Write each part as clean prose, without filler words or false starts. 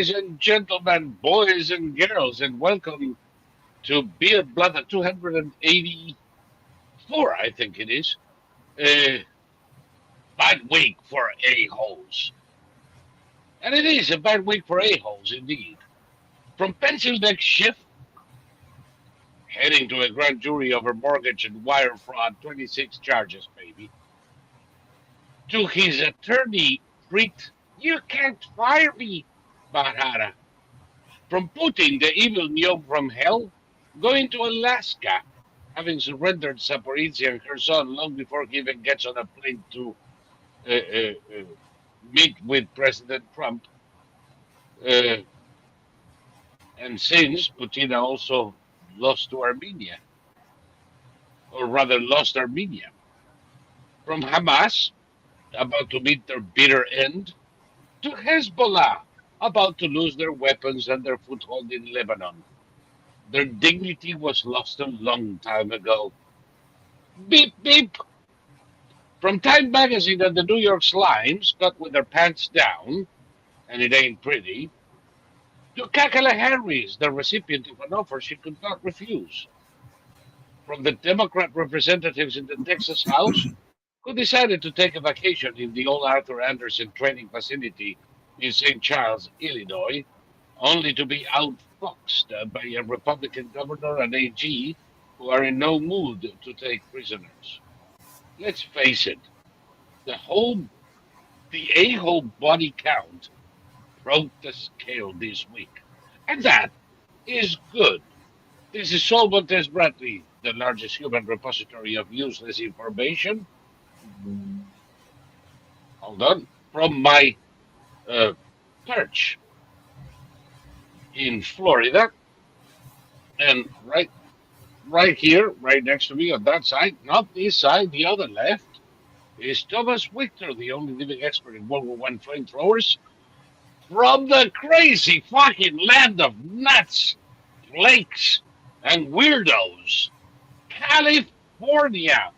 Ladies and gentlemen, boys and girls, and welcome to Blather 284, I think it is. Bad week for a-holes. And it is a bad week for a-holes, indeed. From pencil neck Schiff, heading to a grand jury over mortgage and wire fraud, 26 charges, baby, to his attorney, Preet, you can't fire me, Bharara. From Putin, the evil gnome from hell, going to Alaska, having surrendered Zaporizia and Kherson long before he even gets on a plane to uh, uh, uh, meet with President Trump. Uh, and since Putina also lost to Armenia, or rather lost Armenia. From Hamas, about to meet their bitter end, to Hezbollah, about to lose their weapons and their foothold in Lebanon. Their dignity was lost a long time ago. Beep, beep. From Time Magazine and the New York Slimes, cut with their pants down, and it ain't pretty, to Kakala Harris, the recipient of an offer she could not refuse. From the Democrat representatives in the Texas House, who decided to take a vacation in the old Arthur Andersen training facility in St. Charles, Illinois, only to be outfoxed by a Republican governor and AG who are in no mood to take prisoners. Let's face it, the a-hole body count broke the scale this week. And that is good. This is Solventes Bradley, the largest human repository of useless information. Hold on. From my perch in Florida. And right here, right next to me on that side, not this side, the other left, is Thomas Victor, the only living expert in World War I flamethrowers, from the crazy fucking land of nuts, flakes, and weirdos, California.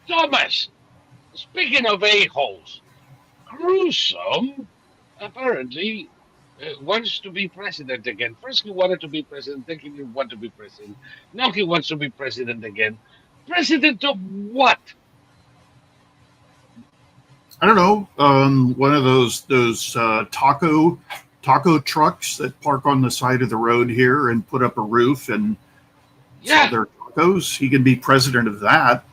Thomas, speaking of a-holes, gruesome, apparently wants to be president again. First he wanted to be president, then he didn't want to be president. Now he wants to be president again. President of what? I don't know. One of those taco trucks that park on the side of the road here and put up a roof and sell their tacos. He can be president of that.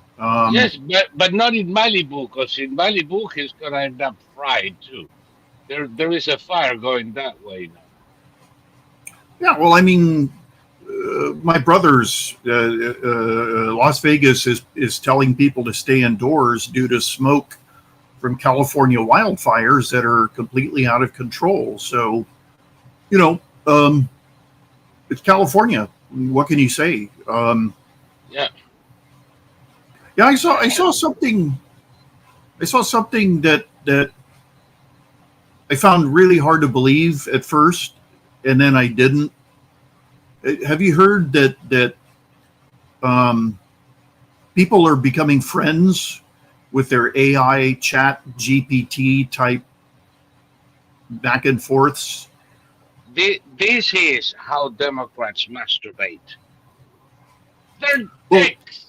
Yes, but not in Malibu, because in Malibu he's gonna end up fried too. There is a fire going that way now. Yeah, well, I mean, my brother's Las Vegas is telling people to stay indoors due to smoke from California wildfires that are completely out of control. So, it's California. What can you say? Yeah, I saw something that I found really hard to believe at first, and then I didn't. Have you heard that people are becoming friends with their AI chat GPT type back and forths? This is how Democrats masturbate. They're dicks.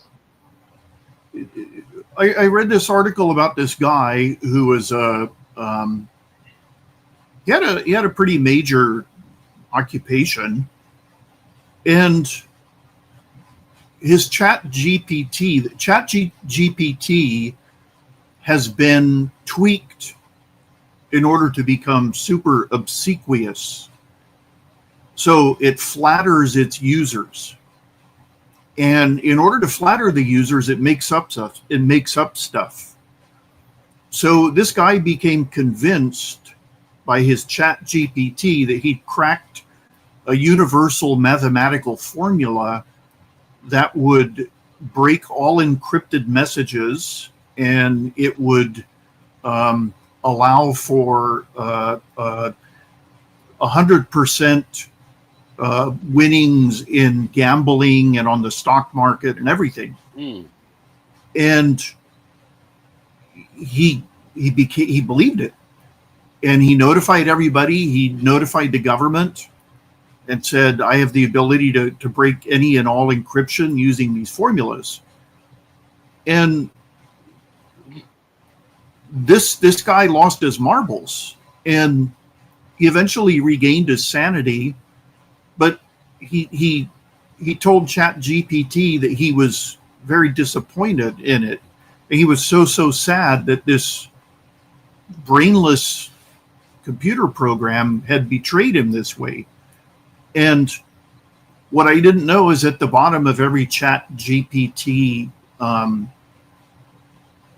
I read this article about this guy who was he had a pretty major occupation, and his chat GPT has been tweaked in order to become super obsequious. So it flatters its users. And in order to flatter the users, it makes up stuff. So this guy became convinced by his chat GPT that he'd cracked a universal mathematical formula that would break all encrypted messages, and it would allow for 100% winnings in gambling and on the stock market and everything. And he believed it. And he notified everybody. He notified the government and said, I have the ability to break any and all encryption using these formulas. And this guy lost his marbles, and he eventually regained his sanity, but he told ChatGPT that he was very disappointed in it. And he was so sad that this brainless computer program had betrayed him this way. And what I didn't know is at the bottom of every ChatGPT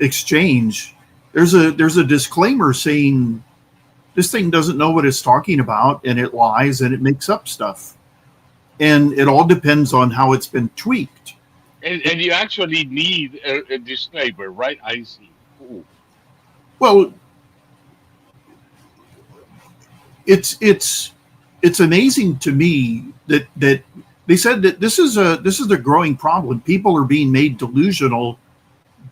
exchange, there's a disclaimer saying this thing doesn't know what it's talking about, and it lies and it makes up stuff. And it all depends on how it's been tweaked. And you actually need a disclaimer, right? I see. Ooh. Well, it's amazing to me that they said that this is a growing problem. People are being made delusional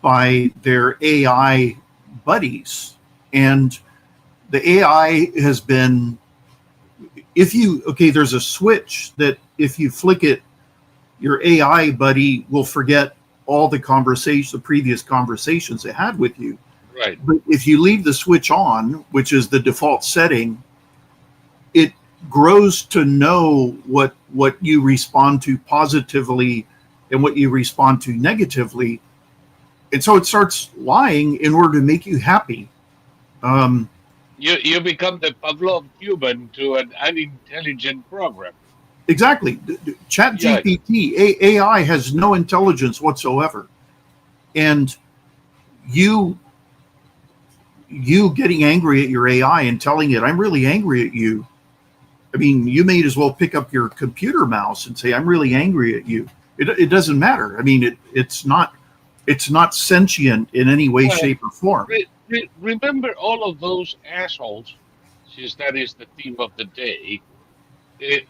by their AI buddies, and the AI has been, there's a switch that if you flick it, your AI buddy will forget all the previous conversations it had with you. Right. But if you leave the switch on, which is the default setting, it grows to know what you respond to positively and what you respond to negatively. And so it starts lying in order to make you happy. You become the Pavlov human to an unintelligent program. Exactly. ChatGPT, AI has no intelligence whatsoever. And you getting angry at your AI and telling it, I'm really angry at you. I mean, you may as well pick up your computer mouse and say, I'm really angry at you. It doesn't matter. I mean, it's not sentient in any way, shape, or form. Remember all of those assholes, since that is the theme of the day,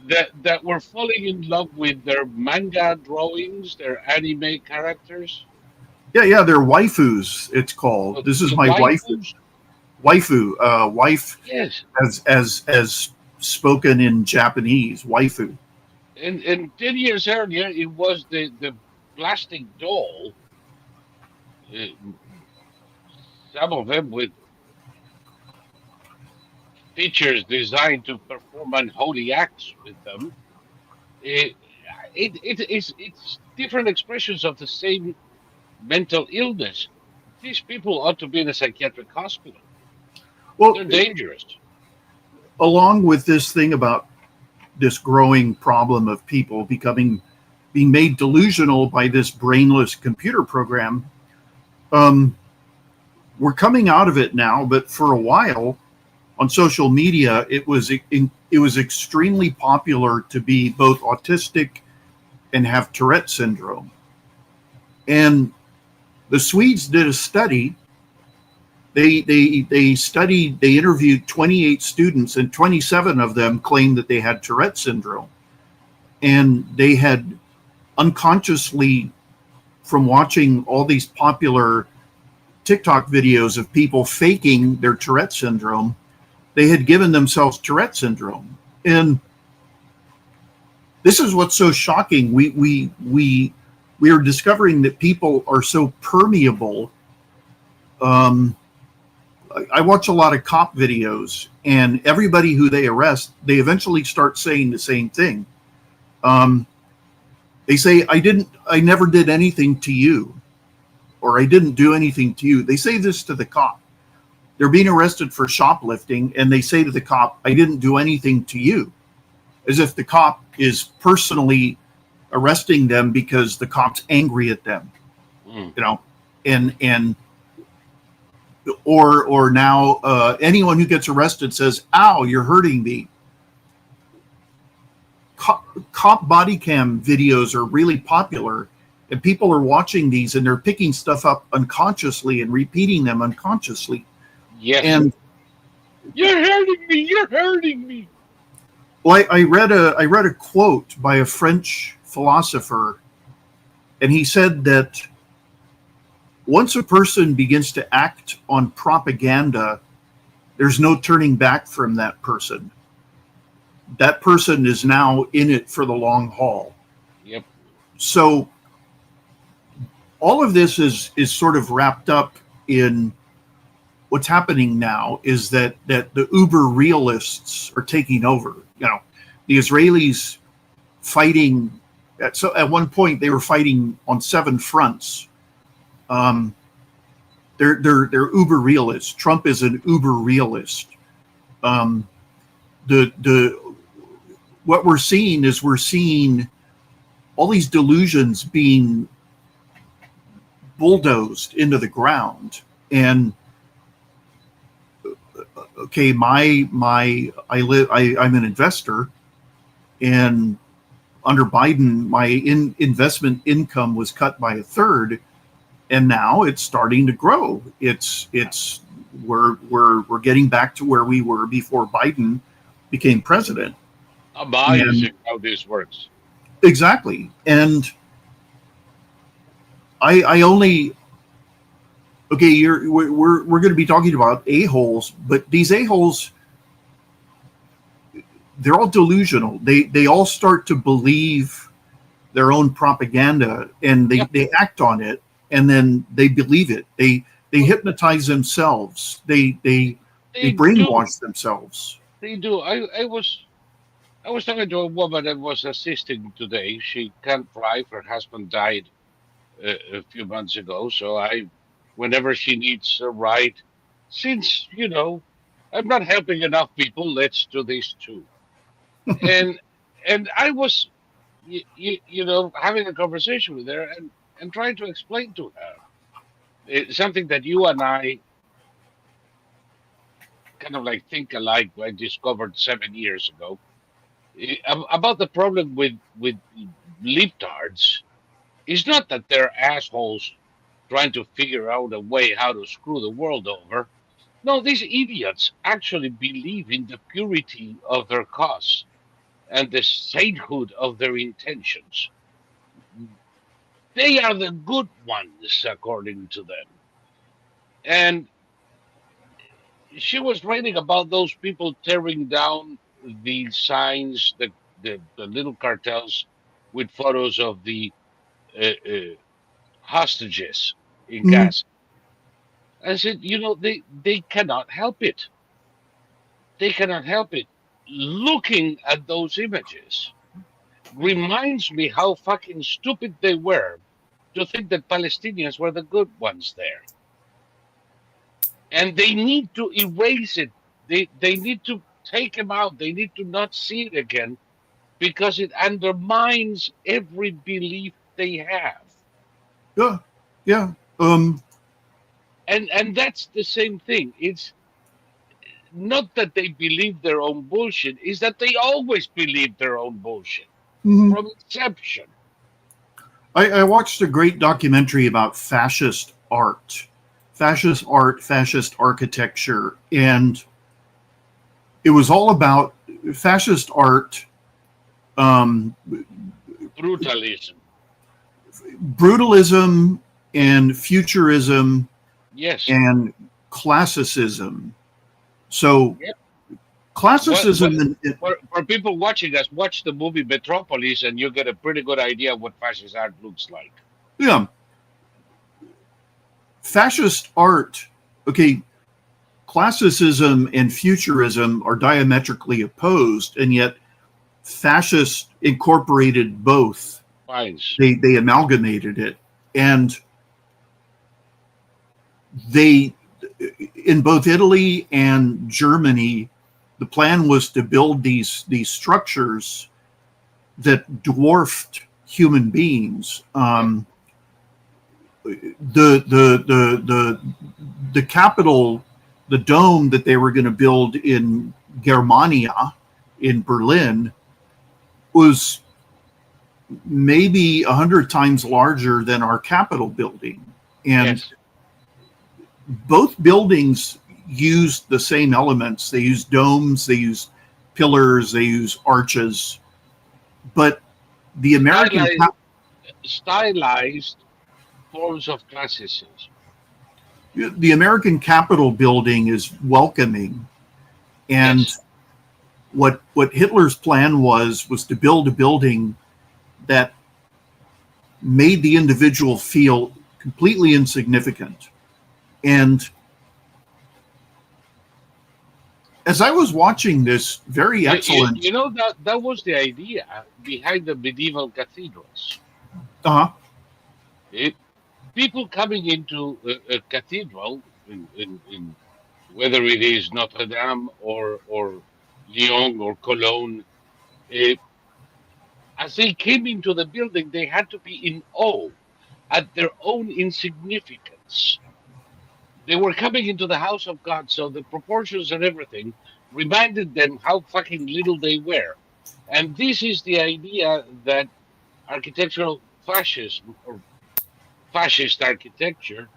that were falling in love with their manga drawings, their anime characters? Yeah, they're waifus, it's called. So this is the my waifus? waifu. Wife Yes. as spoken in Japanese, waifu. And 10 years earlier, it was the plastic doll, uh, some of them with features designed to perform unholy acts with them. It's different expressions of the same mental illness. These people ought to be in a psychiatric hospital. Well, They're dangerous. along with this thing about this growing problem of people being made delusional by this brainless computer program, we're coming out of it now. But for a while, on social media, it was extremely popular to be both autistic and have Tourette syndrome. And the Swedes did a study. They interviewed 28 students, and 27 of them claimed that they had Tourette syndrome. And they had unconsciously, from watching all these popular TikTok videos of people faking their Tourette syndrome, they had given themselves Tourette syndrome. And this is what's so shocking. We are discovering that people are so permeable. I watch a lot of cop videos, and everybody who they arrest, they eventually start saying the same thing. They say, I never did anything to you, or I didn't do anything to you. They say this to the cop. They're being arrested for shoplifting, and they say to the cop, I didn't do anything to you, as if the cop is personally arresting them because the cop's angry at them. And or now anyone who gets arrested says, ow, you're hurting me. Cop body cam videos are really popular, and people are watching these, and they're picking stuff up unconsciously and repeating them unconsciously. Yes. And you're hurting me. You're hurting me. Well, I read a quote by a French philosopher, and he said that once a person begins to act on propaganda, There's no turning back from that person. That person is now in it for the long haul. Yep. So all of this is sort of wrapped up in what's happening now is that the uber realists are taking over. You know, the Israelis fighting. So at one point they were fighting on 7 fronts. They're uber realists. Trump is an uber realist. What we're seeing all these delusions being bulldozed into the ground. And okay, I'm an investor, and under Biden, my investment income was cut by 1/3, and now it's starting to grow. We're getting back to where we were before Biden became president. Amazing how this works. Exactly. And I only okay, we're going to be talking about a-holes, but these a-holes, they're all delusional. They all start to believe their own propaganda, and they act on it, and then they believe it. They hypnotize themselves. They brainwash themselves. They do. I was talking to a woman that was assisting today. She can't drive. Her husband died a few months ago. So whenever she needs a ride, since, I'm not helping enough people, let's do this too. and I was, having a conversation with her and trying to explain to her something that you and I kind of like think alike. I discovered 7 years ago about the problem with libtards. It's not that they're assholes trying to figure out a way how to screw the world over. No, these idiots actually believe in the purity of their cause and the sainthood of their intentions. They are the good ones, according to them. And she was writing about those people tearing down the signs, the little cartels with photos of the hostages in Mhm. Gaza. I said, they cannot help it. They cannot help it. Looking at those images reminds me how fucking stupid they were to think that Palestinians were the good ones there. And they need to erase it. They need to take them out. They need to not see it again because it undermines every belief they have. Yeah, yeah. And that's the same thing. It's not that they believe their own bullshit, is that they always believe their own bullshit Mhm. from inception. I watched a great documentary about fascist art, fascist architecture, and it was all about fascist art, um, Brutalism. brutalism, and futurism, Yes. and classicism. So Yep. classicism, For people watching us, watch the movie Metropolis and you get a pretty good idea what fascist art looks like. yeah, fascist art. Okay, classicism and futurism are diametrically opposed, and yet fascists incorporated both. Fines. They amalgamated it, and they in both Italy and Germany, the plan was to build these structures that dwarfed human beings. The capital, the dome that they were going to build in Germania, in Berlin, was maybe 100 times larger than our Capitol building, and Yes. both buildings used the same elements. They used domes, they used pillars, they used arches, but the American Stylized, stylized forms of classicism. The American Capitol building is welcoming, and Yes. what Hitler's plan was to build a building that made the individual feel completely insignificant. And as I was watching this very excellent, You know that was the idea behind the medieval cathedrals. uh It, people coming into a cathedral in whether it is Notre Dame or Lyon or Cologne, eh, as they came into the building, they had to be in awe at their own insignificance. They were coming into the house of God, so the proportions and everything reminded them how fucking little they were. And this is the idea that architectural fascism or fascist architecture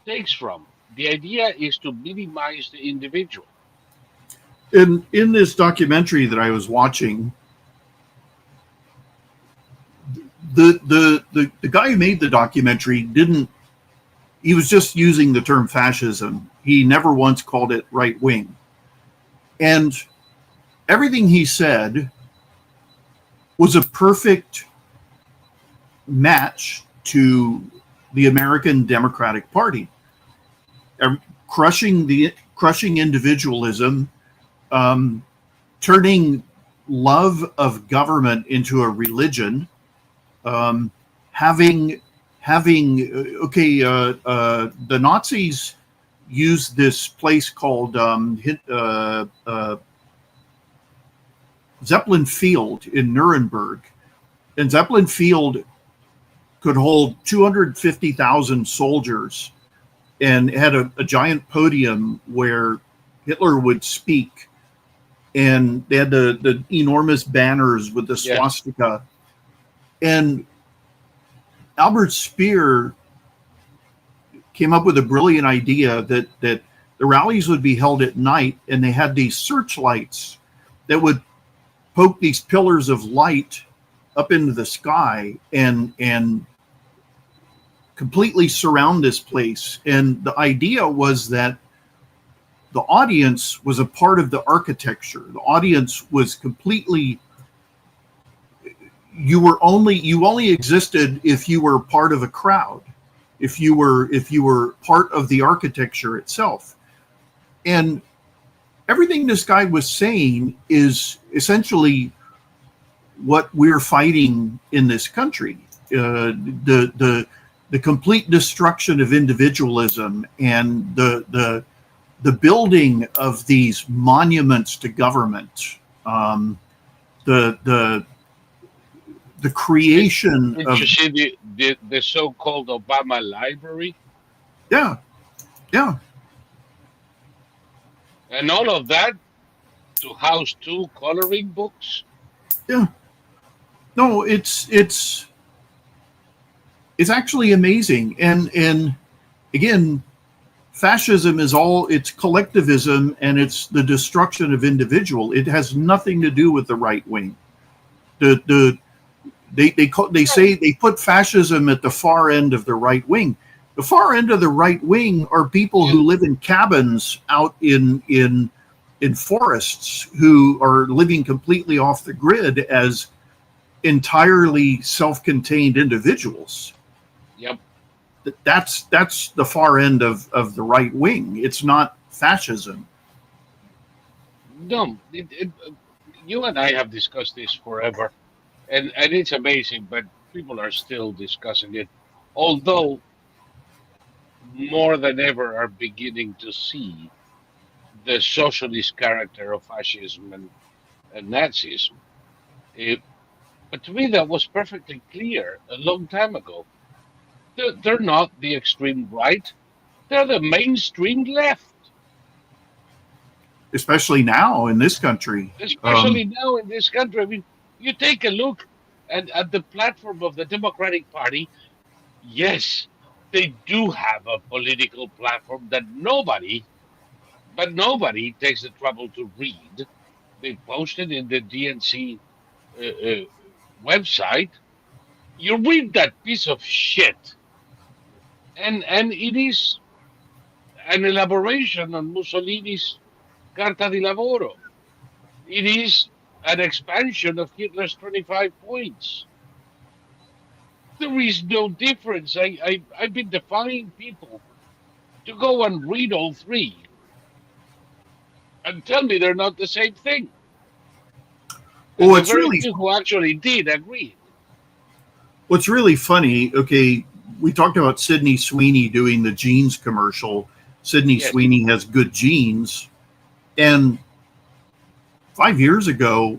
takes from. The idea is to minimize the individual. in this documentary that I was watching, the guy who made the documentary didn't. He was just using the term fascism. He never once called it right wing. And everything he said was a perfect match to the American Democratic Party, crushing individualism, turning love of government into a religion, having the Nazis used this place called Zeppelin Field in Nuremberg, and Zeppelin Field could hold 250,000 soldiers, and had a giant podium where Hitler would speak, and they had the enormous banners with the swastika. And Albert Speer came up with a brilliant idea that the rallies would be held at night, and they had these searchlights that would poke these pillars of light up into the sky and completely surround this place. And the idea was that the audience was a part of the architecture. The audience was completely, you only existed if you were part of a crowd, if you were part of the architecture itself. And everything this guy was saying is essentially what we're fighting in this country. The complete destruction of individualism, and the building of these monuments to government, the creation Did of you see the so-called Obama library? yeah And all of that to house 2 coloring books? yeah no it's actually amazing. And again, fascism is it's collectivism, and it's the destruction of individual. It has nothing to do with the right wing. They say they put fascism at the far end of the right wing. The far end of the right wing are people who live in cabins out in forests, who are living completely off the grid as entirely self-contained individuals. Yep. That's the far end of the right wing. It's not fascism. No, you and I have discussed this forever, and it's amazing, but people are still discussing it. Although more than ever are beginning to see the socialist character of fascism and Nazism. But to me, that was perfectly clear a long time ago. They're not the extreme right, they're the mainstream left. Especially now in this country. Especially now in this country. I mean, you take a look at the platform of the Democratic Party. Yes, they do have a political platform that nobody takes the trouble to read. They posted in the DNC website. You read that piece of shit, and it is an elaboration on Mussolini's Carta di Lavoro. It is an expansion of Hitler's 25 points. There is no difference. I've been defying people to go and read all three and tell me they're not the same thing. And Well, the it's very really few who actually did agreed. what's really funny. Okay, we talked about Sydney Sweeney doing the jeans commercial. Sydney Yes. Sweeney has good jeans, and 5 years ago,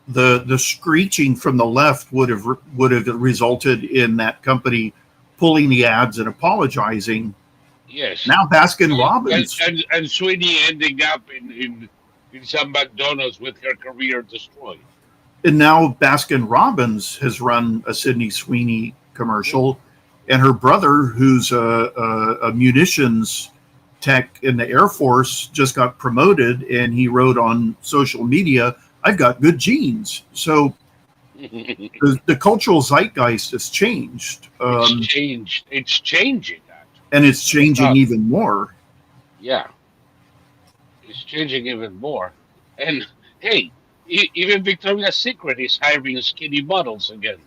the screeching from the left would have resulted in that company pulling the ads and apologizing. Yes. Now Baskin Robbins, And Sweeney ending up in some McDonald's with her career destroyed. and now Baskin Robbins has run a Sydney Sweeney commercial, and her brother, who's a munitions tech in the Air Force, just got promoted, and he wrote on social media, "I've got good genes." So the cultural zeitgeist has changed. It's changed. It's changing. And it's changing even more. Yeah. It's changing even more. And hey, even Victoria's Secret is hiring skinny models again.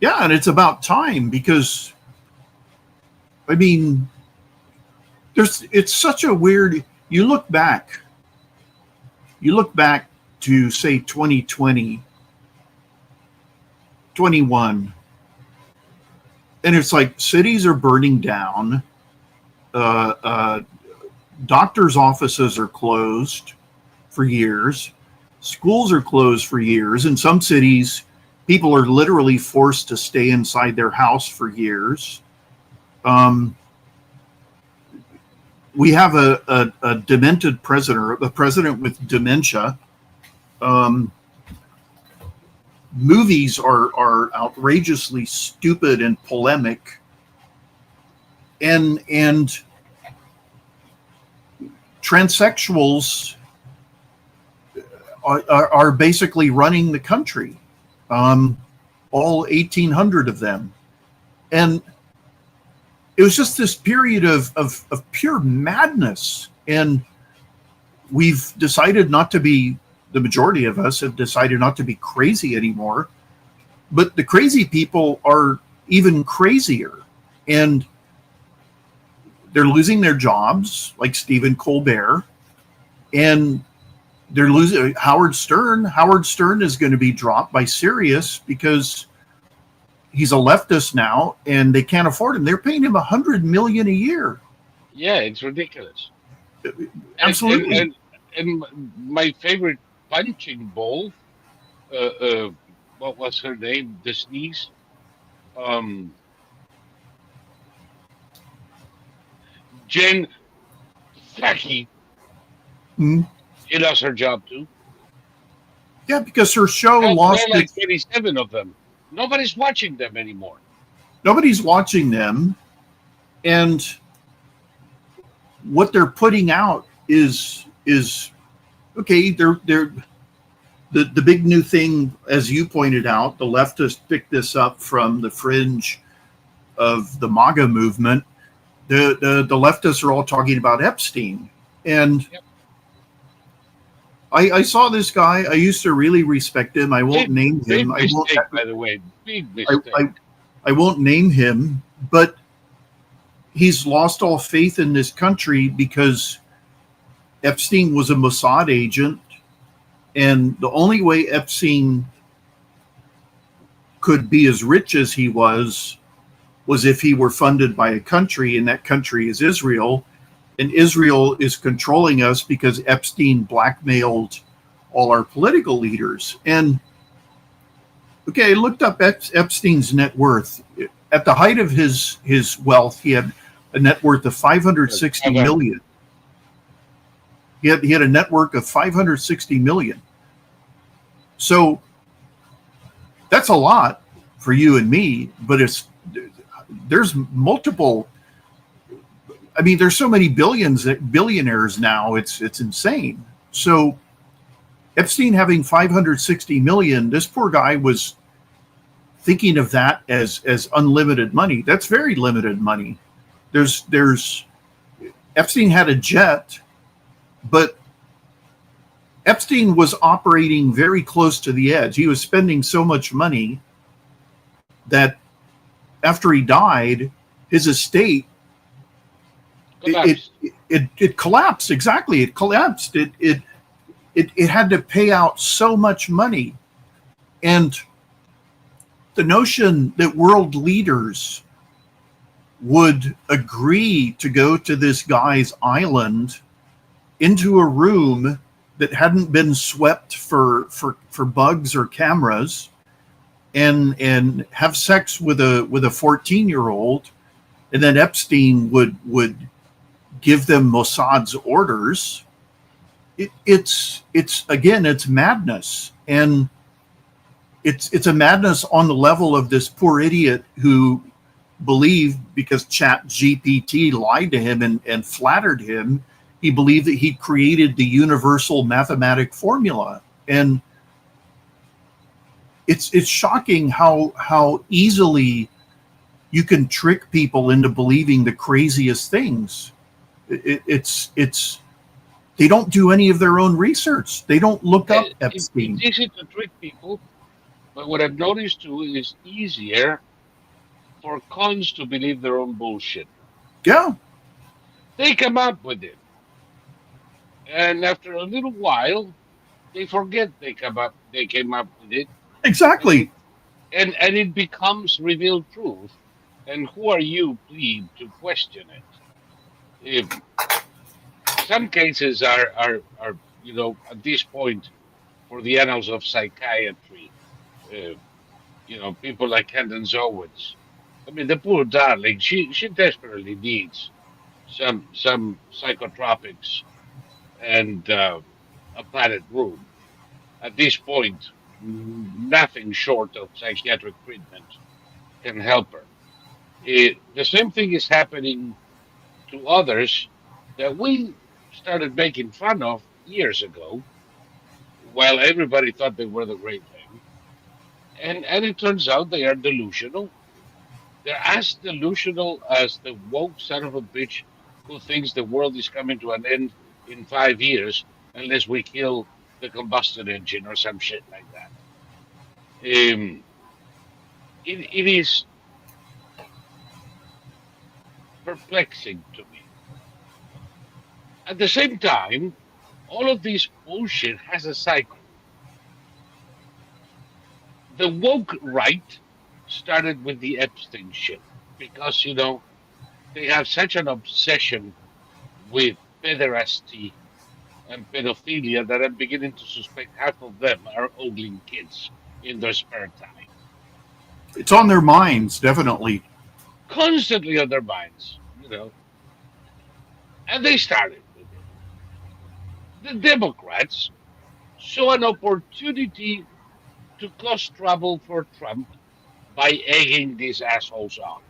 Yeah, and it's about time, because, I mean, it's such a weird. You look back to, say, 2020, 21, and it's like cities are burning down, doctors' offices are closed for years, schools are closed for years. In some cities, people are literally forced to stay inside their house for years. We have a demented president, a president with dementia. Movies are outrageously stupid and polemic, and transsexuals are basically running the country, all 1,800 of them, and it was just this period of pure madness. And we've decided not to be. The majority of us have decided not to be crazy anymore, but the crazy people are even crazier, and they're losing their jobs, like Stephen Colbert, and they're losing Howard Stern. Howard Stern is going to be dropped by Sirius because he's a leftist now, and they can't afford him. They're paying him $100 million a year. Yeah, it's ridiculous. Absolutely. And my favorite punching ball, what was her name? The sneeze. Jen Psaki. She lost her job too. Yeah, because her show lost like its. 27 of them. Nobody's watching them anymore. Nobody's watching them, and what they're putting out is okay. They're the big new thing, as you pointed out. The leftists picked this up from the fringe of the MAGA movement. The leftists are all talking about Epstein, and Yep. I saw this guy. I used to really respect him. I won't name Big him. mistake, by the way. Big mistake. I won't name him, but he's lost all faith in this country because Epstein was a Mossad agent, and the only way Epstein could be as rich as he was if he were funded by a country, and that country is Israel. And Israel is controlling us because Epstein blackmailed all our political leaders. And okay, I looked up Epstein's net worth. At the height of his wealth, he had a net worth of $560 million. He had a net worth of $560 million. So that's a lot for you and me, but there's multiple. I mean, there's so many billionaires now. It's insane. So Epstein having $560 million, this poor guy was thinking of that as unlimited money. That's very limited money. There's Epstein had a jet, but Epstein was operating very close to the edge. He was spending so much money that after he died, his estate Collapsed. it collapsed. Exactly, it collapsed. It had to pay out so much money, and the notion that world leaders would agree to go to this guy's island into a room that hadn't been swept for bugs or cameras and have sex with a 14-year-old, and then Epstein would give them Mossad's orders. It's again, it's madness, and it's a madness on the level of this poor idiot who believed, because Chat GPT lied to him and flattered him, he believed that he created the universal mathematic formula. And it's shocking how easily you can trick people into believing the craziest things. It's they don't do any of their own research. They don't look up Epstein. It's easy to trick people, but what I've noticed too is easier for cons to believe their own bullshit. Yeah, They come up with it, and after a little while, they forget they came up with it, exactly. and it becomes revealed truth. And who are you, plebe, to question it? If some cases are at this point for the annals of psychiatry, uh, people like Candace Owens. I mean, the poor darling, she desperately needs some psychotropics and a padded room. At this point, nothing short of psychiatric treatment can help her. The same thing is happening to others that we started making fun of years ago, while everybody thought they were the great thing. And it turns out they are delusional. They're as delusional as the woke son of a bitch who thinks the world is coming to an end in 5 years unless we kill the combustion engine or some shit like that. It is perplexing to me. At the same time, all of this bullshit has a cycle. The woke right started with the Epstein shit because, they have such an obsession with pederasty and pedophilia that I'm beginning to suspect half of them are ogling kids in their spare time. It's on their minds, definitely. Constantly on their minds. And they started with it. The Democrats saw an opportunity to cause trouble for Trump by egging these assholes on.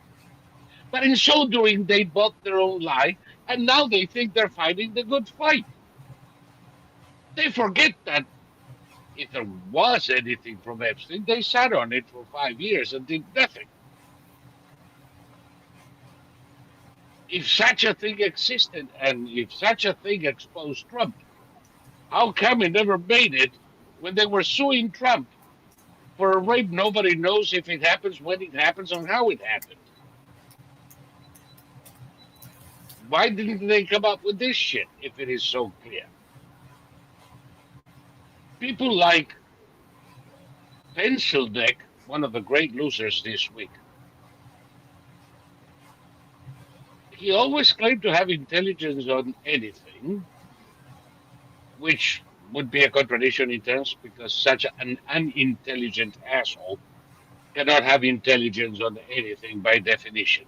But in so doing, they bought their own lie, and now they think they're fighting the good fight. They forget that if there was anything from Epstein, they sat on it for 5 years and did nothing. If such a thing existed and if such a thing exposed Trump, how come it never made it when they were suing Trump for a rape? Nobody knows if it happens, when it happens, or how it happened. Why didn't they come up with this shit if it is so clear? People like Pencil Neck, one of the great losers this week, he always claimed to have intelligence on anything, which would be a contradiction in terms because such an unintelligent asshole cannot have intelligence on anything by definition.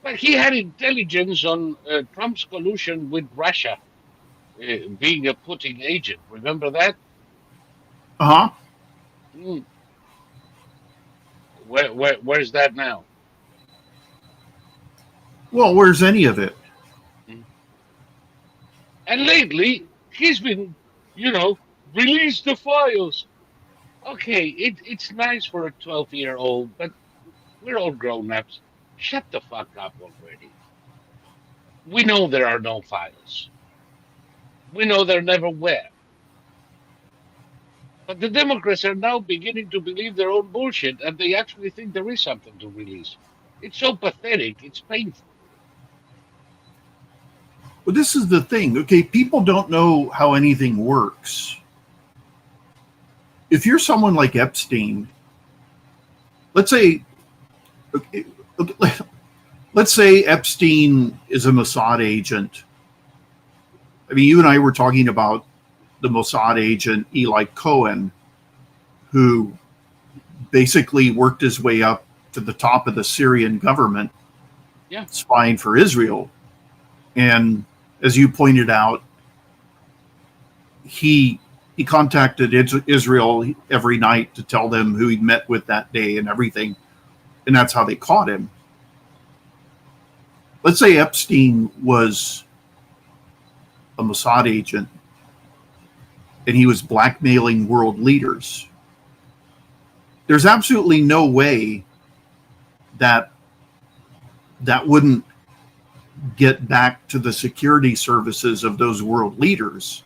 But he had intelligence on Trump's collusion with Russia, being a Putin agent. Remember that? Uh huh. Mm. Where's that now? Well, where's any of it? Mm. And lately, he's been, release the files. Okay, it's nice for a 12-year-old, but we're all grown ups. Shut the fuck up already. We know there are no files. We know there never were. But the Democrats are now beginning to believe their own bullshit, and they actually think there is something to release. It's so pathetic. It's painful. Well, this is the thing. Okay, people don't know how anything works. If you're someone like Epstein, let's say, okay, let's say Epstein is a Mossad agent. I mean, you and I were talking about the Mossad agent Eli Cohen, who basically worked his way up to the top of the Syrian government, spying for Israel. And as you pointed out, he contacted Israel every night to tell them who he'd met with that day and everything. And that's how they caught him. Let's say Epstein was a Mossad agent and he was blackmailing world leaders. There's absolutely no way that wouldn't get back to the security services of those world leaders.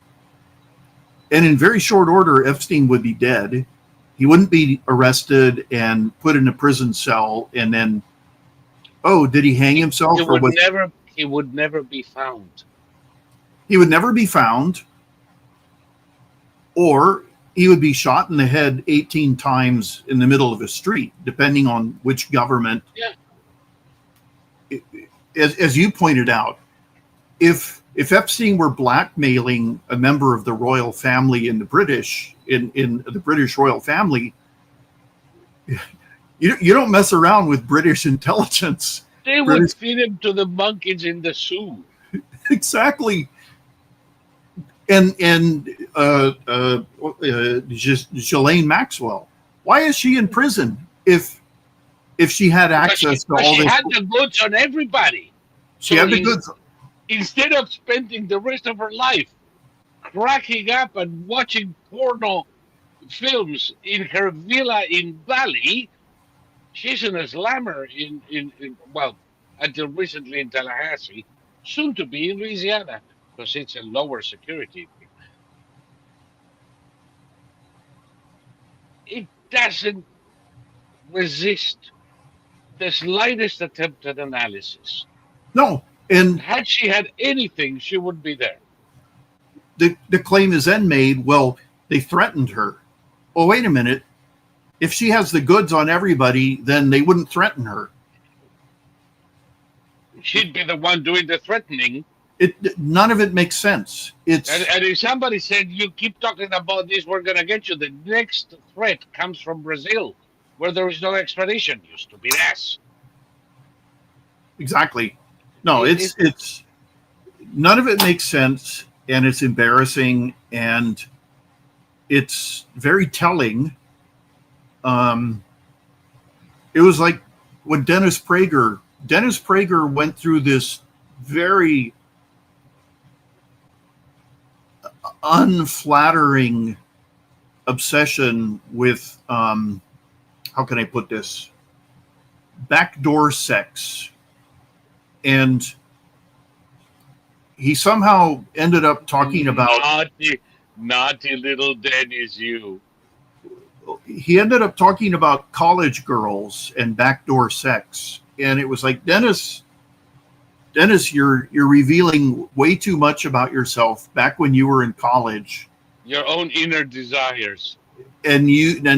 And in very short order, Epstein would be dead. He wouldn't be arrested and put in a prison cell and then, oh, did he hang himself? He would never be found. He would never be found, or he would be shot in the head 18 times in the middle of a street, depending on which government. Yeah. As you pointed out, if Epstein were blackmailing a member of the royal family in the British royal family, you don't mess around with British intelligence. They would feed him to the monkeys in the zoo. Exactly. And Ghislaine Maxwell, why is she in prison if she had access to all this? She had the goods on everybody. She had the goods. Instead of spending the rest of her life cracking up and watching porno films in her villa in Bali, she's an slammer in until recently in Tallahassee, soon to be in Louisiana, because it's a lower security. It doesn't resist the slightest attempt at analysis. No. And had she had anything, she would be there. The claim is then made, well, they threatened her. Well, wait a minute. If she has the goods on everybody, then they wouldn't threaten her. She'd be the one doing the threatening. None of it makes sense. And if somebody said, you keep talking about this, we're going to get you, the next threat comes from Brazil, where there is no extradition. Used to be less. Exactly. No, it's none of it makes sense, and it's embarrassing, and it's very telling. It was like when Dennis Prager went through this very unflattering obsession with how can I put this? Backdoor sex. And he somehow ended up talking about naughty little Dennis, you. He ended up talking about college girls and backdoor sex, and it was like, Dennis, you're revealing way too much about yourself back when you were in college. Your own inner desires. And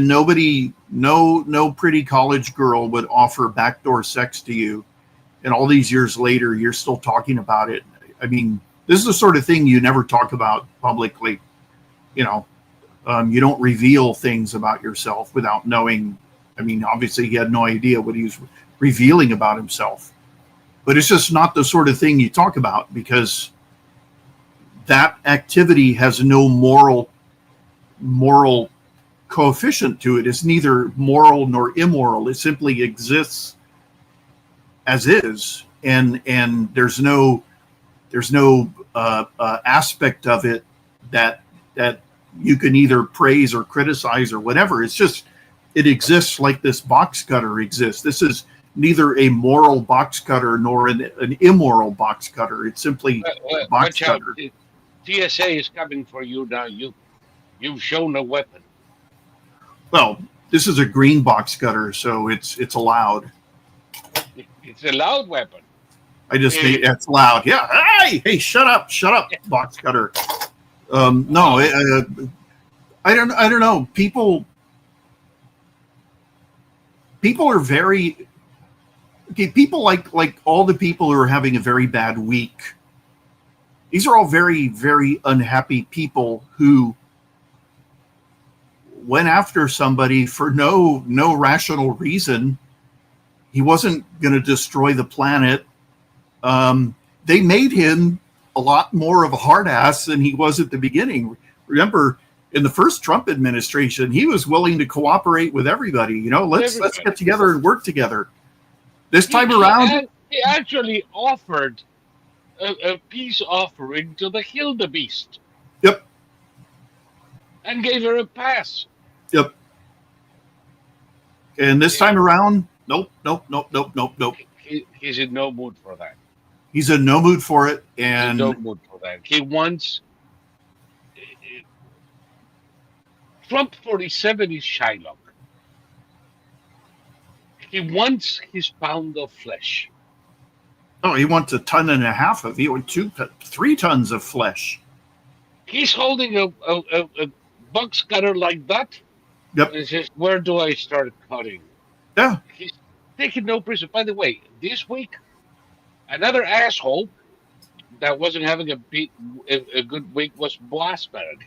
nobody, no pretty college girl would offer backdoor sex to you. And all these years later, you're still talking about it. I mean, this is the sort of thing you never talk about publicly. You don't reveal things about yourself without knowing. I mean, obviously, he had no idea what he was revealing about himself. But it's just not the sort of thing you talk about, because that activity has no moral coefficient to it. It's neither moral nor immoral. It simply exists as is, and there's no aspect of it that you can either praise or criticize or whatever. It's just, it exists like this box cutter exists. This is neither a moral box cutter nor an immoral box cutter. It's simply a box Watch out. cutter. TSA is coming for you now. You've shown a weapon. Well, this is a green box cutter, so it's allowed. It's a loud weapon. I just think it's loud. Yeah. Hey, shut up, box cutter. No, I don't know. People are very okay. People like all the people who are having a very bad week. These are all very, very unhappy people who went after somebody for no rational reason. He wasn't going to destroy the planet. They made him a lot more of a hard ass than he was at the beginning. Remember, in the first Trump administration, he was willing to cooperate with everybody. Let's get together and work together. This time around, he actually offered a peace offering to the Hildebeest. Yep. And gave her a pass. Yep. And this time around, nope. He's in no mood for that. He's in no mood for it, and no mood for that. He wants Trump 47 is Shylock. He wants his pound of flesh. Oh, he wants 1.5 tons of. He wants 3 tons of flesh. He's holding a box cutter like that. Yep. And says, "Where do I start cutting?" Yeah. He's taking no prisoners. By the way, this week, another asshole that wasn't having a good week was Blasberg.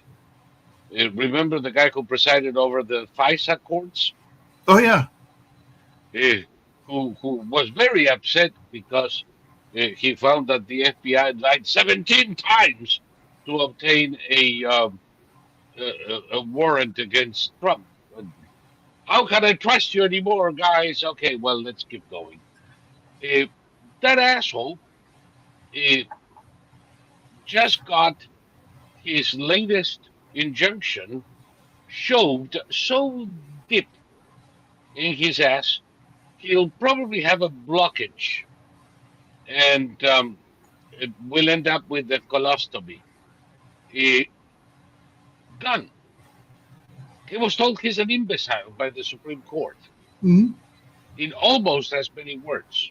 Remember the guy who presided over the FISA courts? Oh, yeah. Who was very upset because he found that the FBI lied 17 times to obtain a warrant against Trump. How can I trust you anymore, guys? Okay, well, let's keep going. That asshole just got his latest injunction shoved so deep in his ass, he'll probably have a blockage, and it will end up with a colostomy. Done. He was told he's an imbecile by the Supreme Court. Mm-hmm. In almost as many words.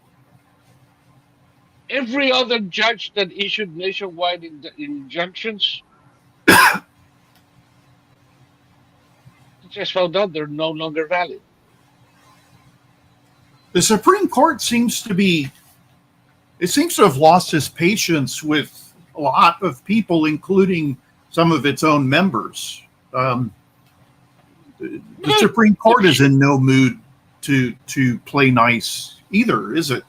Every other judge that issued nationwide injunctions just found out they're no longer valid. The Supreme Court seems to have lost its patience with a lot of people, including some of its own members. The Supreme Court is in no mood to play nice either, is it?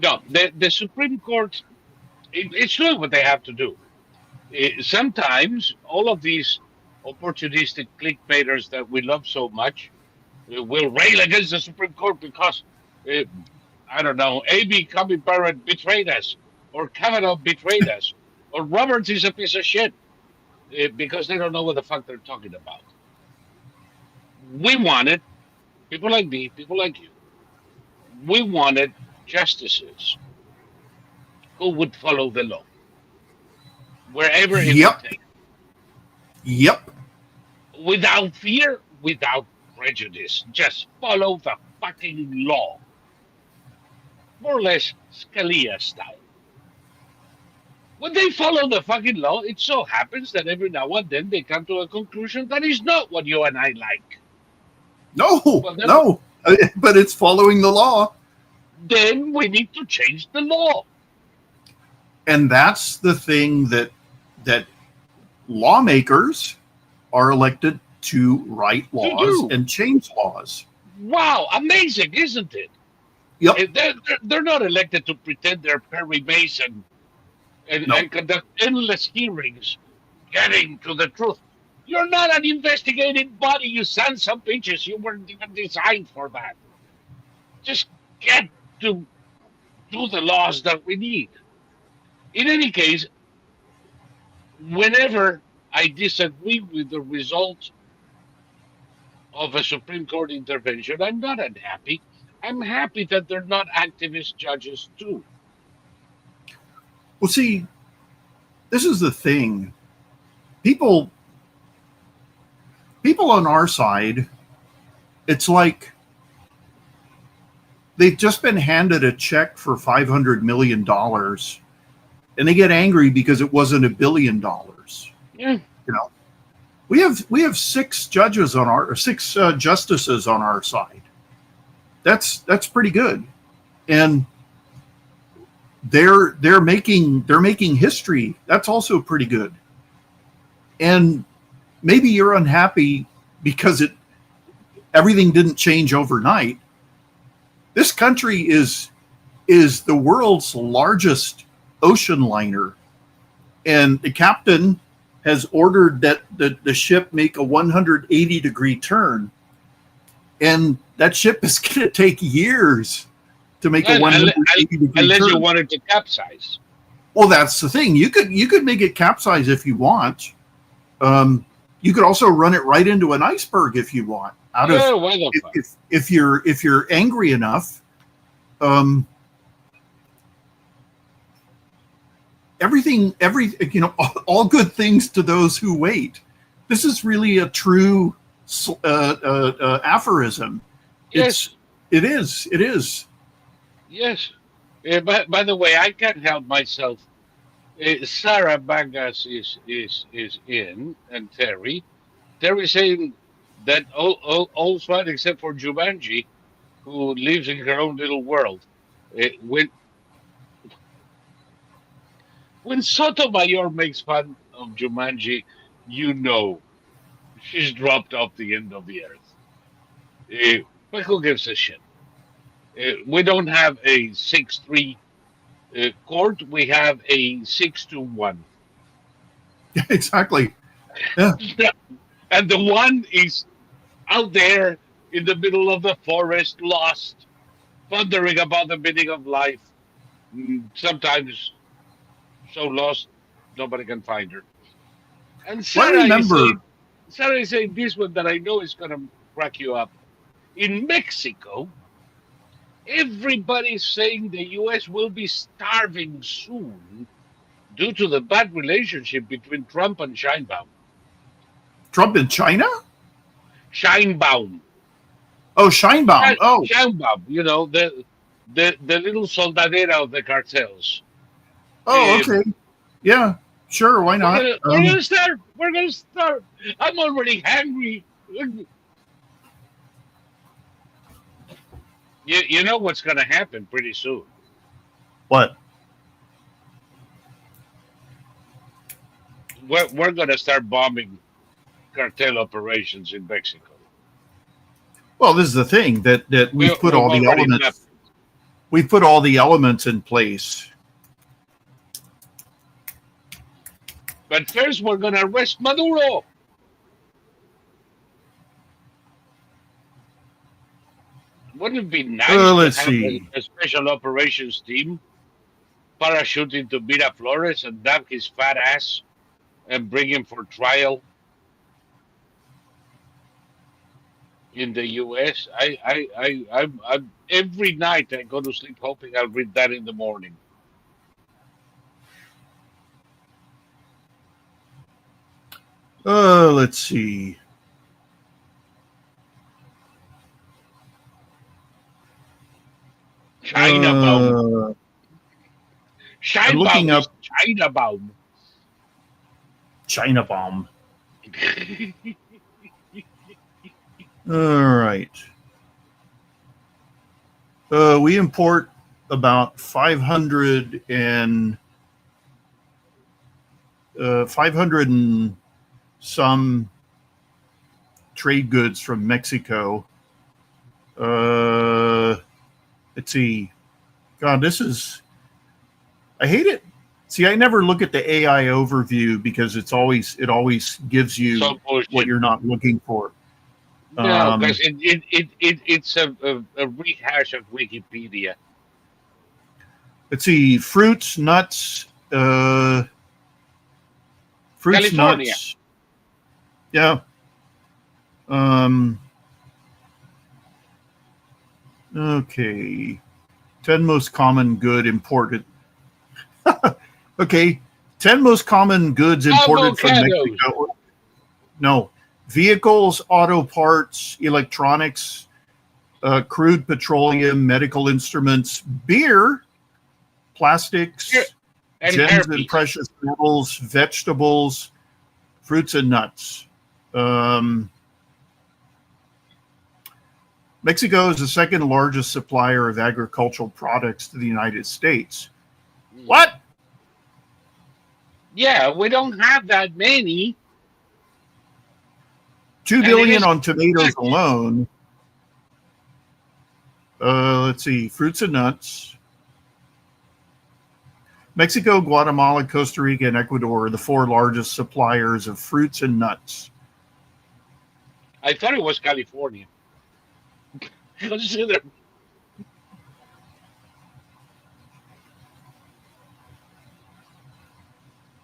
No, the Supreme Court, it's doing what they have to do. Sometimes all of these opportunistic clickbaiters that we love so much will rail against the Supreme Court because, I don't know, A.B. Cumming Barrett betrayed us, or Kavanaugh betrayed us, or Roberts is a piece of shit, because they don't know what the fuck they're talking about. We wanted, people like me, people like you, we wanted justices who would follow the law wherever it would take. Yep. Without fear, without prejudice. Just follow the fucking law. More or less Scalia style. When they follow the fucking law, it so happens that every now and then they come to a conclusion that is not what you and I like. No, but it's following the law. Then we need to change the law. And that's the thing that lawmakers are elected to write laws and change laws. Wow, amazing, isn't it? Yep. They're not elected to pretend they're Perry Mason and conduct endless hearings getting to the truth. You're not an investigating body, you sons of bitches. You weren't even designed for that. Just get to do the laws that we need. In any case, whenever I disagree with the result of a Supreme Court intervention, I'm not unhappy. I'm happy that they're not activist judges too. Well, see, this is the thing. People on our side, it's like they've just been handed a check for $500 million and they get angry because it wasn't $1 billion. Yeah. You know, we have six justices on our side. That's pretty good. And they're making history. That's also pretty good. And maybe you're unhappy because everything didn't change overnight. This country is the world's largest ocean liner, and the captain has ordered that the ship make a 180-degree turn, and that ship is going to take years to make a 180-degree turn. Unless you want it to capsize. Well, that's the thing. You could make it capsize if you want. You could also run it right into an iceberg if you want. If you're angry enough, all good things to those who wait. This is really a true aphorism. Yes, it is. Yes. By the way, I can't help myself. Sarah Bangas is in, and Terry. Terry saying that all's fine except for Jumanji, who lives in her own little world. When Sotomayor makes fun of Jumanji, she's dropped off the end of the earth. But who gives a shit? We don't have a 6-3 court. We have a 6-1. Exactly. Yeah. And the one is out there in the middle of the forest, lost, pondering about the meaning of life. Sometimes so lost, nobody can find her. And Sarah is saying this one that I know is going to crack you up. In Mexico, everybody's saying the U.S. will be starving soon due to the bad relationship between Trump and Scheinbaum. Trump and China? Scheinbaum. Oh, Scheinbaum. Scheinbaum. The little soldadera of the cartels. Oh, okay. Yeah, sure. Why not? We're gonna start. We're gonna start. I'm already hungry. You know what's gonna happen pretty soon. What? We're gonna start bombing cartel operations in Mexico. Well, this is the thing that we've put all the elements. We've put all the elements in place. But first, we're going to arrest Maduro. Wouldn't it be nice let's to have a special operations team parachute into Miraflores and dab his fat ass and bring him for trial in the U.S.? I every night I go to sleep hoping I'll read that in the morning. Let's see. Chinabaum. I'm looking up Chinabaum. Chinabaum. All right. We import about 500 and some trade goods from Mexico. Let's see. God, I hate it. See, I never look at the AI overview because it always gives you what you're not looking for. No, because it's a rehash of Wikipedia. Let's see. Fruits, nuts, California. Nuts. Yeah. Okay. 10 most common good imported. Okay. 10 most common goods imported from Avocados. Mexico. No. Vehicles, auto parts, electronics, crude petroleum, medical instruments, beer, plastics, And gems and herpes. precious metals, vegetables, fruits and nuts. Mexico is the second largest supplier of agricultural products to the United States. What? Yeah, we don't have that many. 2 billion on tomatoes alone. Let's see, fruits and nuts. Mexico, Guatemala, Costa Rica, and Ecuador are the 4 largest suppliers of fruits and nuts. I thought it was California. Consider.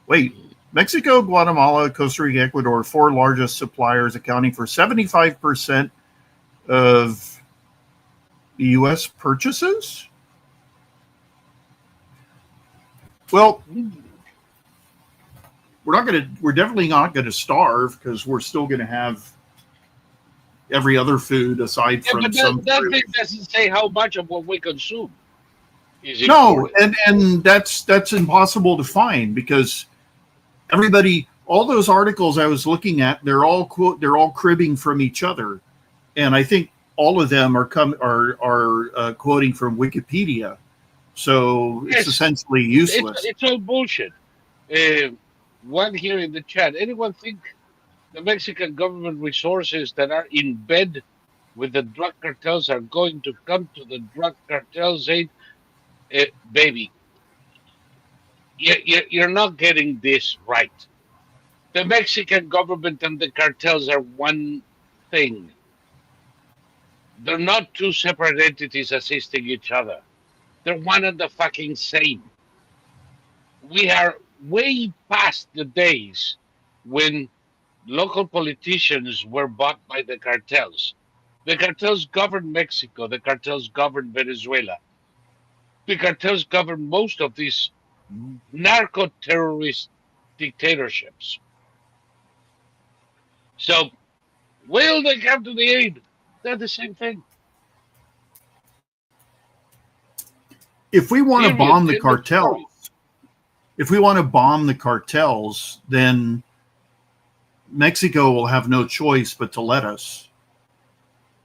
Wait, Mexico, Guatemala, Costa Rica, Ecuador, 4 largest suppliers, accounting for 75% of the U.S. purchases? Well, we're definitely not gonna starve, because we're still gonna have every other food aside from but some that fruit. thing doesn't say how much of what we consume is No, important. and that's impossible to find, because everybody, all those articles I was looking at, they're all cribbing from each other, and I think all of them are quoting from Wikipedia, so it's essentially useless. It's all bullshit. One here in the chat. Anyone think the Mexican government resources that are in bed with the drug cartels are going to come to the drug cartels' aid? Baby, you're not getting this right. The Mexican government and the cartels are one thing. They're not 2 separate entities assisting each other. They're one and the fucking same. We are way past the days when local politicians were bought by the cartels. The cartels govern Mexico. The cartels govern Venezuela. The cartels govern most of these narco-terrorist dictatorships. So, will they come to the aid? They're the same thing. If we want to bomb the cartels, then Mexico will have no choice but to let us.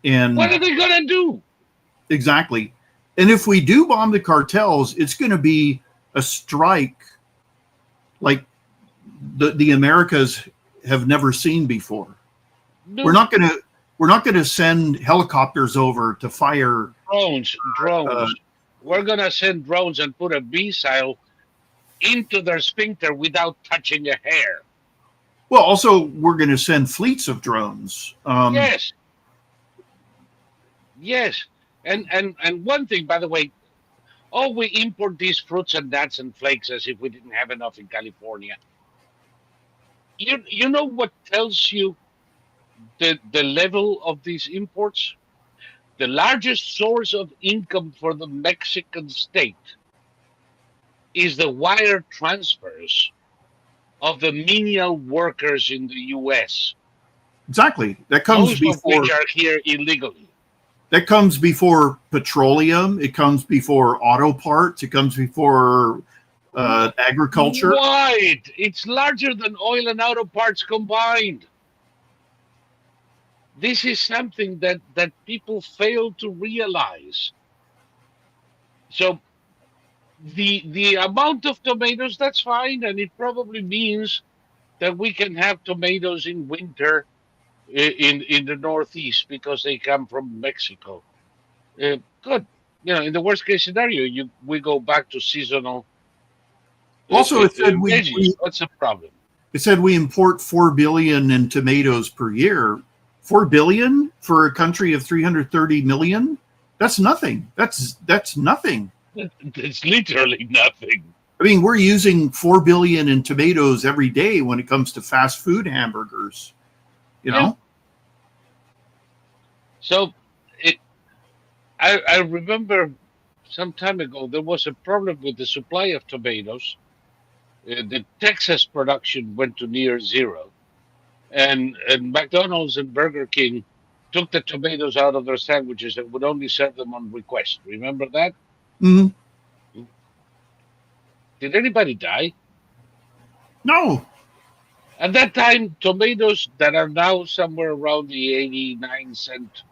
And what are they going to do? Exactly. And if we do bomb the cartels, it's going to be a strike like the Americas have never seen before. No. We're not going to send helicopters over to fire drones. We're going to send drones and put a missile into their sphincter without touching a hair. Well, also, we're going to send fleets of drones. Yes. And one thing, by the way, we import these fruits and nuts and flakes as if we didn't have enough in California. You know what tells you the level of these imports? The largest source of income for the Mexican state is the wire transfers of the menial workers in the U.S. Exactly. That comes most before, of which are here illegally. That comes before petroleum. It comes before auto parts. It comes before agriculture. Right. It's larger than oil and auto parts combined. This is something that people fail to realize. So the amount of tomatoes, that's fine, and it probably means that we can have tomatoes in winter in the Northeast because they come from Mexico. Good. In the worst case scenario, we go back to seasonal. Also, it said what's the problem? It said we import 4 billion in tomatoes per year. 4 billion for a country of 330 million? That's nothing. That's nothing. It's literally nothing. I mean, we're using 4 billion in tomatoes every day when it comes to fast food hamburgers. You know? So I remember some time ago there was a problem with the supply of tomatoes. The Texas production went to near zero, and McDonald's and Burger King took the tomatoes out of their sandwiches and would only serve them on request. Remember that? Mhm. Did anybody die? No. At that time, tomatoes that are now somewhere around the 89 cent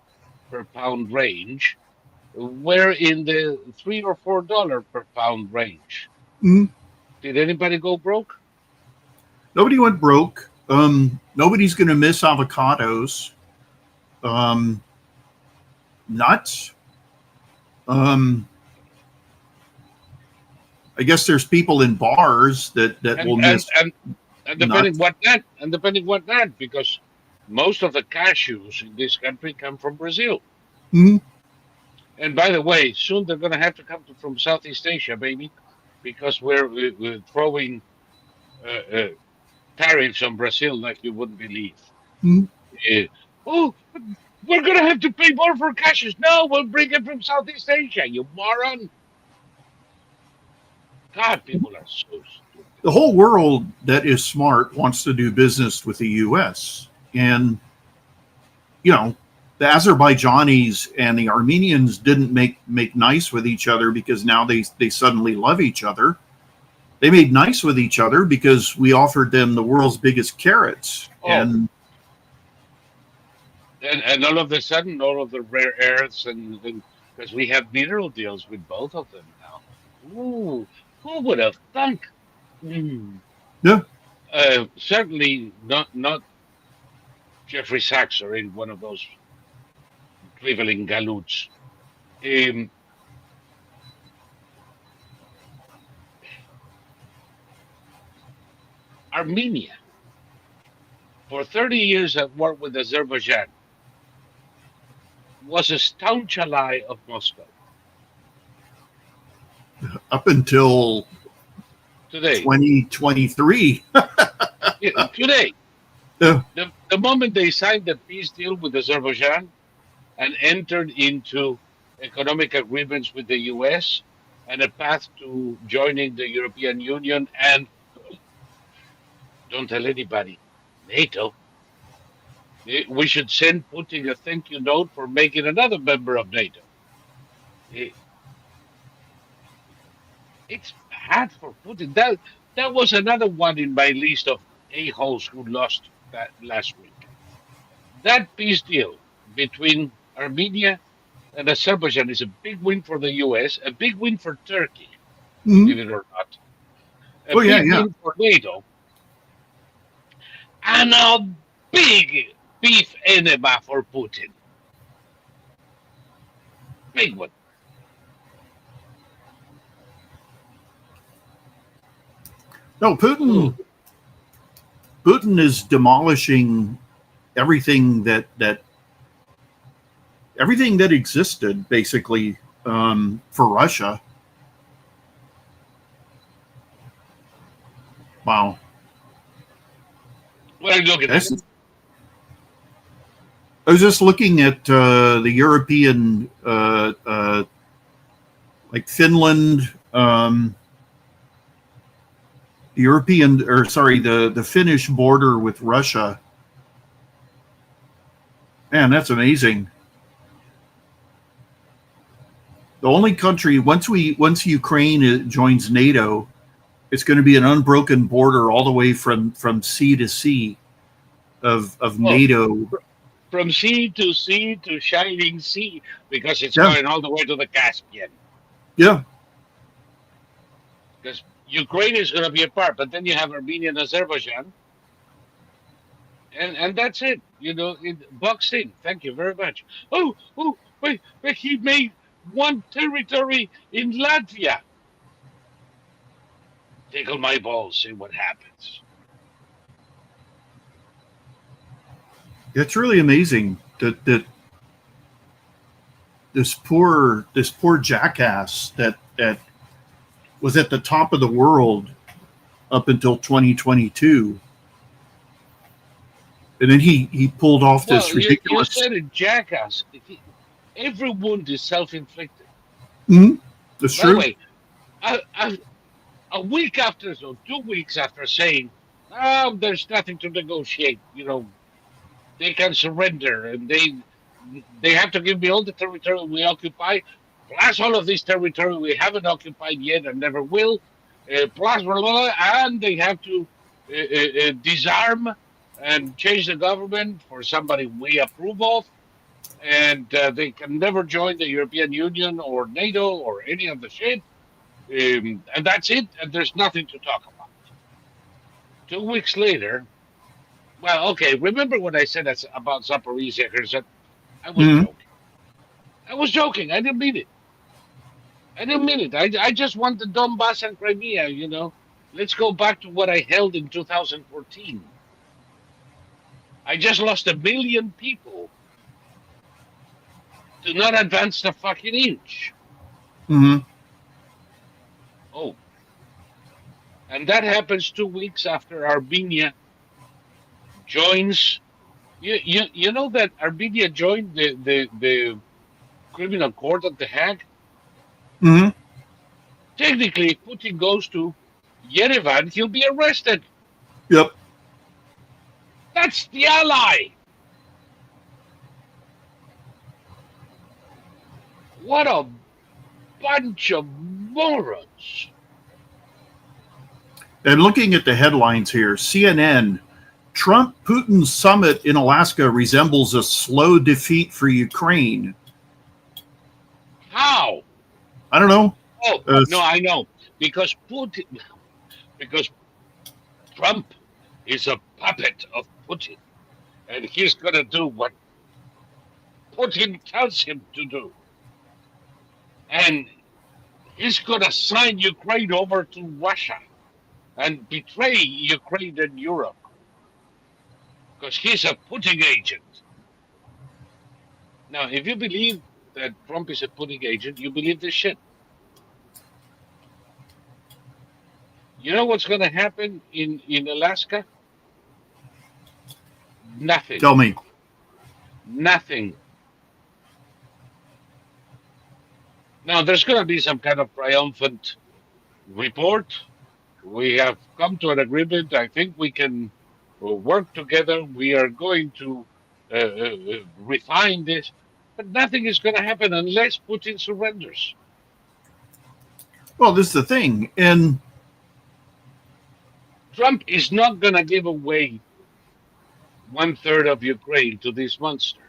per pound range were in the $3 or $4 per pound range. Mhm. Did anybody go broke? Nobody went broke. Nobody's going to miss avocados. Um, nuts. Um, I guess there's people in bars that will And and miss and and depending nuts. what that and depending what that because most of the cashews in this country come from Brazil. Mhm. And by the way, soon they're going to have to come from Southeast Asia, baby, because we're throwing uh, uh, tariffs on Brazil like you wouldn't believe. Mhm. Uh, oh, we're going to have to pay more for cashews. No, we'll bring it from Southeast Asia, you moron. God, people are so stupid. The whole world that is smart wants to do business with the U.S. And, you know, the Azerbaijanis and the Armenians didn't make nice with each other because now they suddenly love each other. They made nice with each other because we offered them the world's biggest carrots. Oh, And and all of a sudden, all of the rare earths and because we have mineral deals with both of them now. Ooh, who would have thunk? Mm. yeah, Certainly not Jeffrey Sachs or in one of those driveling galoots. Um, Armenia, for 30 years at war with Azerbaijan, was a staunch ally of Moscow. up until Today, 2023. today, Yeah. the moment they signed the peace deal with Azerbaijan and entered into economic agreements with the US and a path to joining the European Union and don't tell anybody, NATO. We should send Putin a thank you note for making another member of NATO. It, it's bad for Putin. That was another one in my list of a-holes who lost that last week. That peace deal between Armenia and Azerbaijan is a big win for the US, a big win for Turkey, Mhm. believe it or not, a Oh yeah, big yeah. win for NATO, and a big beef enema for Putin. Big one. No, Ooh. Putin is demolishing everything that existed basically for Russia. Wow. What are you looking at? I was just looking at the European, like Finland, the Finnish border with Russia. Man, that's amazing. The only country once Ukraine joins NATO, it's going to be an unbroken border all the way from sea to sea of Oh, NATO. from sea to shining sea, because it's Yeah, going all the way to the Caspian. yeah. Because Ukraine is going to be a part, but then you have Armenia and Azerbaijan, and that's it. You know, boxed in. Thank you very much. Wait, but he made one territory in Latvia. Tickle my balls, see what happens. It's really amazing that this poor jackass that was at the top of the world up until 2022, and then he pulled off Well, this you ridiculous. said it, jackass. Every wound is self-inflicted. Mm-hmm. That's By the true. way, a week after, so 2 weeks after saying, there's nothing to negotiate, they can surrender and they have to give me all the territory we occupy, plus all of this territory we haven't occupied yet and never will, plus blah, blah, blah, and they have to disarm and change the government for somebody we approve of, and they can never join the European Union or NATO or any of the shit. And that's it. And there's nothing to talk about. 2 weeks later, well, okay. Remember when I said that about Zaporizia and Kherson? I was Mm-hmm. joking. I was joking. I didn't mean it. I didn't mean it. I just want the Donbass and Crimea. Let's go back to what I held in 2014. I just lost 1 million people to not advance the fucking inch. Mm-hmm. Oh, and that happens 2 weeks after Armenia joins. You know that Armenia joined the criminal court at The Hague? Mm-hmm. Technically, if Putin goes to Yerevan, he'll be arrested. Yep. That's the ally. What a bunch of morons. And looking at the headlines here, CNN, Trump-Putin summit in Alaska resembles a slow defeat for Ukraine. How? I don't know. Oh, no, I know. Because Trump is a puppet of Putin. And he's going to do what Putin tells him to do. And he's going to sign Ukraine over to Russia and betray Ukraine and Europe. Because he's a Putin agent. Now, if you believe that Trump is a Putin agent, you believe this shit. You know what's going to happen in Alaska? Nothing. Tell me. Nothing. Now, there's going to be some kind of triumphant report. We have come to an agreement. I think we can work together. We are going to refine this. But nothing is going to happen unless Putin surrenders. Well, this is the thing. And Trump is not going to give away 1/3 of Ukraine to this monster.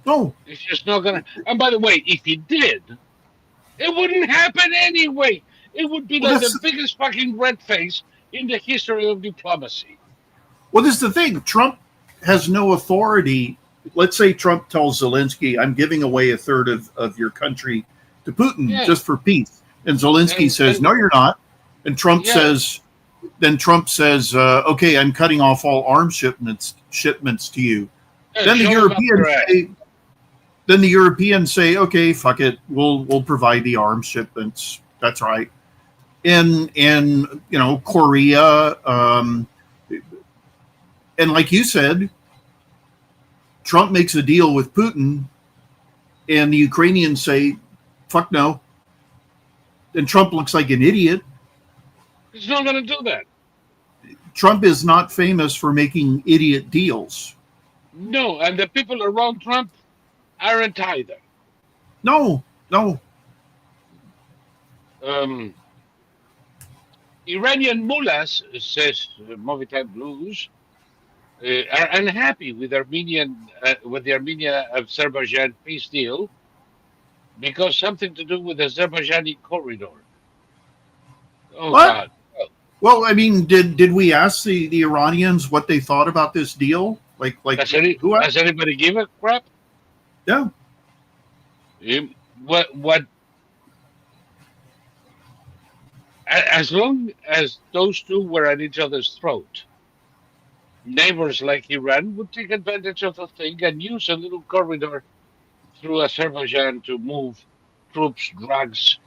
no, It's just not going to. And by the way, if he did, it wouldn't happen anyway. It would be Well, like the biggest fucking red face in the history of diplomacy. well, this is the thing. Trump has no authority. Let's say Trump tells Zelensky, I'm giving away 1/3 of your country to Putin just for peace. And Zelensky says, no, you're not. And Trump says, okay, I'm cutting off all arms shipments to you. Then the Europeans say, okay, fuck it, we'll provide the arms shipments. That's right. In Korea, and like you said, Trump makes a deal with Putin, and the Ukrainians say, fuck no. And Trump looks like an idiot. He's not going to do that. Trump is not famous for making idiot deals. No, and the people around Trump aren't either. No. Iranian mullahs, says Movie Time Blues, are unhappy with the Armenia-Azerbaijan peace deal because something to do with the Azerbaijani corridor. Oh, what? God. Well, I mean, did we ask the Iranians what they thought about this deal? Has anybody give a crap? Yeah. What? As long as those two were at each other's throat, neighbors like Iran would take advantage of the thing and use a little corridor through Azerbaijan to move troops, drugs,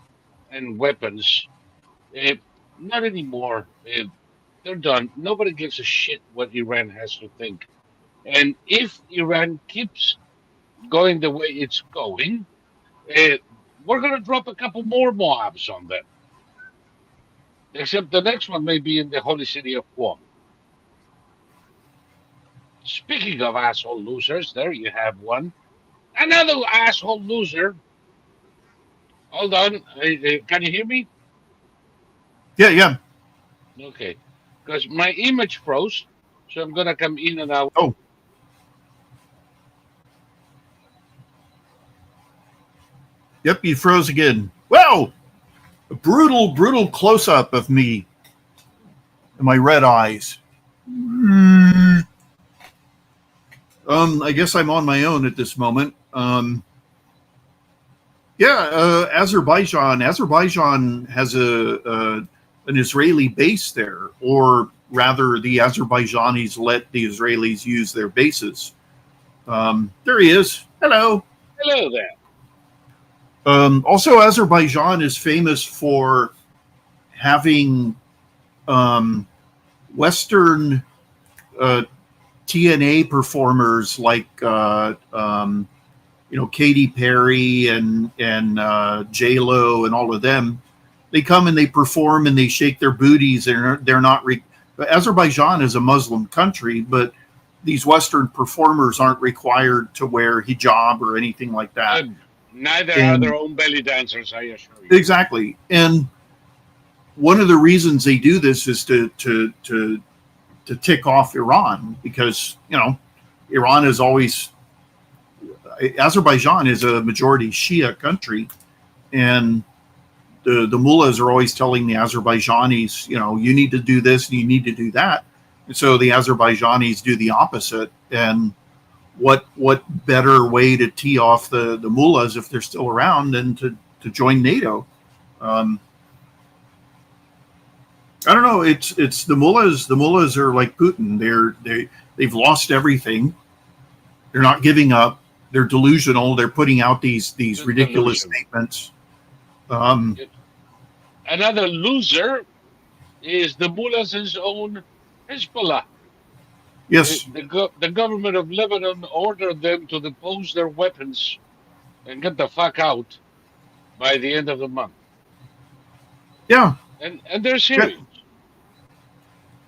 and weapons. Not anymore. They're done. Nobody gives a shit what Iran has to think. And if Iran keeps going the way it's going, we're going to drop a couple more Moabs on them. Except the next one may be in the holy city of Qom. Speaking of asshole losers, there you have one. Another asshole loser. Hold on. Can you hear me? Yeah. Okay. Because my image froze. So I'm going to come in and out. Oh. Yep, you froze again. Wow! A brutal close-up of me and my red eyes. I guess I'm on my own at this moment. Azerbaijan. Azerbaijan has an Israeli base there, or rather, the Azerbaijanis let the Israelis use their bases. There he is. Hello. Hello there. Also, Azerbaijan is famous for having Western TNA performers like Katy Perry and J Lo and all of them. They come and they perform and they shake their booties. They're not. Azerbaijan is a Muslim country, but these Western performers aren't required to wear hijab or anything like that. Neither are their own belly dancers, I assure you. Exactly. And one of the reasons they do this is to tick off Iran, because, Iran is always, Azerbaijan is a majority Shia country, and the mullahs are always telling the Azerbaijanis, you need to do this and you need to do that. And so the Azerbaijanis do the opposite. And what better way to tee off the mullahs, if they're still around, than to join NATO? I don't know. It's the mullahs. The mullahs are like Putin. They've lost everything. They're not giving up. They're delusional. They're putting out these ridiculous statements. Another loser is the mullahs' own Hezbollah. Yes. The government of Lebanon ordered them to depose their weapons and get the fuck out by the end of the month. Yeah. And they're serious. Yeah.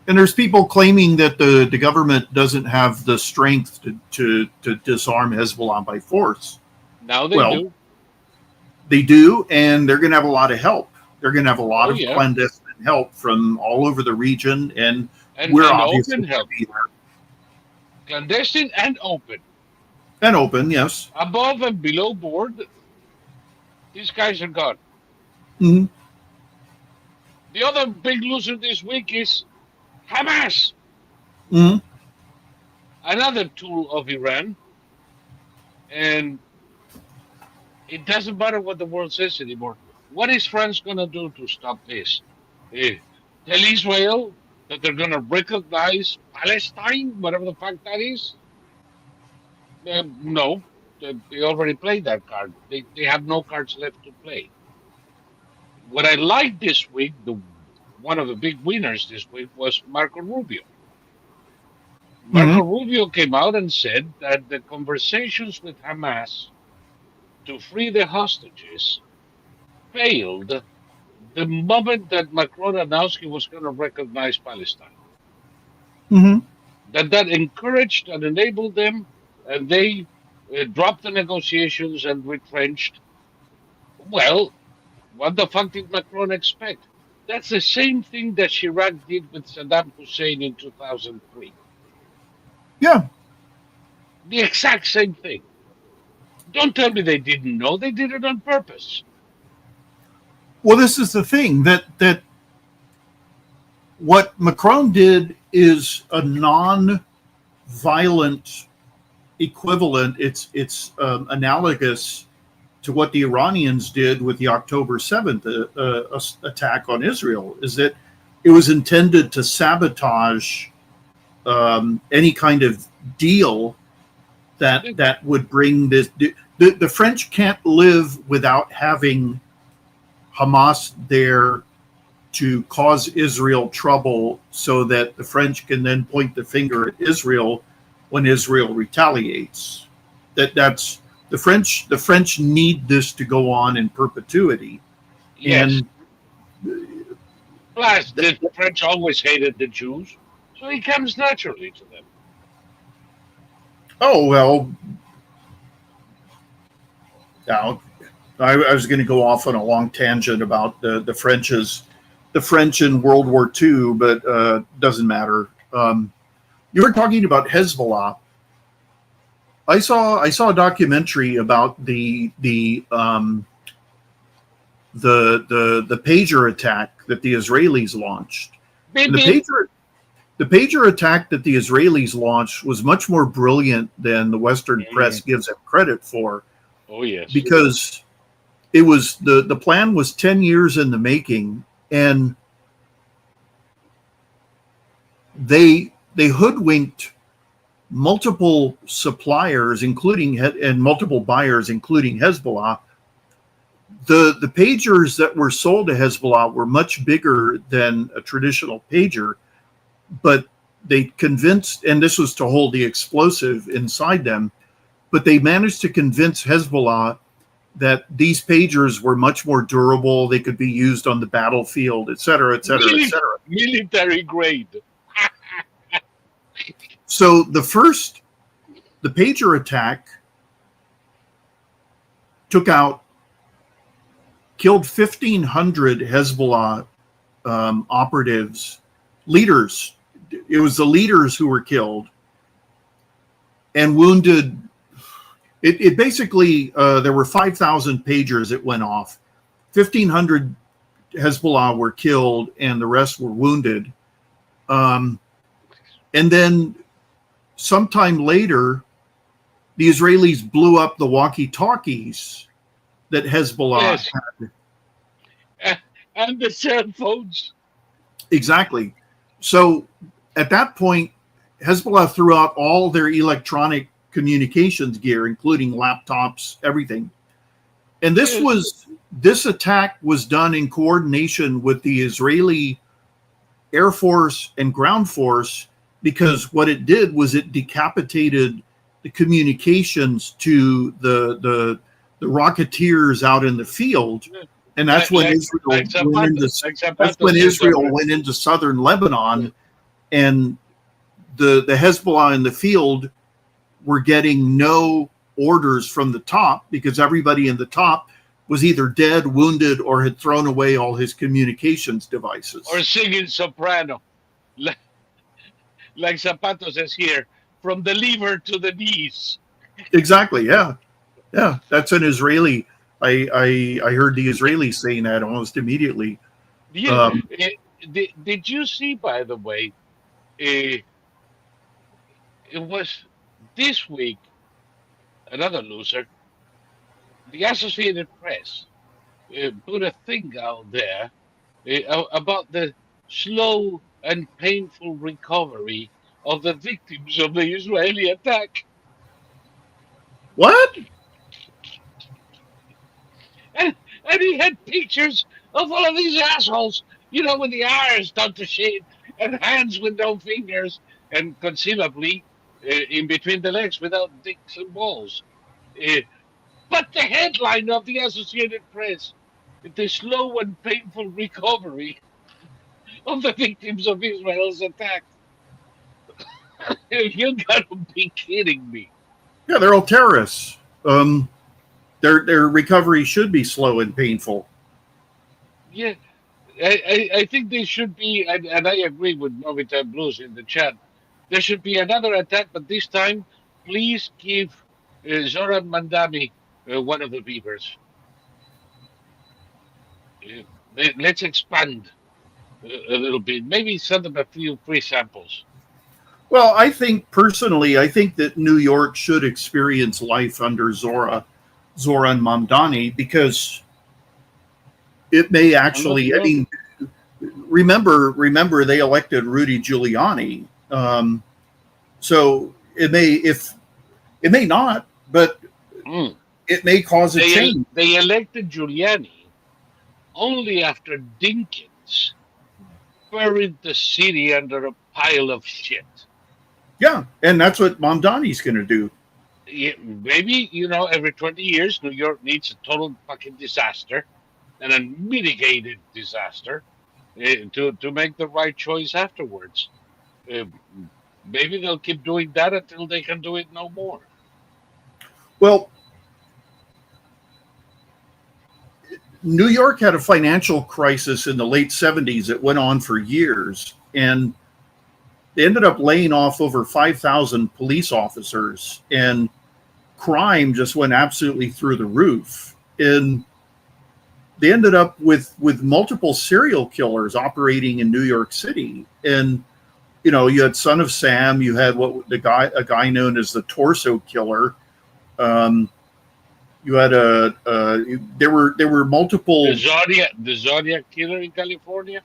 And there's people claiming that the government doesn't have the strength to disarm Hezbollah by force. Now they do. They do, and they're going to have a lot of help. They're going to have a lot of clandestine help from all over the region, and we're obviously open help. Be there. Clandestine and open. And open, yes. Above and below board, these guys are gone. Mm-hmm. The other big loser this week is Hamas. Mm-hmm. Another tool of Iran. And it doesn't matter what the world says anymore. What is France going to do to stop this? Tell Israel that they're going to recognize Palestine, whatever the fuck that is? No, they already played that card. They have no cards left to play. What I liked this week, one of the big winners this week, was Marco Rubio. Marco Rubio came out and said that the conversations with Hamas to free the hostages failed the moment that Macron announced he was going to recognize Palestine. Mm-hmm. That encouraged and enabled them, and they dropped the negotiations and retrenched. Well, what the fuck did Macron expect? That's the same thing that Chirac did with Saddam Hussein in 2003. Yeah. The exact same thing. Don't tell me they didn't know. They did it on purpose. Well, this is the thing, that what Macron did is a non-violent equivalent. It's analogous to what the Iranians did with the October 7th attack on Israel, is that it was intended to sabotage any kind of deal that would bring this. The French can't live without having Hamas there to cause Israel trouble, so that the French can then point the finger at Israel when Israel retaliates. That's The French need this to go on in perpetuity, Yes. and Plus, the French always hated the Jews, so it comes naturally to them. oh well, now I was going to go off on a long tangent about the French in World War II, but doesn't matter. You were talking about Hezbollah. I saw a documentary about the pager attack that the Israelis launched. Beep, And beep. the pager attack that the Israelis launched was much more brilliant than the Western press gives it credit for, Oh, yes. because it was the plan was 10 years in the making, and they hoodwinked multiple suppliers, including and multiple buyers, including Hezbollah. The pagers that were sold to Hezbollah were much bigger than a traditional pager, but they convinced, and this was to hold the explosive inside them, but they managed to convince Hezbollah that these pagers were much more durable, they could be used on the battlefield, et cetera, et cetera, et cetera. Military grade. So the pager attack killed 1,500 Hezbollah operatives, leaders. It was the leaders who were killed, and wounded. It basically, there were 5,000 pagers that went off. 1,500 Hezbollah were killed, and the rest were wounded. And then sometime later, the Israelis blew up the walkie-talkies that Hezbollah had. And the cell phones. Exactly. So at that point, Hezbollah threw out all their electronic communications gear, including laptops, everything. And this attack was done in coordination with the Israeli Air Force and ground force, because what it did was it decapitated the communications to the Rocketeers out in the field, and that's when Israel went into southern Lebanon, and the Hezbollah in the field were getting no orders from the top, because everybody in the top was either dead, wounded, or had thrown away all his communications devices. Or singing soprano. Like Zapato says here, from the liver to the knees. Exactly, yeah. Yeah, that's an Israeli. I heard the Israelis saying that almost immediately. Yeah. Did you see, by the way, it was this week, another loser, the Associated Press put a thing out there about the slow and painful recovery of the victims of the Israeli attack. What? And he had pictures of all of these assholes, with the eyes done to shit and hands with no fingers, and conceivably in between the legs without dicks and balls. But the headline of the Associated Press, the slow and painful recovery of the victims of Israel's attack. You gotta be kidding me. Yeah, they're all terrorists. Their recovery should be slow and painful. Yeah, I think they should be, and I agree with Novita Blues in the chat. There should be another attack, but this time, please give Zoran Mandami one of the beavers. Let's expand a little bit. Maybe send them a few free samples. Well, I think that New York should experience life under Zoran Mamdani, because it may actually. I mean, remember they elected Rudy Giuliani, so it may not, but it may cause a change. They elected Giuliani only after Dinkins buried the city under a pile of shit. Yeah, and that's what Mamdani's going to do. Yeah, maybe, every 20 years, New York needs a total fucking disaster and a mitigated disaster to make the right choice afterwards. Uh, Maybe they'll keep doing that until they can do it no more. Well, New York had a financial crisis in the late 70s that went on for years, and they ended up laying off over 5,000 police officers, and crime just went absolutely through the roof. And they ended up with multiple serial killers operating in New York City. And you had Son of Sam, you had a guy known as the Torso Killer. You had there were multiple. The Zodiac killer in California.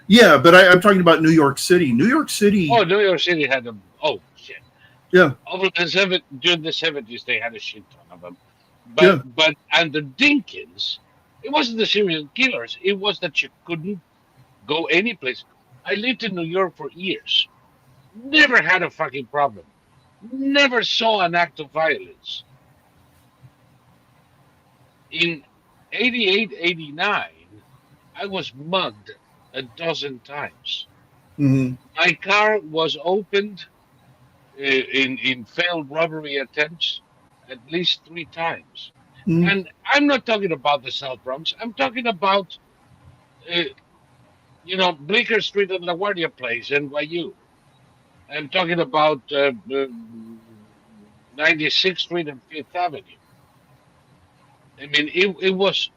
Yeah, but I'm talking about New York City. New York City. Oh, New York City had them. Oh shit! Yeah, During the 70s, they had a shit ton of them. yeah. But under Dinkins, it wasn't the serial killers. It was that you couldn't go any place. I lived in New York for years. Never had a fucking problem. Never saw an act of violence. In 88, 89, I was mugged a dozen times. Mm-hmm. My car was opened in failed robbery attempts at least 3 times. Mm-hmm. And I'm not talking about the South Bronx. I'm talking about, uh, Bleecker Street and LaGuardia Place, NYU. I'm talking about 96th Street and Fifth Avenue. I mean, it was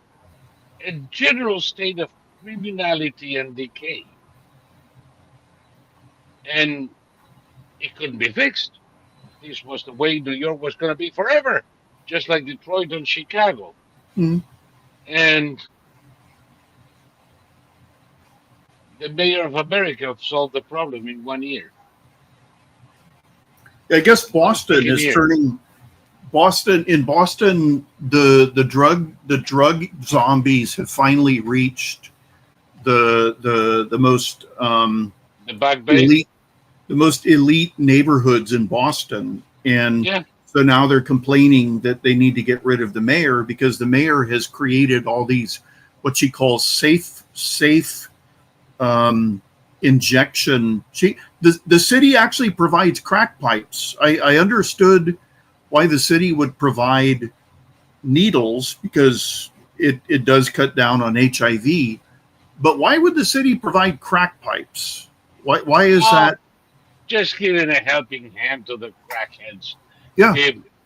a general state of criminality and decay. And it couldn't be fixed. This was the way New York was going to be forever, just like Detroit and Chicago. Mm-hmm. And the mayor of America solved the problem in 1 year. I guess Boston is turning. In Boston, the drug zombies have finally reached the most The Back Bay. elite neighborhoods in Boston, and Yeah. so now they're complaining that they need to get rid of the mayor because the mayor has created all these what she calls safe injection. The city actually provides crack pipes. I understood why the city would provide needles because it does cut down on HIV, but why would the city provide crack pipes? Why is that? Just giving a helping hand to the crackheads. Yeah.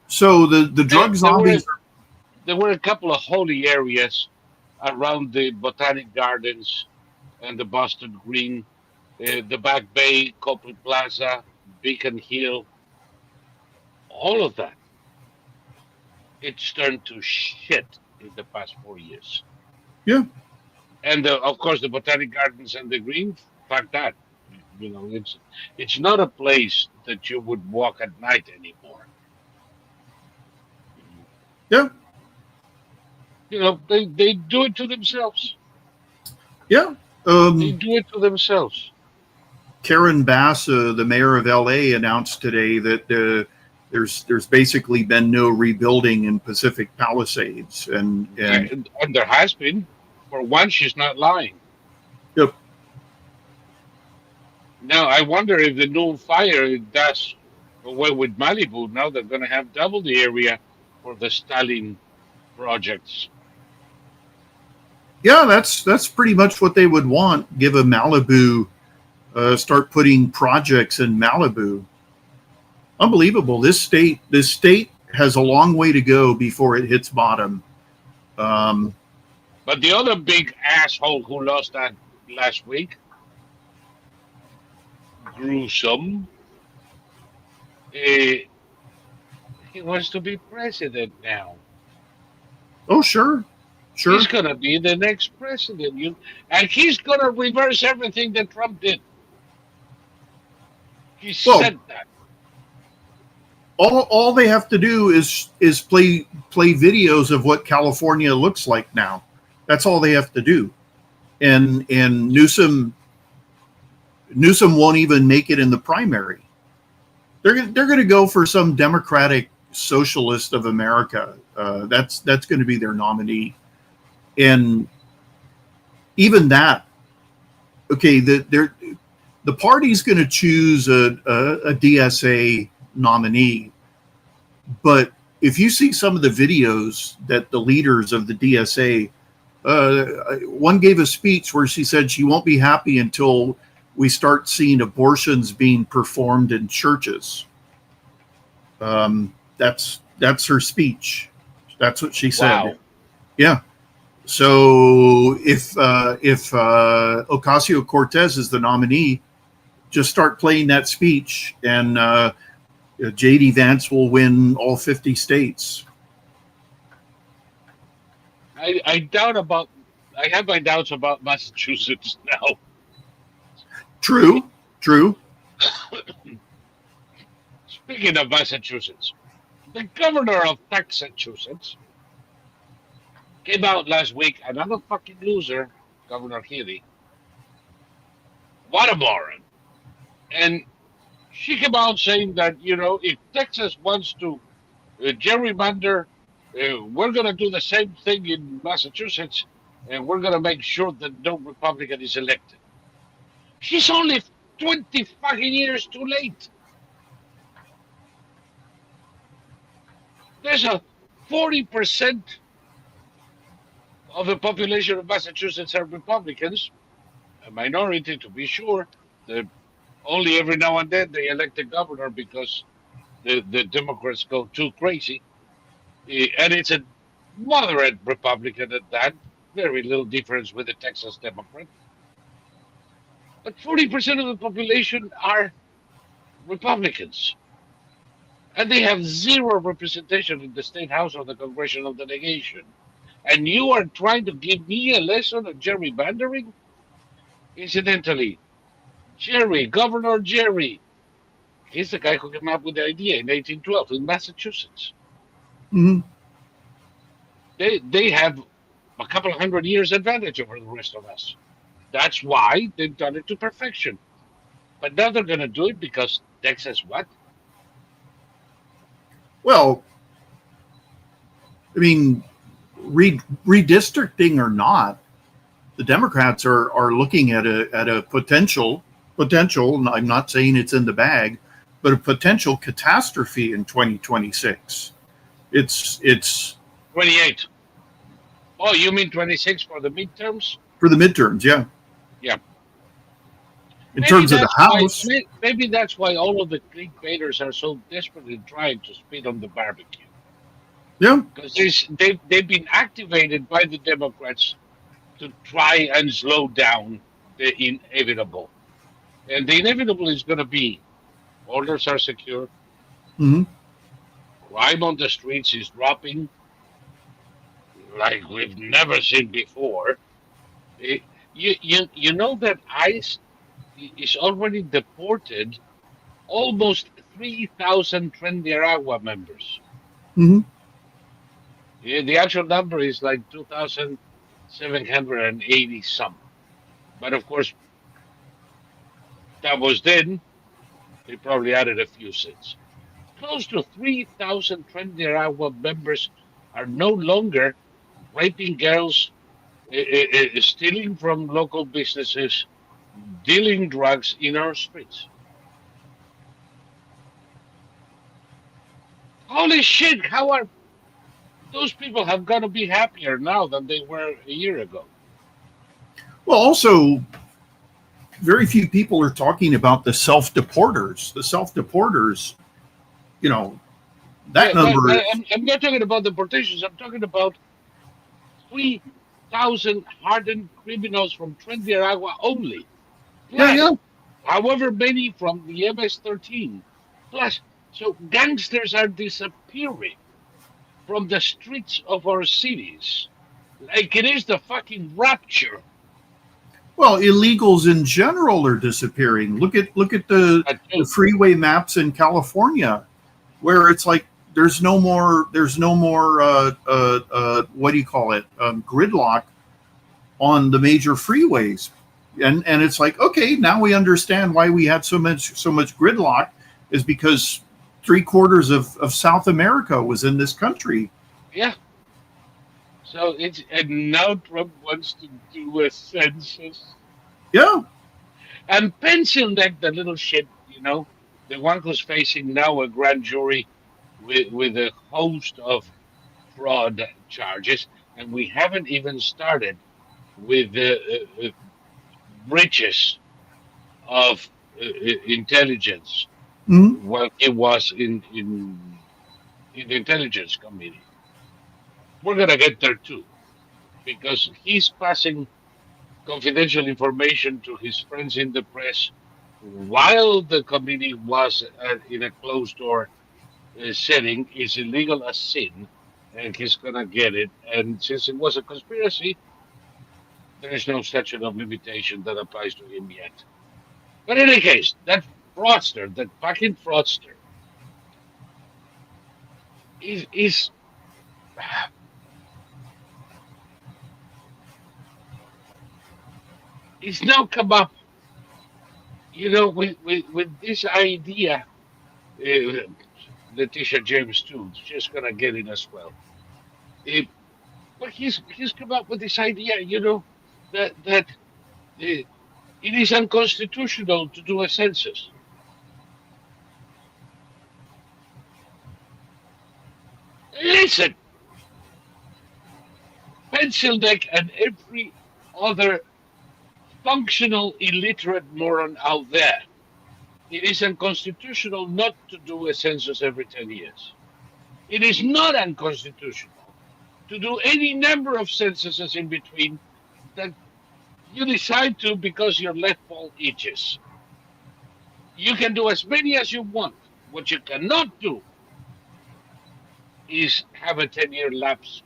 So the drug zombies. There were a couple of holy areas around the Botanic Gardens and the Boston Green, the Back Bay, Copley Plaza, Beacon Hill, all of that. It's turned to shit in the past 4 years. Yeah. And of course, the Botanic Gardens and the Green, fuck that. It's not a place that you would walk at night anymore. Yeah. They do it to themselves. Yeah. They do it to themselves. Karen Bass, the mayor of LA, announced today that there's basically been no rebuilding in Pacific Palisades, and there has been. For once, she's not lying. Yep. Now I wonder if the new fire does away with Malibu. Now they're going to have double the area for the Stalin projects. Yeah, that's pretty much what they would want. Give a Malibu, start putting projects in Malibu. Unbelievable. This state has a long way to go before it hits bottom. But the other big asshole who lost that last week, gruesome, he wants to be president now. Oh, sure. He's going to be the next president. And he's going to reverse everything that Trump did. He said that. All they have to do is play videos of what California looks like now. That's all they have to do. And Newsom won't even make it in the primary. They're going to go for some Democratic socialist of America. That's going to be their nominee. And even that, okay, the party's going to choose a DSA nominee. But if you see some of the videos that the leaders of the DSA, one gave a speech where she said she won't be happy until we start seeing abortions being performed in churches. That's her speech. That's what she said. Wow. Yeah. So if Ocasio-Cortez is the nominee, just start playing that speech, and J.D. Vance will win all 50 states. I have my doubts about Massachusetts now. True. Speaking of Massachusetts, the governor of Massachusetts came out last week, another fucking loser, Governor Healy. What a moron. And she came out saying that, if Texas wants to gerrymander, we're going to do the same thing in Massachusetts, and we're going to make sure that no Republican is elected. She's only 20 fucking years too late. There's a 40% of the population of Massachusetts are Republicans, a minority to be sure. Only every now and then they elect a governor because the Democrats go too crazy. And it's a moderate Republican at that, very little difference with the Texas Democrat. But 40% of the population are Republicans. And they have zero representation in the state house or the congressional delegation. And you are trying to give me a lesson on gerrymandering? Incidentally, Governor Jerry, he's the guy who came up with the idea in 1812 in Massachusetts. Mm-hmm. They have a couple of 100 years advantage over the rest of us. That's why they've done it to perfection. But now they're going to do it because Texas what? Well, I mean, redistricting or not, the Democrats are looking at a potential, and I'm not saying it's in the bag, but a potential catastrophe in 2026. It's 28. Oh, you mean 26 for the midterms? For the midterms, yeah. Yeah. In terms of the House. Maybe that's why all of the clickbaiters are so desperately trying to spit on the barbecue. Yeah. Because they've been activated by the Democrats to try and slow down the inevitable. And the inevitable is going to be borders are secure. Mm-hmm. Crime on the streets is dropping like we've never seen before. You know that ICE is already deported almost 3,000 Tren de Aragua members. Mm-hmm. Yeah, the actual number is like 2,780 some. But of course, that was then. They probably added a few since. Close to 3,000 Tren de Aragua members are no longer raping girls, stealing from local businesses, dealing drugs in our streets. Holy shit, how are those people have got to be happier now than they were a year ago? Well, also, very few people are talking about the self-deporters. The self-deporters, that number. I'm not talking about deportations. I'm talking about 3,000 hardened criminals from Tren de Aragua only. Plus, yeah. However many from the MS-13. Plus, so gangsters are disappearing from the streets of our cities like it is the fucking rapture. Well, illegals in general are disappearing. Look at the freeway maps in California, where it's like there's no more what do you call it, gridlock on the major freeways, and it's like, okay, now we understand why we had so much gridlock, is because 3/4 of South America was in this country. Yeah. So and now Trump wants to do a census. Yeah. And Pensilneck, the little shit, the one who's facing now a grand jury with a host of fraud charges, and we haven't even started with the breaches of intelligence Mhm. while he was in the intelligence committee. We're gonna get there too, because he's passing confidential information to his friends in the press while the committee was in a closed door setting is illegal as sin, and he's gonna get it. And since it was a conspiracy, there is no statute of limitation that applies to him yet. But in any case, that fraudster, that fucking fraudster, is he's now come up, with this idea. Uh, Letitia James too, she's gonna get it as well. Uh, but he's come up with this idea, that it is unconstitutional to do a census. Listen, Pensilneck and every other functional illiterate moron out there, it is unconstitutional not to do a census every 10 years. It is not unconstitutional to do any number of censuses in between that you decide to because your left ball itches. You can do as many as you want. What you cannot do is have a 10-year lapse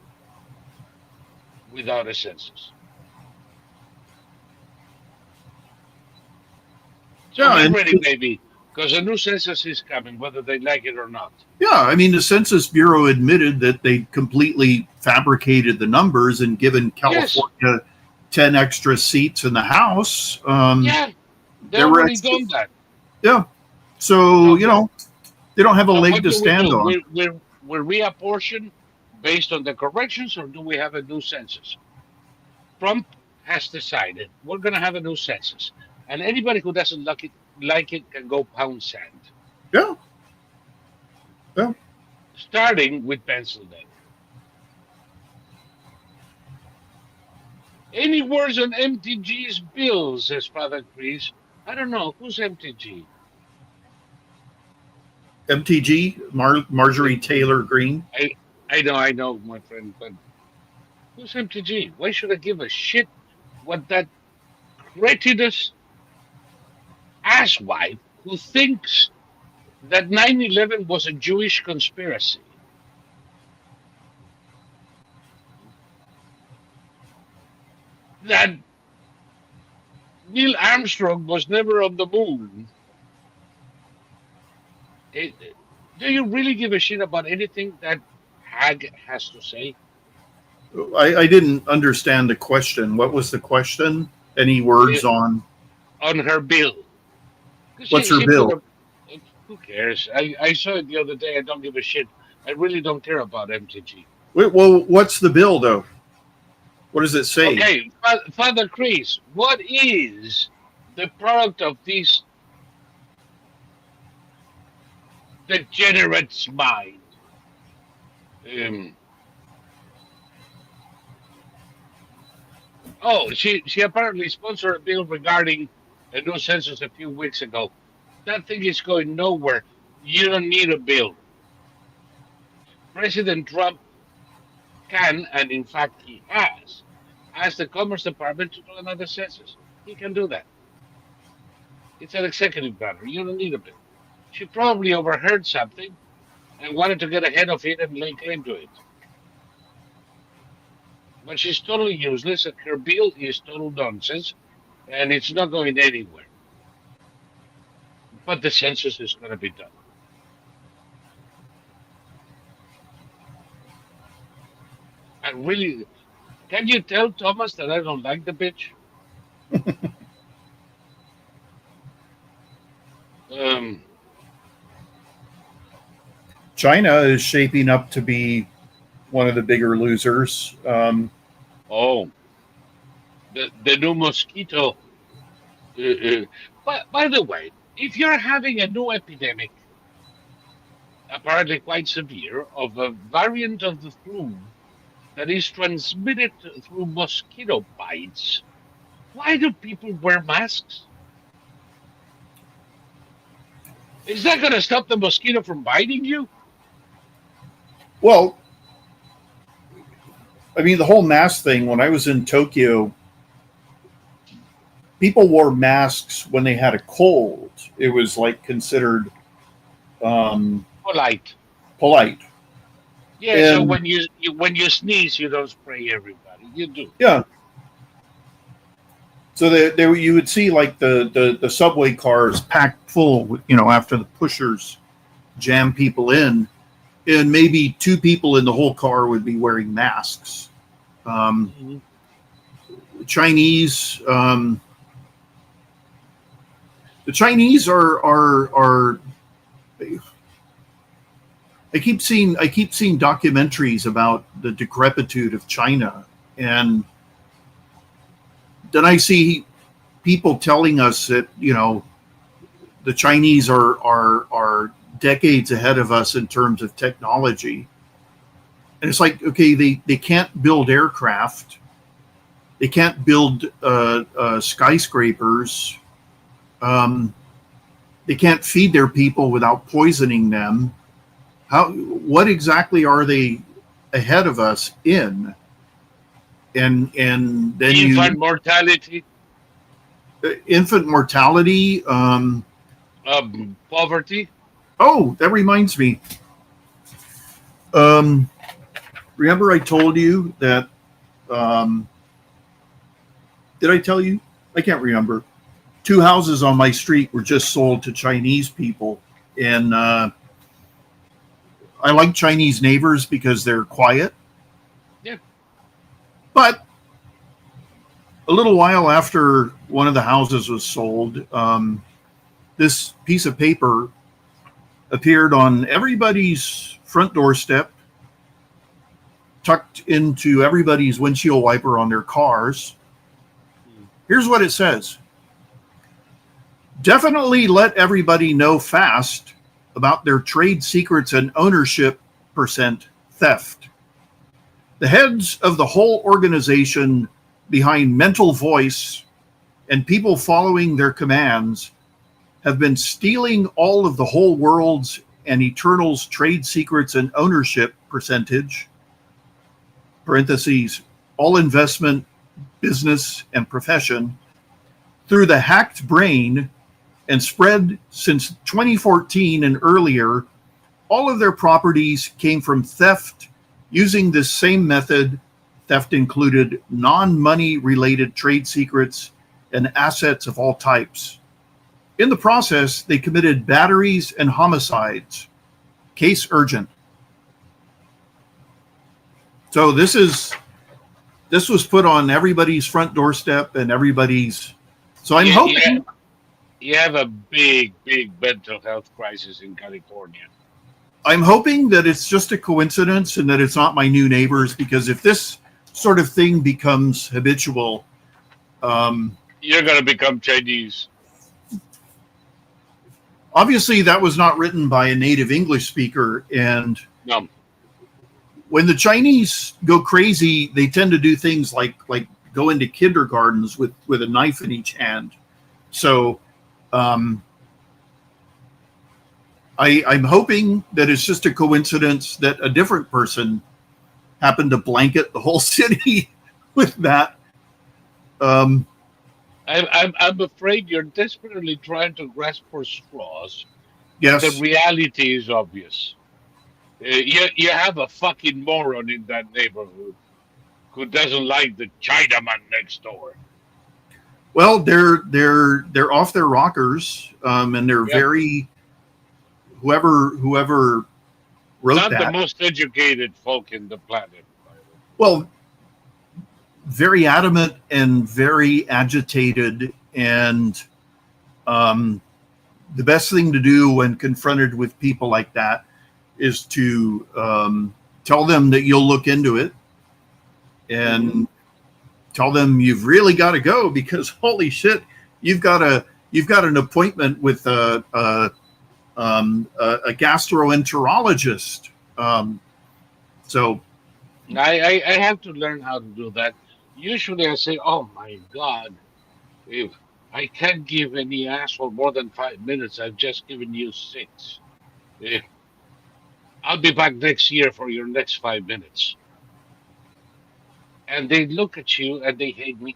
without a census. So Yeah, get and ready, baby, because a new census is coming, whether they like it or not. yeah, I mean, the Census Bureau admitted that they completely fabricated the numbers and given California 10 extra seats in the House. Yeah, they There were already extra, done that. yeah. So, Now, they don't have a now leg what to do we stand do? on. We reapportion based on the corrections, or do we have a new census? Trump has decided we're going to have a new census, and anybody who doesn't like it can go pound sand. Yeah. Yeah. Starting with Pennsylvania. Any words on MTG's bills, says Father Chris. I don't know. Who's MTG? MTG, Marjorie Taylor Greene. I know, my friend, but who's MTG? Why should I give a shit what that cretinous asswipe who thinks that 9/11 was a Jewish conspiracy? That Neil Armstrong was never on the moon. Do you really give a shit about anything that Hag has to say? I didn't understand the question. What was the question? Any words on her bill? what's her She bill? put who cares? I saw it the other day. I don't give a shit. I really don't care about MTG. Well, what's the bill, though? What does it say? Okay, Father Chris, what is the product of this degenerate's mind? She apparently sponsored a bill regarding a new census a few weeks ago. That thing is going nowhere. You don't need a bill. President Trump can, and in fact he has, asked the Commerce Department to do another census. He can do that. It's an executive matter. You don't need a bill. She probably overheard something and wanted to get ahead of it and lay claim to it. But she's totally useless, and her bill is total nonsense, and it's not going anywhere. But the census is going to be done. I really, can you tell Thomas that I don't like the bitch? China is shaping up to be one of the bigger losers. Oh, the new mosquito. But by the way, if you're having a new epidemic, apparently quite severe, of a variant of the flu that is transmitted through mosquito bites, why do people wear masks? Is that going to stop the mosquito from biting you? Well, I mean, the whole mask thing, when I was in Tokyo, people wore masks when they had a cold. It was like considered Polite. polite. Yeah, so And when you sneeze, you don't spray everybody. You do. yeah, so you would see like the subway cars packed full, after the pushers jam people in, and maybe two people in the whole car would be wearing masks. Mm-hmm. Chinese, the Chinese are. I keep seeing documentaries about the decrepitude of China, and then I see people telling us that the Chinese are decades ahead of us in terms of technology, and it's like, okay, they can't build aircraft, they can't build skyscrapers, they can't feed their people without poisoning them. What exactly are they ahead of us in? And then Infant mortality, infant mortality. poverty. Oh, that reminds me. Remember I told you that? Did I tell you? I can't remember. 2 houses on my street were just sold to Chinese people, and I like Chinese neighbors because they're quiet. Yeah. But a little while after one of the houses was sold, this piece of paper appeared on everybody's front doorstep, tucked into everybody's windshield wiper on their cars. Here's what it says. Definitely let everybody know fast about their trade secrets and ownership percent theft. The heads of the whole organization behind Mental Voice and people following their commands have been stealing all of the whole world's and Eternal's trade secrets and ownership percentage, parentheses, all investment, business, and profession, through the hacked brain, and spread since 2014 and earlier. All of their properties came from theft using this same method. Theft included non-money related trade secrets and assets of all types. In the process, they committed batteries and homicides. Case urgent. So this was put on everybody's front doorstep and everybody's. So I'm hoping. You have a big mental health crisis in California. I'm hoping that it's just a coincidence and that it's not my new neighbors, because if this sort of thing becomes habitual, you're going to become Chinese. Obviously, that was not written by a native English speaker, and no. When the Chinese go crazy, they tend to do things like go into kindergartens with a knife in each hand. So I'm hoping that it's just a coincidence that a different person happened to blanket the whole city with that. I'm afraid you're desperately trying to grasp for straws. Yes. The reality is obvious. You have a fucking moron in that neighborhood who doesn't like the Chinaman next door. Well, they're off their rockers, and they're very. Whoever wrote not that. The most educated folk in the planet. Well, very adamant and very agitated, and the best thing to do when confronted with people like that is to tell them that you'll look into it and tell them you've really got to go because holy shit, you've got an appointment with a gastroenterologist. So I have to learn how to do that. Usually I say, oh my God, if I can't give any asshole more than 5 minutes, I've just given you 6. Eh, I'll be back next year for your next 5 minutes. And they look at you and they hate me.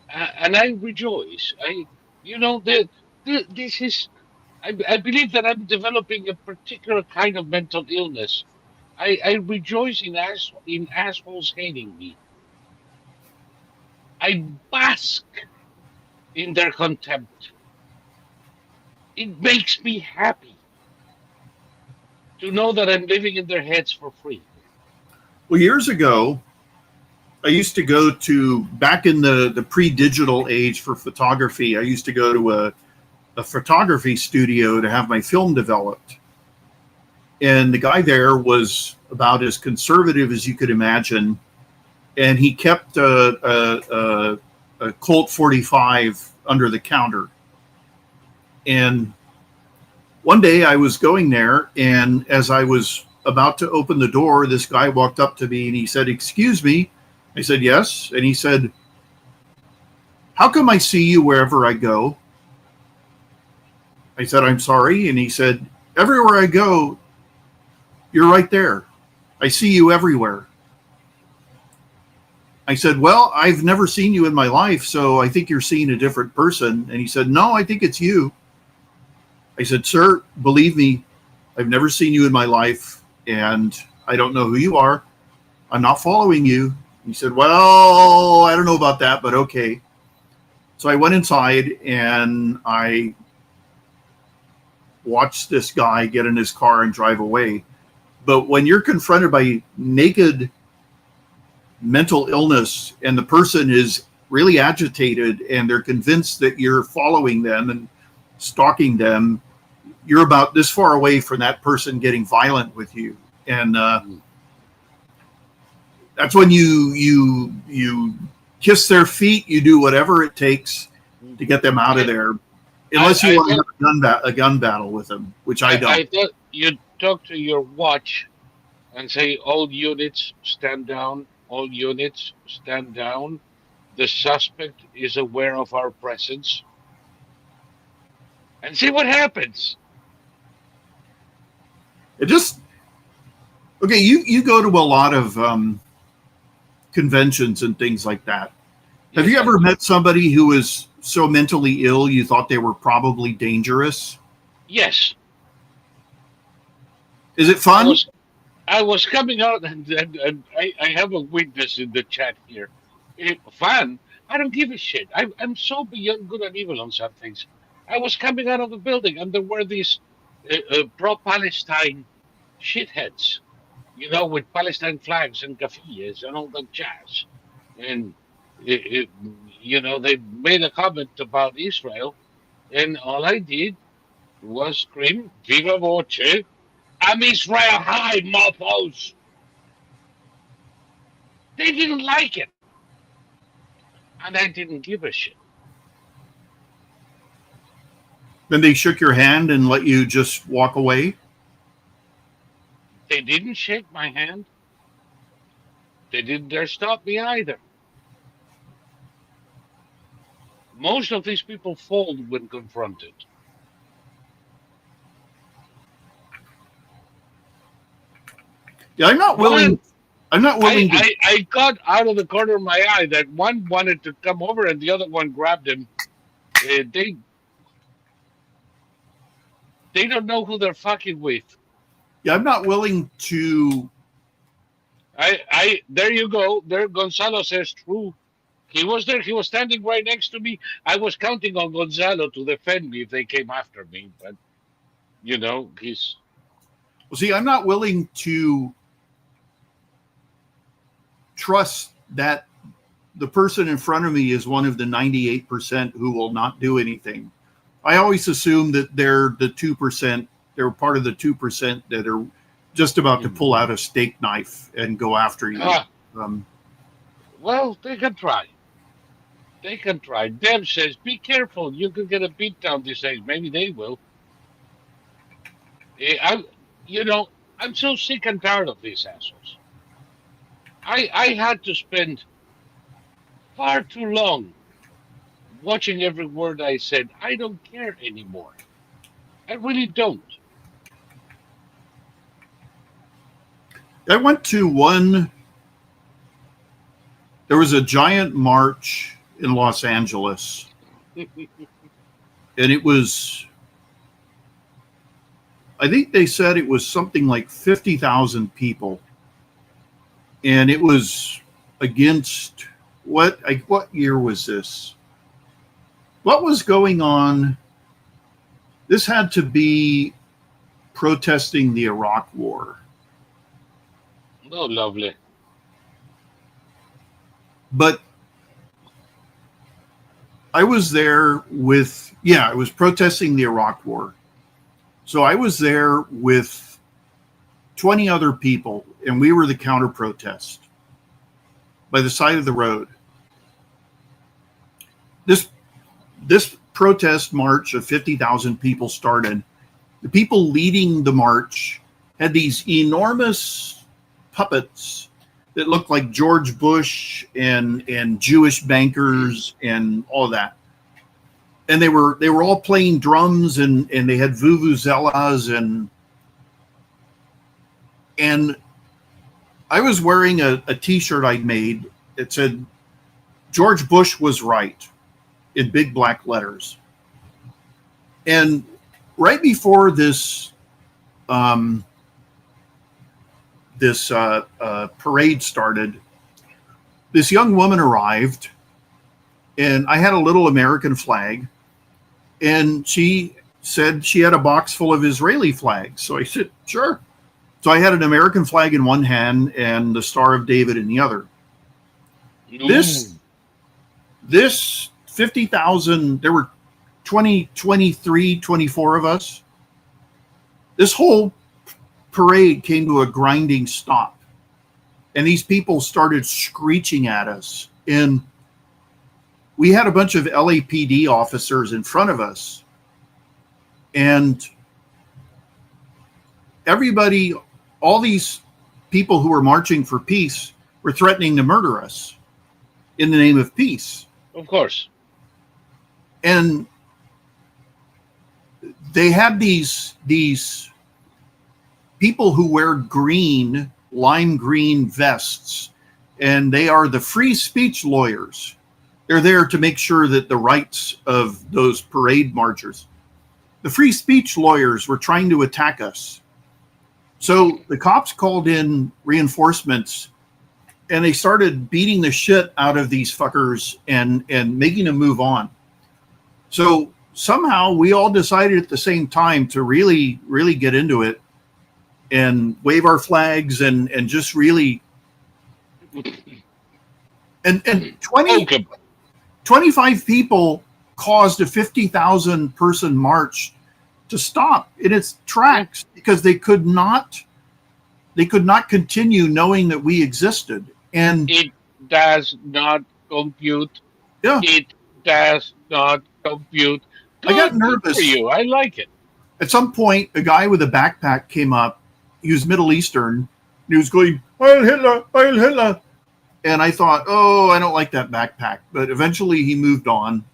And I rejoice. This is, I believe that I'm developing a particular kind of mental illness. I rejoice in assholes hating me. I bask in their contempt. It makes me happy to know that I'm living in their heads for free. well, years ago, I used to go to, back in the pre-digital age for photography, I used to go to a photography studio to have my film developed. And the guy there was about as conservative as you could imagine. And he kept a Colt 45 under the counter. And one day I was going there, and as I was about to open the door, this guy walked up to me and he said, "Excuse me." I said, "Yes." And he said, "How come I see you wherever I go?" I said, "I'm sorry." And he said, "Everywhere I go, you're right there. I see you everywhere." I said, "Well, I've never seen you in my life, so I think you're seeing a different person." And he said, "No, I think it's you." I said, "Sir, believe me, I've never seen you in my life, and I don't know who you are. I'm not following you." He said, "Well, I don't know about that, but okay." So I went inside and I watched this guy get in his car and drive away. But when you're confronted by naked mental illness and the person is really agitated and they're convinced that you're following them and stalking them, you're about this far away from that person getting violent with you. And that's when you kiss their feet, you do whatever it takes to get them out of there. Unless you want to have a gun battle with them, which I don't. I thought you'd talk to your watch and say, all units stand down, all units stand down. The suspect is aware of our presence. And see what happens. It just, okay, you go to a lot of conventions and things like that. Have you ever met somebody who was so mentally ill you thought they were probably dangerous? Yes. Is it fun? I was coming out, and I have a witness in the chat here. Fun? I don't give a shit. I'm so beyond good and evil on some things. I was coming out of the building, and there were these pro-Palestine shitheads, with Palestine flags and kafiyas and all that jazz. And, they made a comment about Israel, and all I did was scream, Viva Voce, I'm Israel High, mofos. They didn't like it. And I didn't give a shit. Then they shook your hand and let you just walk away? They didn't shake my hand. They didn't dare stop me either. Most of these people fold when confronted. Yeah, I'm not willing. I got out of the corner of my eye that one wanted to come over and the other one grabbed him. They don't know who they're fucking with. Yeah, I'm not willing to. There you go. There, Gonzalo says true. He was there. He was standing right next to me. I was counting on Gonzalo to defend me if they came after me. But, he's. Well, see, I'm not willing to trust that the person in front of me is one of the 98% who will not do anything. I always assume that they're the 2% They're part of the 2% that are just about to pull out a steak knife and go after you. Well, they can try. They can try. Deb says, "Be careful. You could get a beat down these days." Maybe they will. I, you know, I'm so sick and tired of these assholes. I had to spend far too long watching every word I said. I don't care anymore. I really don't. I went to one. There was a giant march in Los Angeles, and it was, I think they said it was something like 50,000 people, and it was against what year was this? What was going on? This had to be protesting the Iraq War. Oh, lovely. But I was there with, I was protesting the Iraq War. So I was there with 20 other people, and we were the counter protest by the side of the road. This protest march of 50,000 people started. The people leading the march had these enormous puppets that looked like George Bush and Jewish bankers and all that. And they were all playing drums and they had vuvuzelas and I was wearing a t-shirt I'd made that said George Bush was right in big black letters. And right before this parade started, this young woman arrived, and I had a little American flag, and she said she had a box full of Israeli flags. So I said, sure. So I had an American flag in one hand and the Star of David in the other. This 50,000, there were 24 of us. This whole parade came to a grinding stop, and these people started screeching at us, and we had a bunch of LAPD officers in front of us, and everybody, all these people who were marching for peace were threatening to murder us in the name of peace. Of course. And they had these people who wear lime green vests, and they are the free speech lawyers. They're there to make sure that the rights of those parade marchers. The free speech lawyers were trying to attack us. So the cops called in reinforcements, and they started beating the shit out of these fuckers and making them move on. So somehow we all decided at the same time to really, really get into it and wave our flags and just really and 25 people caused a 50,000 person march to stop in its tracks because they could not continue knowing that we existed. And it does not compute. Yeah. It does not compute. I got nervous. For you. I like it. At some point, a guy with a backpack came up. He was Middle Eastern. And he was going, Heil Hitler, Heil Hitler. And I thought, oh, I don't like that backpack. But eventually he moved on.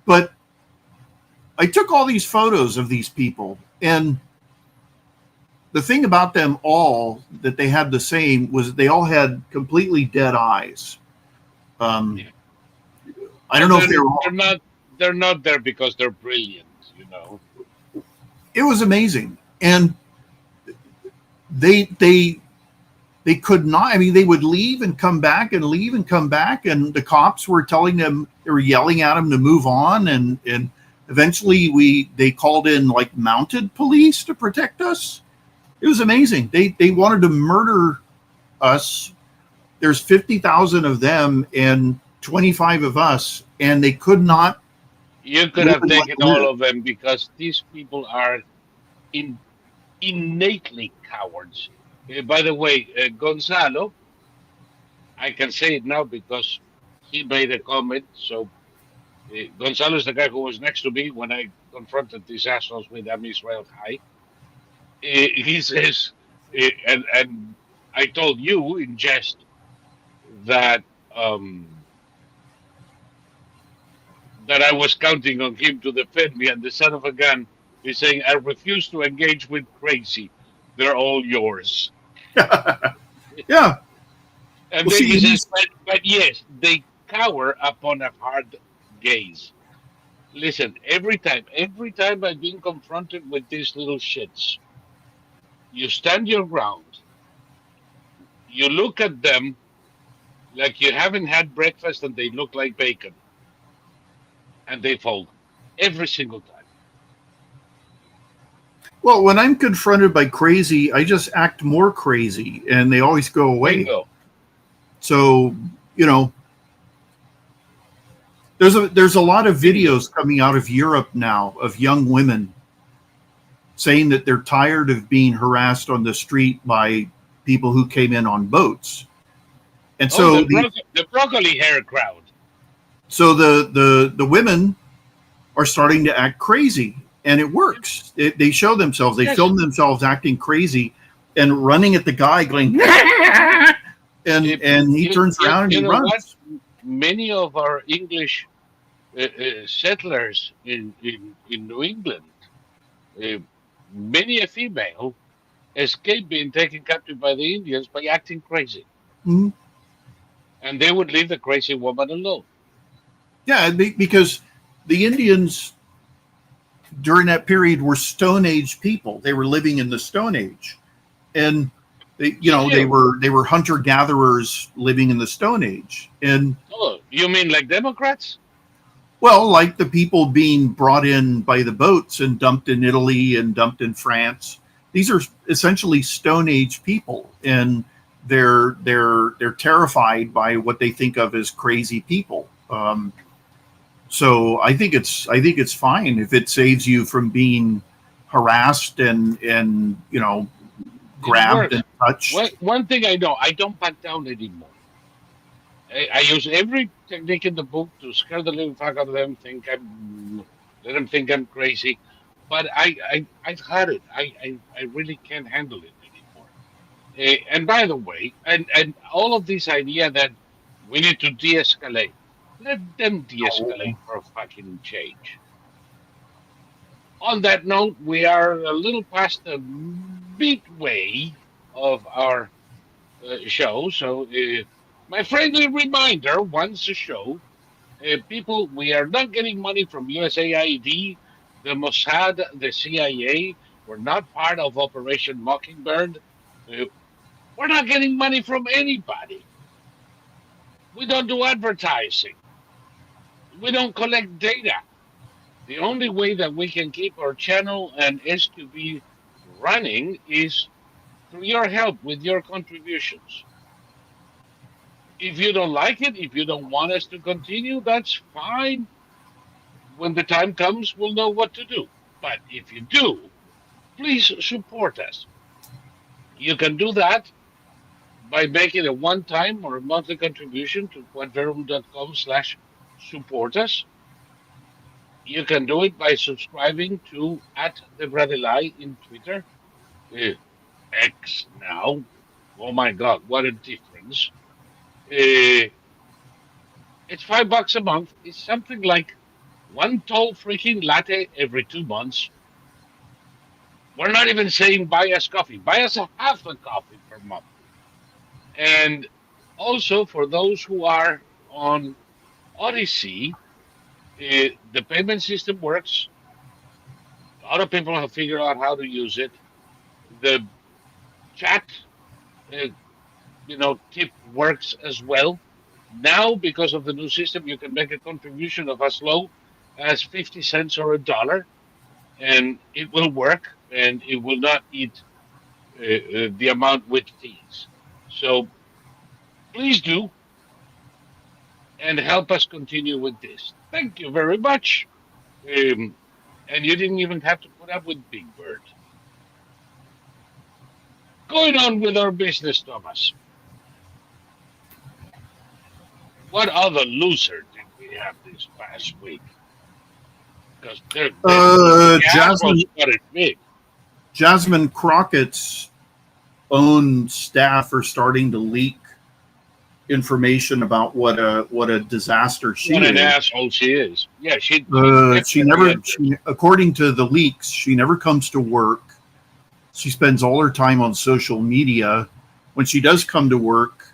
But I took all these photos of these people. And the thing about them all that they had the same was they all had completely dead eyes. I don't know if they're not there because they're brilliant, you know. It was amazing. And they could not, I mean, they would leave and come back and leave and come back, and the cops were telling them, they were yelling at them to move on, and eventually they called in like mounted police to protect us. It was amazing. They wanted to murder us. There's 50,000 of them and 25 of us, and they could not. You could have taken all of them because these people are innately cowards. By the way, Gonzalo, I can say it now because he made a comment. So Gonzalo is the guy who was next to me when I confronted these assholes with Am Israel High. He says, and I told you in jest that um, that I was counting on him to defend me, and the son of a gun is saying, "I refuse to engage with crazy. They're all yours." Yeah. And Well, then see, he says, he's but yes, they cower upon a hard gaze. Listen, every time I've been confronted with these little shits, you stand your ground, you look at them like you haven't had breakfast and they look like bacon, and they fold every single time. well. When I'm confronted by crazy, I just act more crazy, and they always go away. Bingo. So you know, there's a lot of Bingo. videos coming out of Europe now of young women saying that they're tired of being harassed on the street by people who came in on boats. And Oh, so the the broccoli hair crowd. the women are starting to act crazy, and it works. They show themselves, they Yes. film themselves acting crazy and running at the guy going and he turns around and You he know what? runs. Many of our English settlers in New England, uh, many a female escaped being taken captive by the Indians by acting crazy, Mhm. and they would leave the crazy woman alone. Yeah, because the Indians during that period were Stone Age people. They were living in the Stone Age, and Still, they were hunter gatherers living in the Stone Age. And oh, you mean like Democrats? well, like the people being brought in by the boats and dumped in Italy and dumped in France, these are essentially Stone Age people, and they're terrified by what they think of as crazy people. So I think it's fine if it saves you from being harassed and It grabbed and works. touched. One thing I know, I don't back down anymore. I use every technique in the book to scare the living fuck out of them, let them think I'm crazy. But I've had it. I really can't handle it anymore. And by the way, and all of this idea that we need to de-escalate, let them de-escalate for a fucking change. On that note, we are a little past the midway of our show, so my friendly reminder: once a show, people, we are not getting money from USAID, the Mossad, the CIA. We're not part of Operation Mockingbird. Uh, we're not getting money from anybody. We don't do advertising. We don't collect data. The only way that we can keep our channel and SQB running is through your help with your contributions. If you don't like it, if you don't want us to continue, that's fine. When the time comes, we'll know what to do. But if you do, please support us. You can do that by making a one-time or a monthly contribution to quadverum.com/support us. You can do it by subscribing to at the Bradley in Twitter, uh, X now. Oh my God, what a difference! Uh, it's $5 a month. It's something like one tall freaking latte every 2 months. We're not even saying buy us coffee. Buy us a half a coffee per month. And also for those who are on Odyssey, the payment system works. A lot of people have figured out how to use it. The chat, uh, tip works as well. Now, because of the new system, you can make a contribution of as low as 50 cents or $1, and it will work, and it will not eat the amount with fees. So please do and help us continue with this. Thank you very much. And you didn't even have to put up with Big Bird. Going on with our business, Thomas. What other loser did we have this past week? Because the Astros Jasmine got it big. Jasmine Crockett's own staff are starting to leak information about what a disaster she What an is. asshole she is. Yeah, she She never, according to the leaks, she never comes to work. She spends all her time on social media. When she does come to work,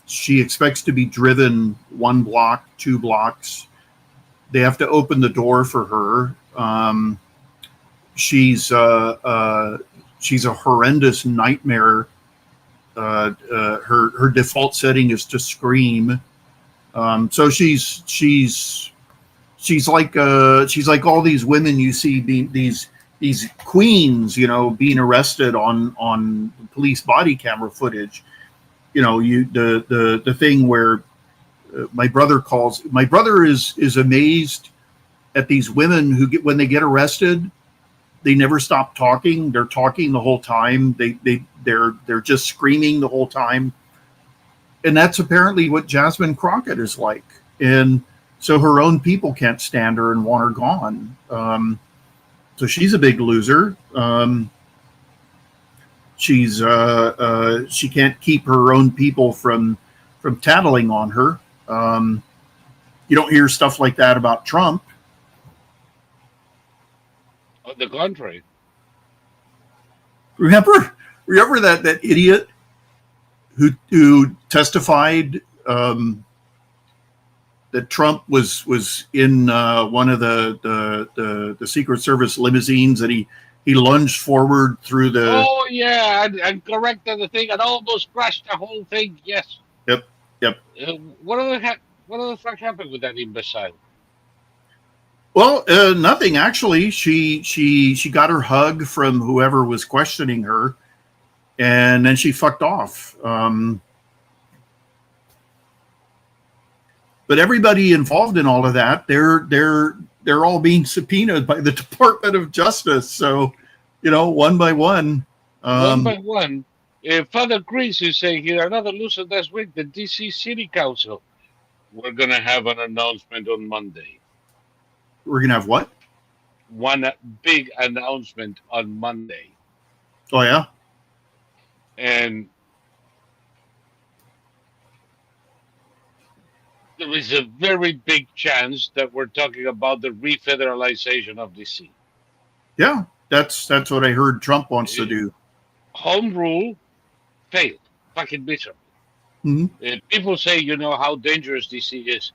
she expects to be driven 1 block, 2 blocks. They have to open the door for her. She's a horrendous nightmare. Her default setting is to scream. So she's like all these women you see these queens, being arrested on police body camera footage. The thing where my brother is amazed at these women who when they get arrested, they never stop talking. They're talking the whole time. They're just screaming the whole time. And that's apparently what Jasmine Crockett is like. And so her own people can't stand her and want her gone. So she's a big loser. She can't keep her own people from tattling on her. You don't hear stuff like that about Trump. On the contrary. Remember that idiot who testified that Trump was in one of the Secret Service limousines, and he lunged forward through the. Oh yeah, and corrected the thing and almost crashed the whole thing. Yes. Yep. What the fuck happened with that imbecile? Well, nothing actually. She got her hug from whoever was questioning her, and then she fucked off. But everybody involved in all of that, they're all being subpoenaed by the Department of Justice. So, one by one. One by one. Father Chris is saying here, another loser this week, the DC City Council. We're going to have an announcement on Monday. We're going to have what? One big announcement on Monday. Oh, yeah? And there is a very big chance that we're talking about the refederalization of DC. Yeah, that's what I heard Trump wants to do. Home rule failed, fucking miserably. Mm-hmm. People say, how dangerous DC is.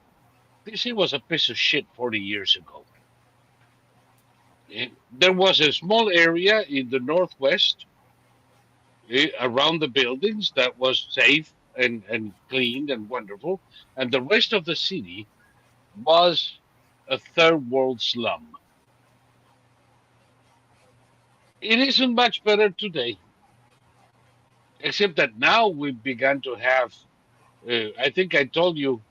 DC was a piece of shit 40 years ago. There was a small area in the northwest around the buildings that was safe and clean and wonderful, and the rest of the city was a third world slum. It isn't much better today, except that now we've begun to have, I think I told you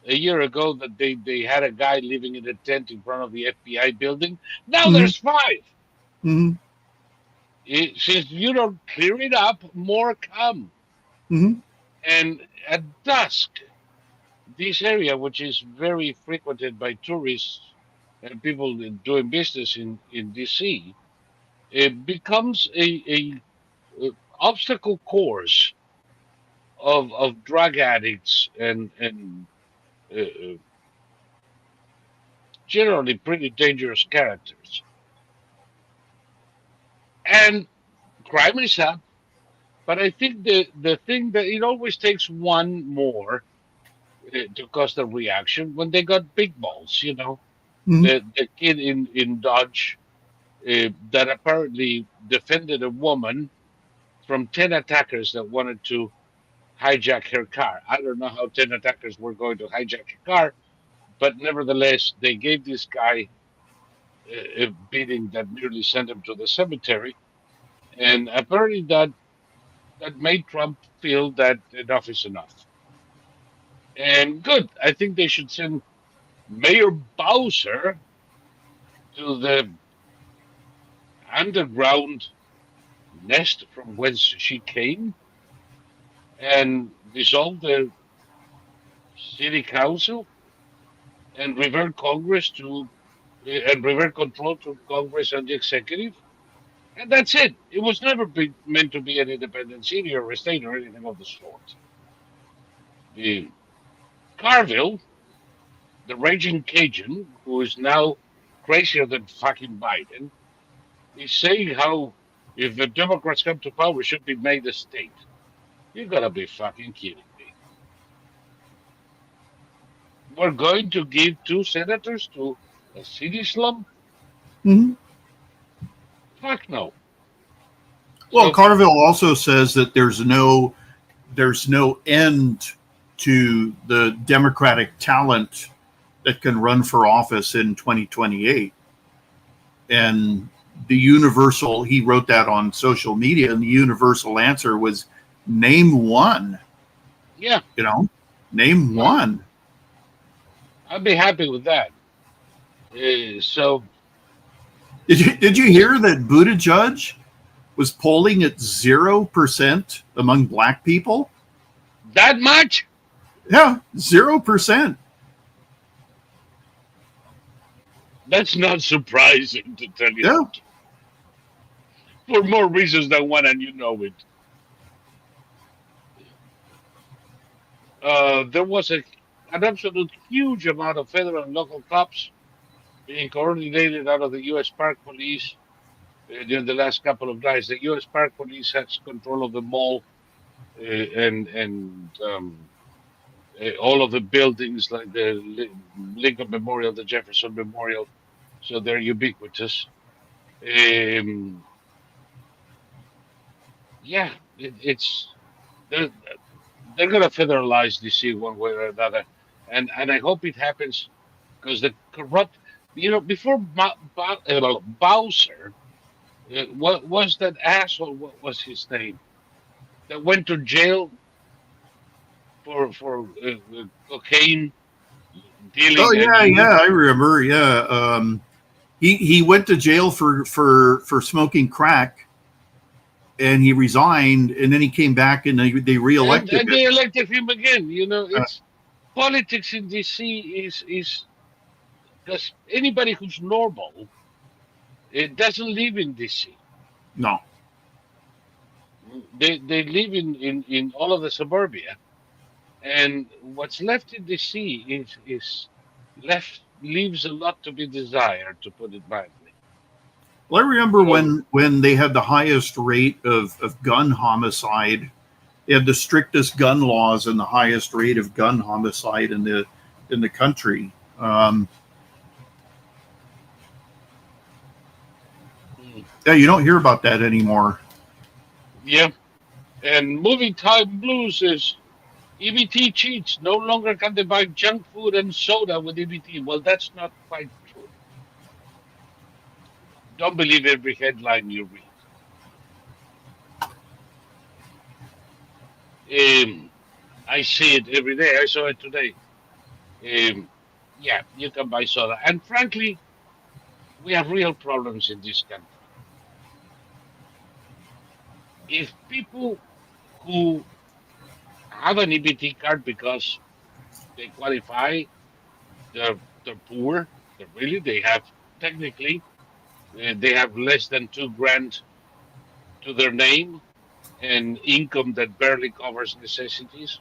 a year ago that they had a guy living in a tent in front of the FBI building. Now there's 5. Mm-hmm. Since you don't clear it up, more come. Mm-hmm. And at dusk, this area, which is very frequented by tourists and people doing business in DC, it becomes a obstacle course of drug addicts and generally pretty dangerous characters. And crime is up, but I think the thing that it always takes one more to cause the reaction when they got big balls, Mm-hmm. The kid in Dodge that apparently defended a woman from 10 attackers that wanted to hijack her car. I don't know how 10 attackers were going to hijack a car, but nevertheless, they gave this guy a beating that nearly sent him to the cemetery. And apparently that made Trump feel that enough is enough. And good. I think they should send Mayor Bowser to the underground nest from whence she came and dissolve the city council and revert Congress to and revert control to Congress and the executive. And that's it. It was never meant to be an independent city or a state or anything of the sort. The Carville, the raging Cajun, who is now crazier than fucking Biden, is saying how if the Democrats come to power, it should be made a state. You gotta be fucking kidding me. We're going to give 2 senators to a city slum? Mhm. Fuck no. Well, So Carville also says that there's no end to the Democratic talent that can run for office in 2028. And he wrote that on social media, and the universal answer was name one, yeah, name well, one. I'd be happy with that. So Did you hear that Buttigieg was polling at 0% among black people? that much? Yeah, 0%. That's not surprising to tell you Yeah. the truth. For more reasons than one, and you know it. There was an absolute huge amount of federal and local cops being coordinated out of the U.S. Park Police during the last couple of nights. The U.S. Park Police has control of the mall and all of the buildings like the Lincoln Memorial, the Jefferson Memorial. So they're ubiquitous. Um, yeah, it's they're they're gonna federalize DC one way or another, and I hope it happens because the corrupt, before Bowser, what was that asshole? What was his name? That went to jail for cocaine Oh dealing and yeah, use. yeah, I remember. Yeah, he went to jail for smoking crack, and he resigned, and then he came back, and they reelected And him. they elected him again. Uh, It's politics in DC is because anybody who's normal, it doesn't live in DC. no, They live in all of the suburbia, and what's left in DC is left leaves a lot to be desired, to put it mildly. well, I remember So when they had the highest rate of gun homicide. They had the strictest gun laws and the highest rate of gun homicide in the country. mm, Yeah, you don't hear about that anymore. yeah, and movie time blues is EBT cheats. No longer can they buy junk food and soda with EBT. Well, that's not quite true. Don't believe every headline you read. Um, I see it every day. I saw it today. Um, yeah, you can buy soda. And frankly, we have real problems in this country. If people who have an EBT card because they qualify, they're poor. They have technically they have less than 2 grand to their name and income that barely covers necessities.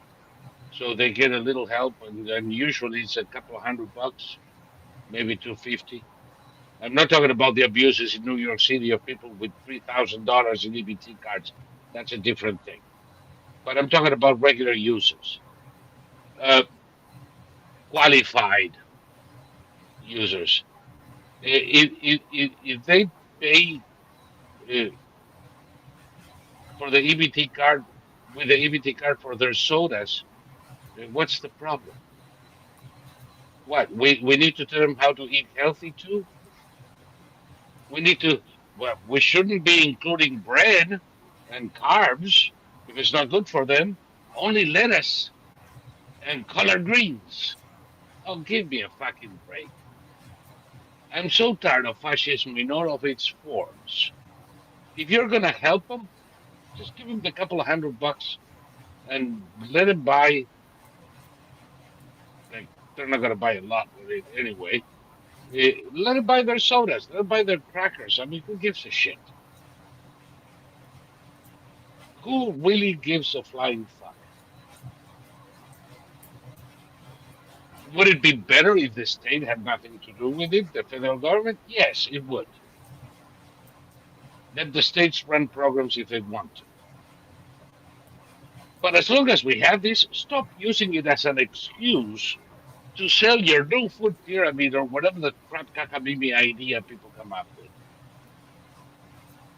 So they get a little help, and usually it's a couple of $100, maybe 250. I'm not talking about the abuses in New York City of people with $3,000 in EBT cards. That's a different thing. But I'm talking about regular users, uh, qualified users. If they pay uh, for the EBT card with the EBT card for their sodas, what's the problem? What we need to tell them how to eat healthy too. We need to. Well, we shouldn't be including bread and carbs if it's not good for them. Only lettuce and collard greens. Oh, give me a fucking break. I'm so tired of fascism in all of its forms. If you're going to help them, just give them the couple of $100 and let them buy. Like, they're not going to buy a lot with it anyway. Let them buy their sodas. Let them buy their crackers. I mean, who gives a shit? Who really gives a flying fuck? Would it be better if the state had nothing to do with it, the federal government? Yes, it would. Let the states run programs if they want to. But as long as we have this, stop using it as an excuse to sell your new food pyramid or whatever the crap cacamimi idea people come up with.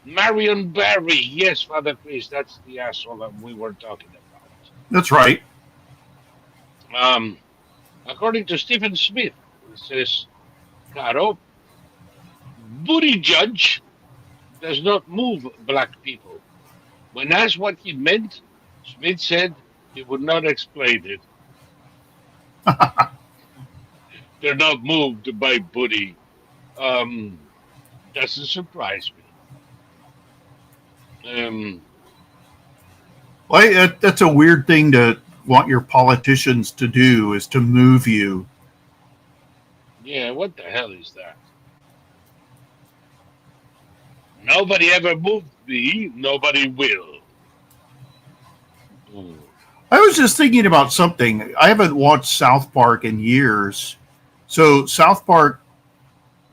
Marion Barry, yes, Father Chris, that's the asshole that we were talking about. That's right. According to Stephen Smith, he says, Caro, booty judge does not move black people. When asked what he meant, Smith said he would not explain it. They're not moved by booty. Doesn't surprise me. Well, that's a weird thing to want your politicians to do, is to move you. Yeah, what the hell is that? Nobody ever moved me. Nobody will. I was just thinking about something. I haven't watched South Park in years. So South Park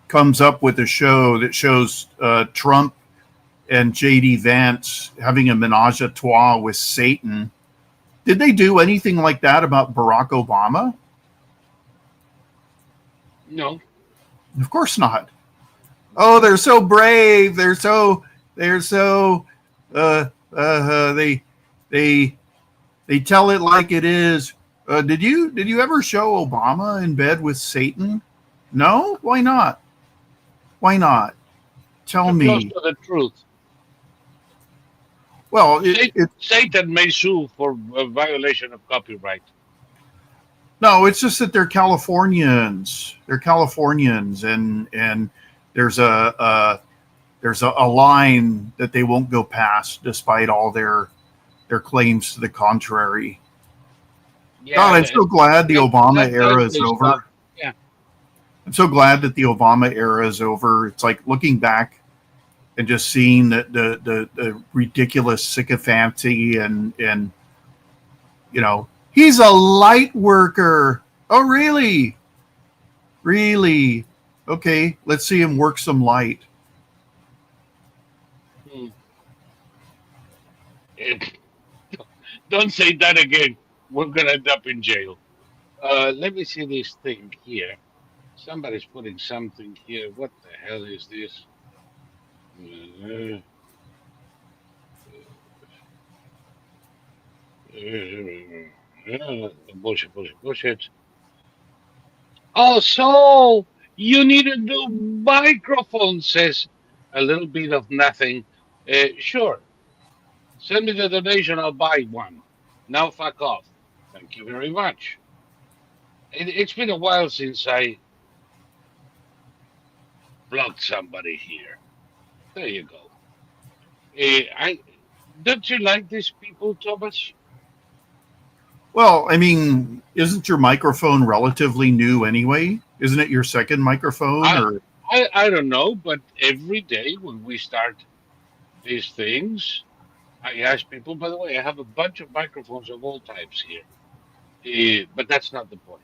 comes up with a show that shows Trump and J.D. Vance having a menage a trois with Satan. Did they do anything like that about Barack Obama? No. Of course not. Oh, they're so brave. They tell it like it is. Did you ever show Obama in bed with Satan? No? Why not? Why not? Tell me. Close to the truth. Well, Satan may sue for a violation of copyright. No, it's just that they're Californians. They're Californians, and there's a line that they won't go past, despite all their claims to the contrary. Yeah, God, I'm so glad the Obama era is over. Yeah. I'm so glad that the Obama era is over. It's like looking back and just seeing the ridiculous sycophancy and you know, he's a light worker. Oh, really? Really? Okay, let's see him work some light. Don't say that again. We're going to end up in jail. Let me see this thing here. Somebody's putting something here. What the hell is this? Bullshit. Oh, so you need a new microphone, says a little bit of nothing. Sure. Send me the donation, I'll buy one. Now fuck off. Thank you very much. It's been a while since I blocked somebody here. There you go. Don't you like these people, Thomas? Well, I mean, isn't your microphone relatively new anyway? Isn't it your second microphone? I don't know, but every day when we start these things, I ask people, by the way, I have a bunch of microphones of all types here. But that's not the point.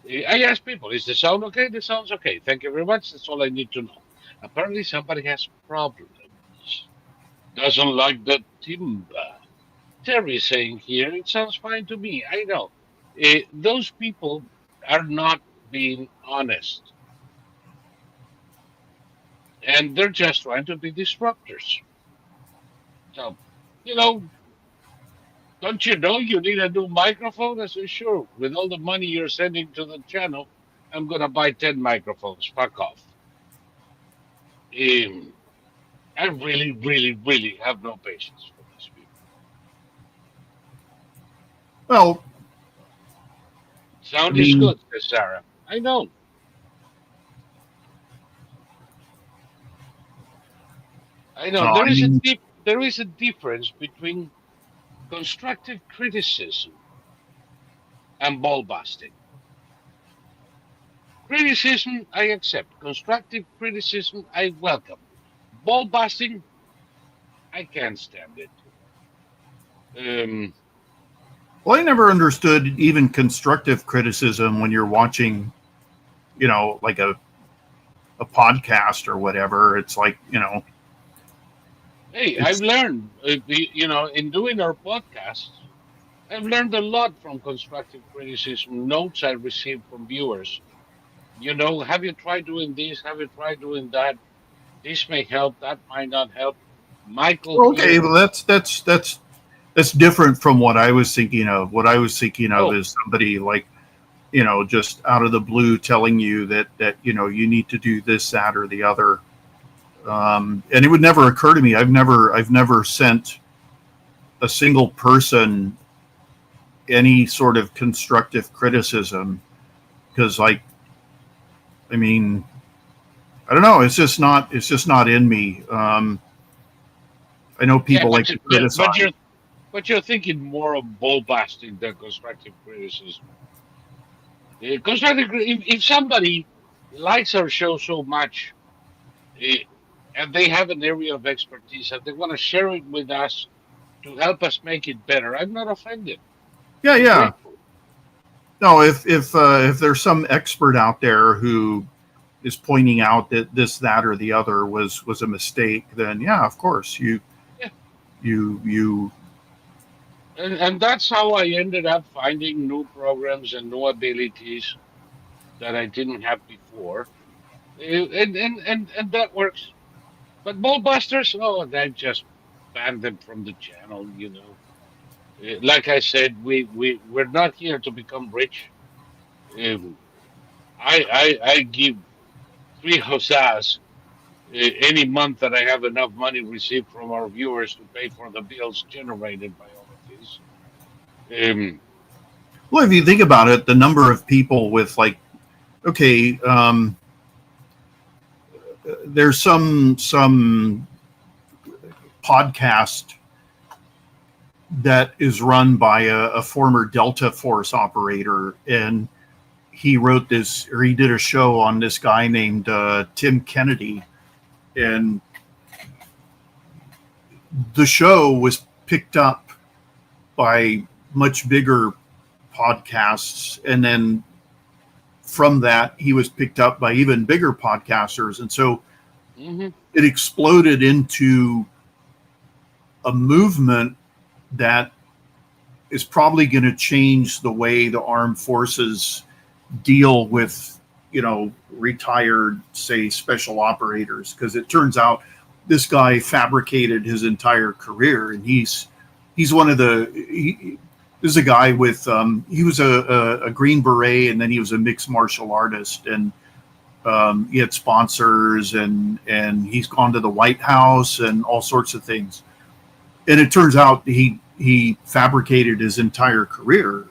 I ask people, is the sound okay? The sound's okay. Thank you very much. That's all I need to know. Apparently somebody has problems. Doesn't like the timber. Terry is saying here, it sounds fine to me. I know. Those people are not being honest. And they're just trying to be disruptors. So, don't you know you need a new microphone? I said, sure. With all the money you're sending to the channel, I'm going to buy 10 microphones. Fuck off. I really, really, really have no patience for these people. Well, sound is good, says Sarah. I know. I know I mean, there is a difference between constructive criticism and ball busting. Criticism I accept. Constructive criticism I welcome. Ball busting I can't stand it. Um, well, I never understood even constructive criticism when you're watching, like a podcast or whatever. It's like, hey, I've it's learned, in doing our podcasts, I've learned a lot from constructive criticism, notes I received from viewers. Have you tried doing this? Have you tried doing that? This may help, that might not help. Michael okay. here. Well, that's different from what I was thinking of. What I was thinking of Oh, is somebody like, just out of the blue telling you that you need to do this, that, or the other. And it would never occur to me. I've never sent a single person any sort of constructive criticism because, like, I mean, I don't know. It's just not in me. I know yeah, people like to criticize. but you're thinking more of ball busting than constructive criticism. If somebody likes our show so much, eh, and they have an area of expertise and they want to share it with us to help us make it better, I'm not offended. Yeah, I'm yeah. grateful. No, if there's some expert out there who is pointing out that this, that, or the other was a mistake, then yeah, of course Yeah, you and that's how I ended up finding new programs and new abilities that I didn't have before, and that works. But Ballbusters, oh, they just banned them from the channel. Like I said, we're not here to become rich. Um, I give three huzzas any month that I have enough money received from our viewers to pay for the bills generated by all of this. Um, well, if you think about it, the number of people with, like, okay, there's some podcast that is run by a former Delta Force operator, and he wrote this, or he did a show on this guy named Tim Kennedy, and the show was picked up by much bigger podcasts, and then from that he was picked up by even bigger podcasters, and so mhm. it exploded into a movement that is probably going to change the way the armed forces deal with, retired, say, special operators, because it turns out this guy fabricated his entire career, and he's one of this is a guy with he was a Green Beret, and then he was a mixed martial artist, and he had sponsors, and he's gone to the White House and all sorts of things. And it turns out he fabricated his entire career.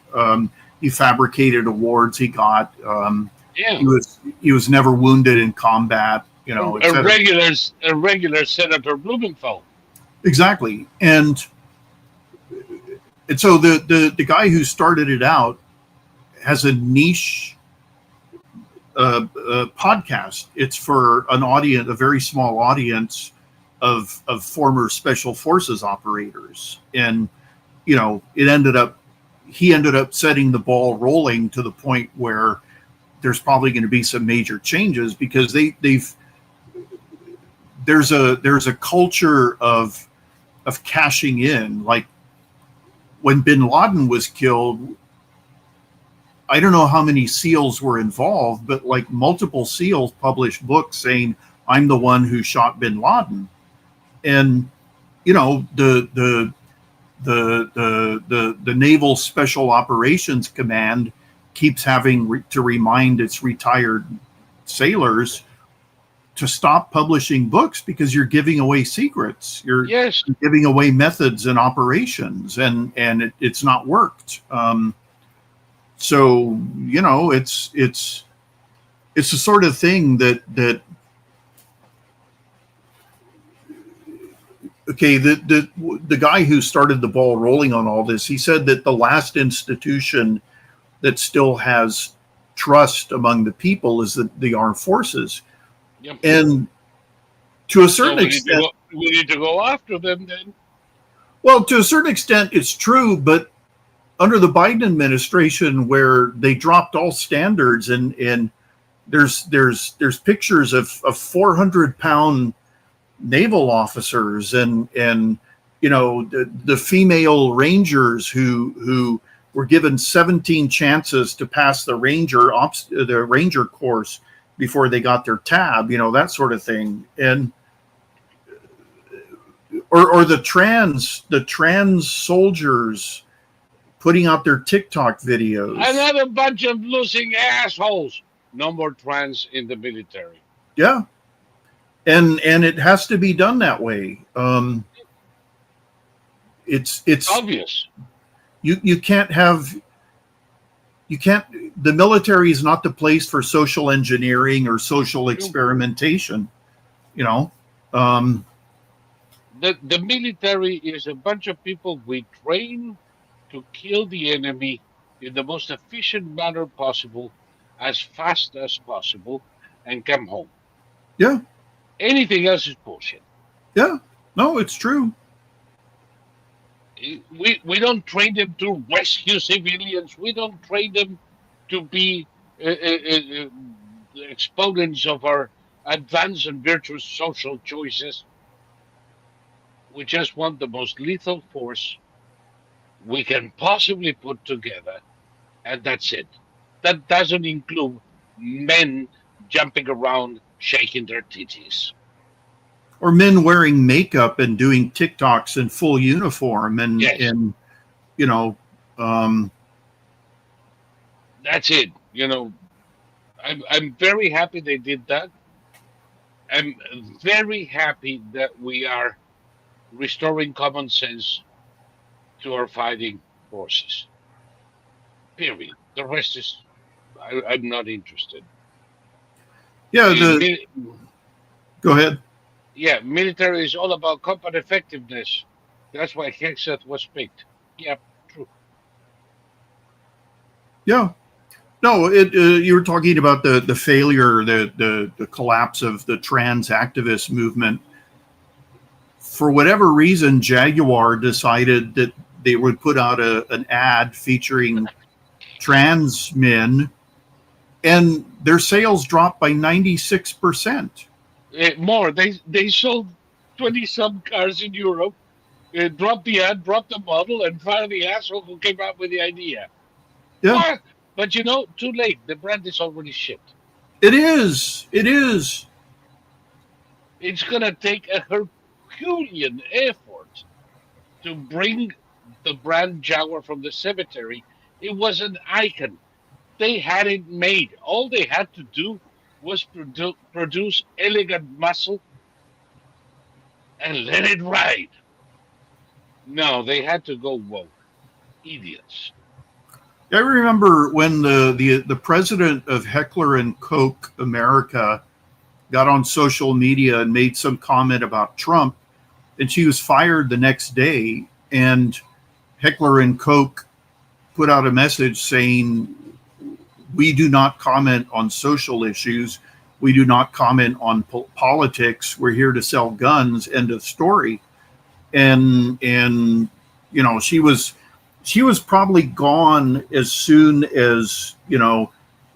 He fabricated awards he got. Yeah, He was never wounded in combat, et a cetera. regular Senator Blumenthal. Exactly. And so the guy who started it out has a niche podcast. It's for an audience, a very small audience of former special forces operators, and he ended up setting the ball rolling to the point where there's probably going to be some major changes, because there's a culture of cashing in. Like when bin Laden was killed, I don't know how many SEALs were involved, but like multiple SEALs published books saying, I'm the one who shot bin Laden. And the Naval Special Operations Command keeps having to remind its retired sailors to stop publishing books, because you're giving away secrets. You're Yes, giving away methods and operations, and it's not worked. So it's the sort of thing that okay, the guy who started the ball rolling on all this, he said that the last institution that still has trust among the people is the armed forces. Yep. And to a certain So extent, we need to go after them then. well, to a certain extent, it's true, but under the Biden administration, where they dropped all standards, and there's pictures of 400-pound naval officers and the female rangers who were given 17 chances to pass the ranger course before they got their tab, that sort of thing. And or the trans soldiers putting out their TikTok videos. Another bunch of losing assholes. No more trans in the military. Yeah. And it has to be done that way. It's obvious. You can't the military is not the place for social engineering or social experimentation. The military is a bunch of people we train to kill the enemy in the most efficient manner possible, as fast as possible, and come home. Yeah. Anything else is bullshit. Yeah. No, it's true. We don't train them to rescue civilians. We don't train them to be exponents of our advanced and virtuous social choices. We just want the most lethal force we can possibly put together, and that's it. That doesn't include men jumping around shaking their titties. Or men wearing makeup and doing TikToks in full uniform and that's it. I'm very happy they did that. I'm very happy that we are restoring common sense to our fighting forces. Period. The rest is, I'm not interested. Yeah, go ahead. Yeah, military is all about combat effectiveness. That's why Hexeth was picked. Yeah, true. Yeah. No, you were talking about the failure, the collapse of the trans activist movement. For whatever reason, Jaguar decided that they would put out an ad featuring trans men, and their sales dropped by 96%. More. They sold 20-some cars in Europe, dropped the ad, dropped the model, and fired the asshole who came up with the idea. Yeah. What? But too late. The brand is already shipped. It is. It is. It's going to take a Herculean effort to bring the brand Jaguar from the cemetery. It was an icon. They had it made. All they had to do was produce elegant muscle and let it ride. No, they had to go woke. Idiots. I remember when the president of Heckler and Koch America got on social media and made some comment about Trump, and she was fired the next day. And Heckler and Koch put out a message saying, "We do not comment on social issues. We do not comment on politics. We're here to sell guns." End of story. And she was probably gone as soon as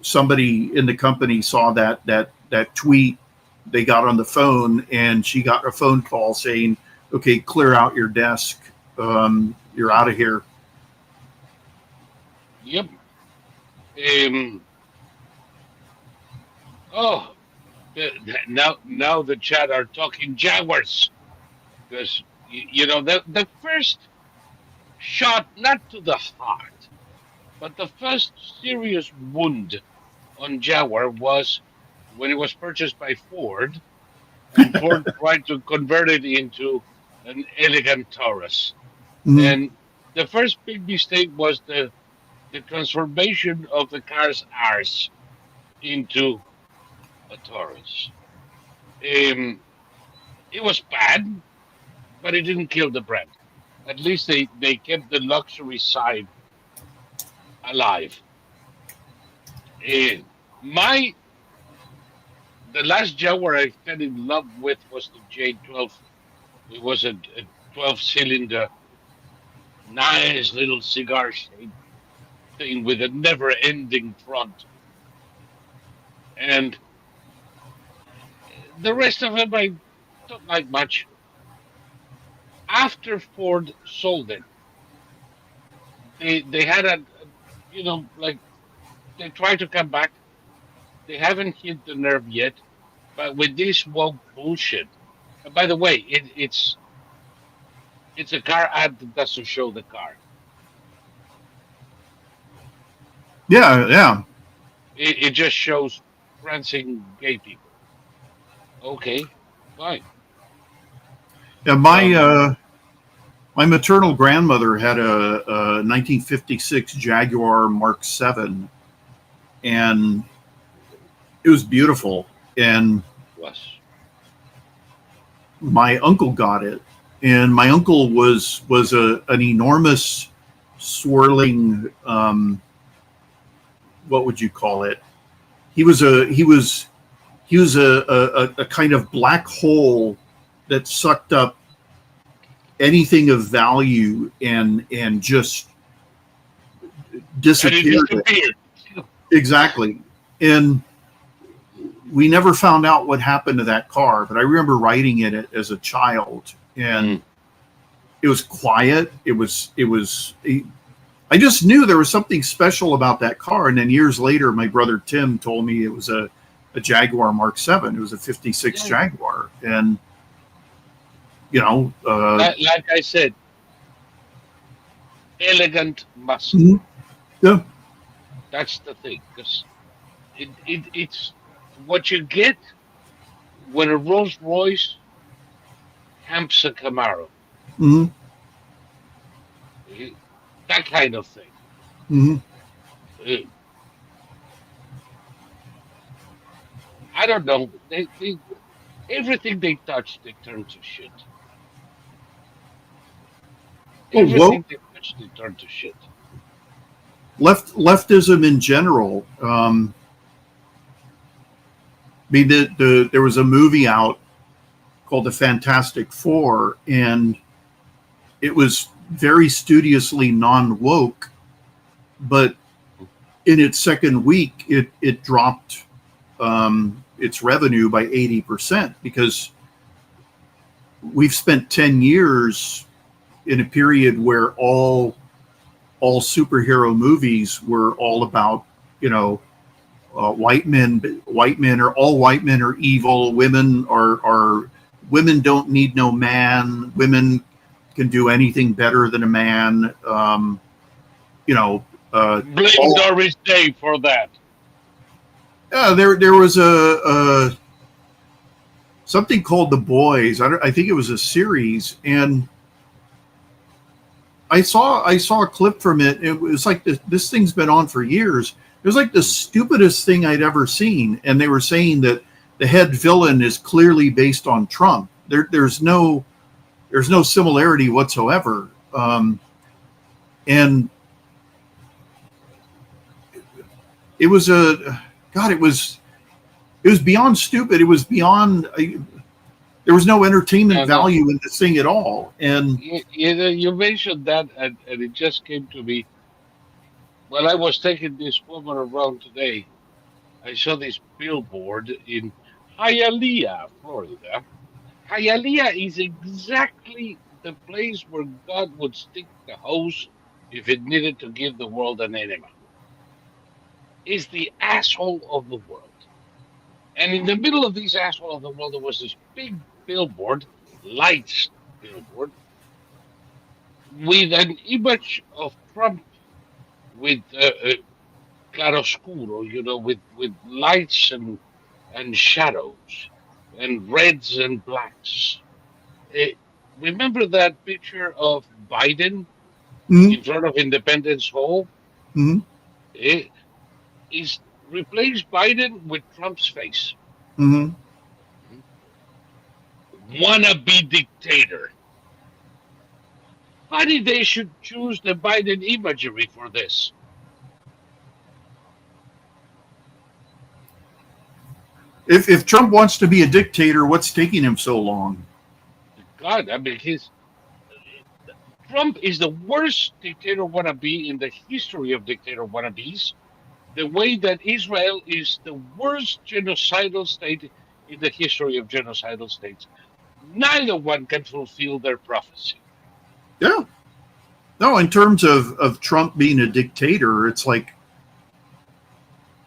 somebody in the company saw that tweet. They got on the phone, and she got a phone call saying, "Okay, clear out your desk. You're out of here." Yep. Now the chat are talking Jaguars, because the first shot, not to the heart, but the first serious wound on Jaguar was when it was purchased by Ford, and Ford tried to convert it into an elegant Taurus. Mm. And the first big mistake was the transformation of the car's arse into a Taurus. It was bad, but it didn't kill the brand. At least they kept the luxury side alive. And the last Jaguar I fell in love with was the J12. It was a 12-cylinder, nice little cigar-shaped thing with a never-ending front. And the rest of them I don't like much. After Ford sold it, they had like they tried to come back. They haven't hit the nerve yet, but with this woke bullshit. And by the way, it's a car ad that doesn't show the car. Yeah, yeah. It just shows prancing gay people. Okay, fine. Yeah, my maternal grandmother had a 1956 Jaguar Mark 7, and it was beautiful. And Was my uncle got it, and my uncle was an enormous swirling. What would you call it? He was a kind of black hole that sucked up anything of value and just disappeared. And it disappeared. Exactly. And we never found out what happened to that car, but I remember riding in it as a child, and it was quiet. I just knew there was something special about that car. And then years later, my brother Tim told me it was a Jaguar Mark 7. It was a 56 Jaguar. And, like I said, elegant muscle. Mm-hmm. Yeah. That's the thing, because it's what you get when a Rolls Royce hamps a Camaro. Mm-hmm. That kind of thing. Mm-hmm. I don't know. They everything they touch, they turn to shit. Everything they touch, they turn to shit. Leftism in general. I mean, there was a movie out called The Fantastic Four, and it was very studiously non-woke, but in its second week, it dropped its revenue by 80% because we've spent 10 years in a period where all superhero movies were all about, white men are all white men are evil. Women don't need no man. Women can do anything better than a man. Blame Doris Day for that. There was a something called The Boys. I think it was a series, and I saw a clip from it. It was like this thing's been on for years. It was like the stupidest thing I'd ever seen, and they were saying that the head villain is clearly based on Trump. There's no similarity whatsoever, and it was it was beyond stupid. It was beyond. There was no entertainment value in this thing at all. And you mentioned that, and it just came to me. While I was taking this woman around today, I saw this billboard in Hialeah, Florida. Hialeah is exactly the place where God would stick the hose if it needed to give the world an enema. It's the asshole of the world. And in the middle of this asshole of the world, there was this big billboard, lights billboard, with an image of Trump with claroscuro, with lights and shadows and reds and blacks. Remember that picture of Biden in front of Independence Hall? Mm-hmm. Is replace Biden with Trump's face. Mm-hmm. Wannabe dictator. Funny they should choose the Biden imagery for this. If Trump wants to be a dictator, what's taking him so long? God, I mean, Trump is the worst dictator wannabe in the history of dictator wannabes. The way that Israel is the worst genocidal state in the history of genocidal states. Neither one can fulfill their prophecy. Yeah. No, in terms of Trump being a dictator, it's like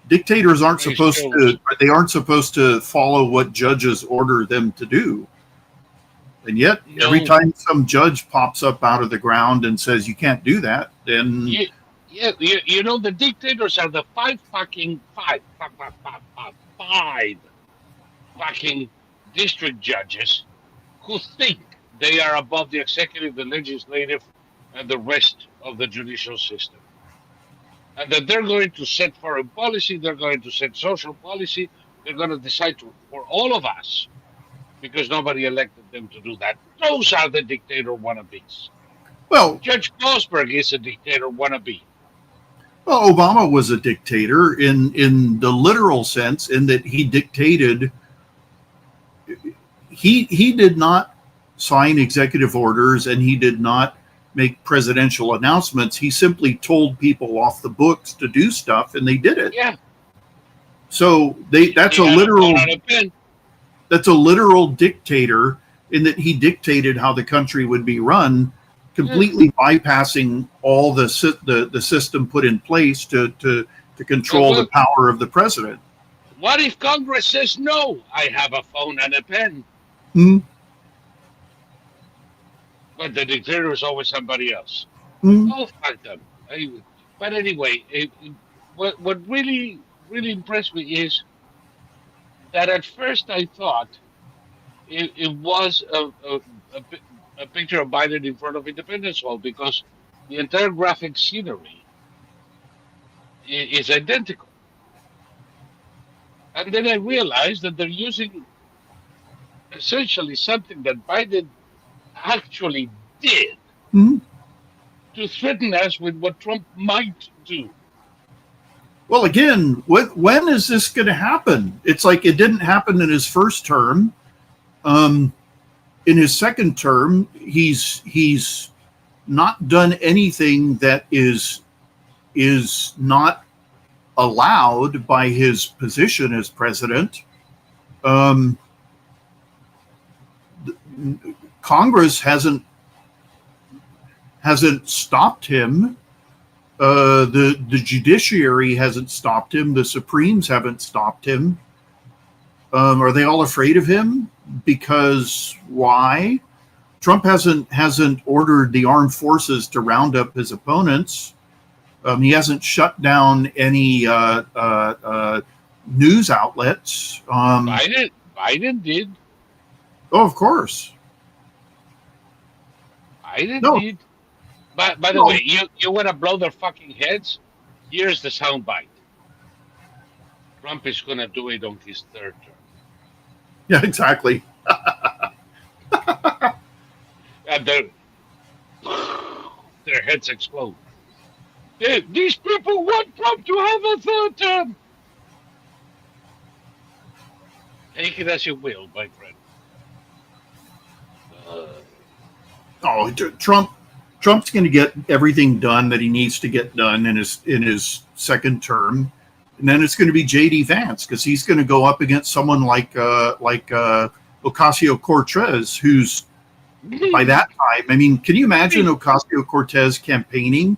dictators aren't supposed to follow what judges order them to do. And yet, every time some judge pops up out of the ground and says you can't do that, then you know the dictators are the five fucking district judges who think they are above the executive, the legislative, and the rest of the judicial system. And that they're going to set foreign policy, they're going to set social policy, they're going to decide for all of us, because nobody elected them to do that. Those are the dictator wannabes. Well, Judge Goldsberg is a dictator wannabe. Well, Obama was a dictator in the literal sense, in that he dictated. He did not sign executive orders, and he did not make presidential announcements. He simply told people off the books to do stuff, and they did it. Yeah. So that's a literal dictator, in that he dictated how the country would be run, completely bypassing all the system put in place to control the power of the president. What if Congress says no? I have a phone and a pen. Mm-hmm. But the dictator is always somebody else. Mm-hmm. Oh, fuck them. But anyway, what really impressed me is that at first I thought it was a picture of Biden in front of Independence Hall, because the entire graphic scenery is identical. And then I realized that they're using essentially something that Biden actually did to threaten us with what Trump might do. Well, again, when is this going to happen? It's like it didn't happen in his first term. In his second term, he's not done anything that is not allowed by his position as president. Congress hasn't stopped him. The judiciary hasn't stopped him. The Supremes haven't stopped him. Are they all afraid of him? Because why? Trump hasn't ordered the armed forces to round up his opponents. He hasn't shut down any news outlets. Biden did. Oh, of course. Biden did. But by the way, you want to blow their fucking heads? Here's the soundbite. Trump is going to do it on his third term. Yeah, exactly. And their heads explode. These people want Trump to have a third term. Take it as you will, my friend. Trump's going to get everything done that he needs to get done in his second term, and then it's going to be J.D. Vance, because he's going to go up against someone like Ocasio-Cortez, who's by that time. I mean, can you imagine Ocasio-Cortez campaigning?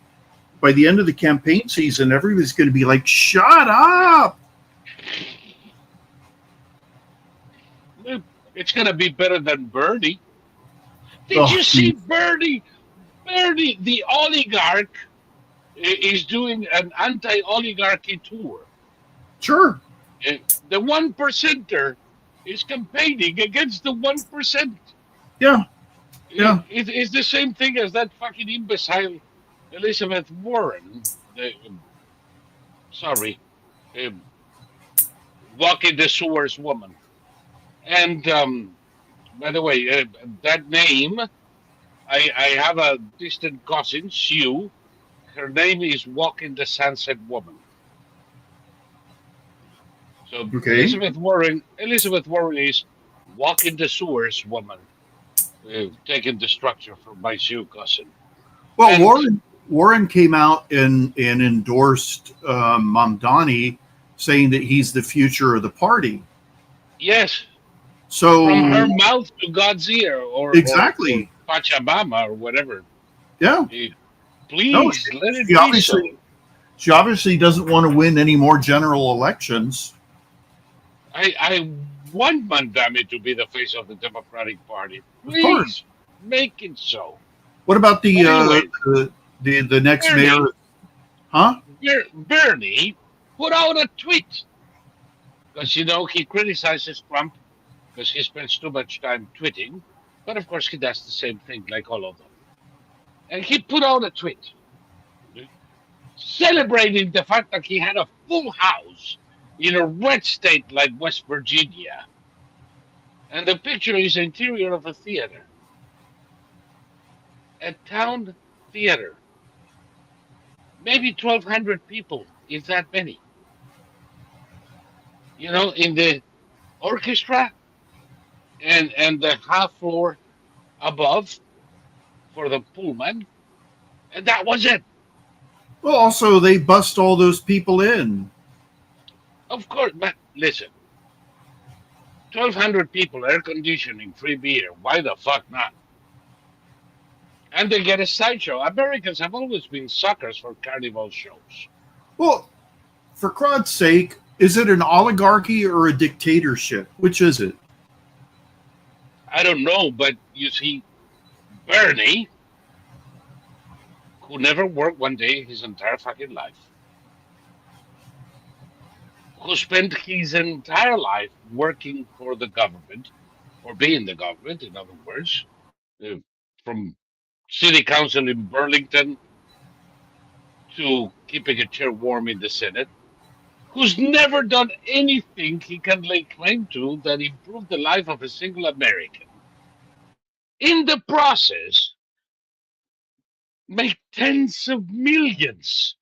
By the end of the campaign season, everybody's going to be like, "Shut up!" It's going to be better than Bernie. Did you see Bernie? Bernie, the oligarch, is doing an anti-oligarchy tour. Sure. The 1%er is campaigning against the 1%. Yeah. It's the same thing as that fucking imbecile Elizabeth Warren. Walking the sewers woman. And by the way, that name, I have a distant cousin, Sue. Her name is Walking the Sunset Woman. So Okay. Elizabeth Warren is Walking the Sewers Woman, taking the structure from my Sioux cousin. Well, And Warren came out and endorsed Mamdani, saying that he's the future of the party. yes, from So her mouth to God's ear, or exactly, Pachamama, or whatever. yeah. Eh, No, Please let she it be so. obviously doesn't want to win any more general elections. I want Mandami to be the face of the Democratic Party. Of course. Please make it so. What about But anyway, the next Bernie, mayor? Huh? Bernie put out a tweet because he criticizes Trump because he spends too much time tweeting, but of course he does the same thing like all of them. And he put out a tweet celebrating the fact that he had a full house in a red state like West Virginia. And the picture is the interior of a theater, a town theater, maybe 1,200 people, if that many. In the orchestra and the half floor above for the Pullman, and that was it. Well, also they bust all those people in. Of course, but listen, 1,200 people, air conditioning, free beer. Why the fuck not? And they get a sideshow. Americans have always been suckers for carnival shows. Well, for God's sake, is it an oligarchy or a dictatorship? Which is it? I don't know, but you see, Bernie, who never worked one day his entire fucking life, who spent his entire life working for the government, or being the government, in other words, uh, from city council in Burlington to keeping a chair warm in the Senate, who's never done anything he can lay claim to that improved the life of a single American. In the process, make tens of millions.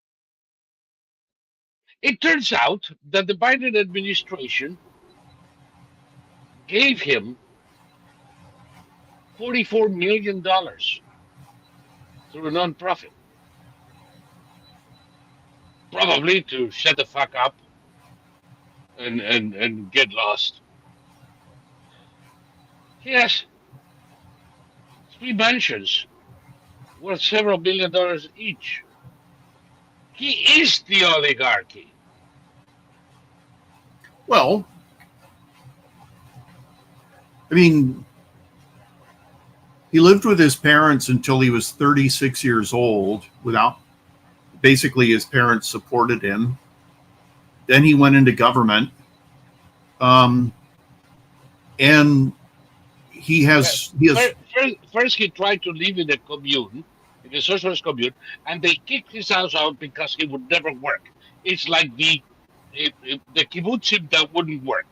It turns out that the Biden administration gave him $44 million through a nonprofit, probably to shut the fuck up and get lost. He has three mansions worth several billion dollars each. He is the oligarchy. Well, I mean, he lived with his parents until he was 36 years old without basically his parents supported him. Then he went into government. And he has First, he tried to live in a commune, in a socialist commune, and they kicked his house out because he would never work. It's like the kibbutzim that wouldn't work.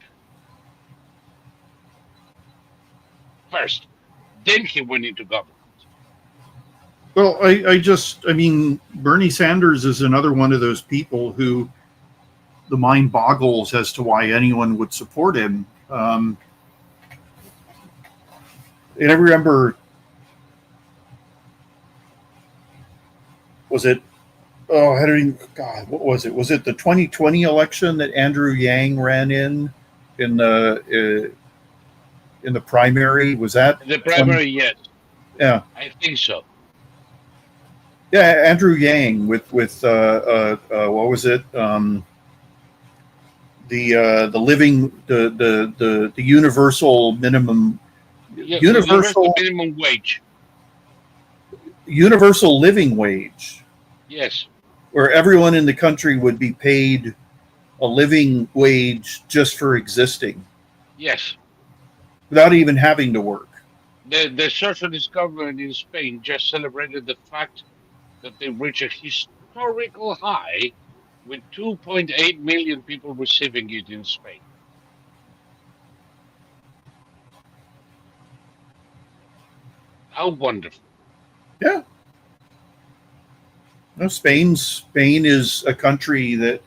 First, then he went into government. well, I mean, Bernie Sanders is another one of those people who the mind boggles as to why anyone would support him. And I remember, was it? Oh, God, what was it? Was it the 2020 election that Andrew Yang ran in the primary? Was that The primary, yes, Yeah, I think so. yeah. Andrew Yang with what was it? The living the universal minimum Yeah, universal minimum wage. universal living wage, Yes, where everyone in the country would be paid a living wage just for existing yes. without even having to work. The socialist government in Spain just celebrated the fact that they reached a historical high with 2.8 million people receiving it in Spain. How wonderful. Yeah. No, Spain is a country that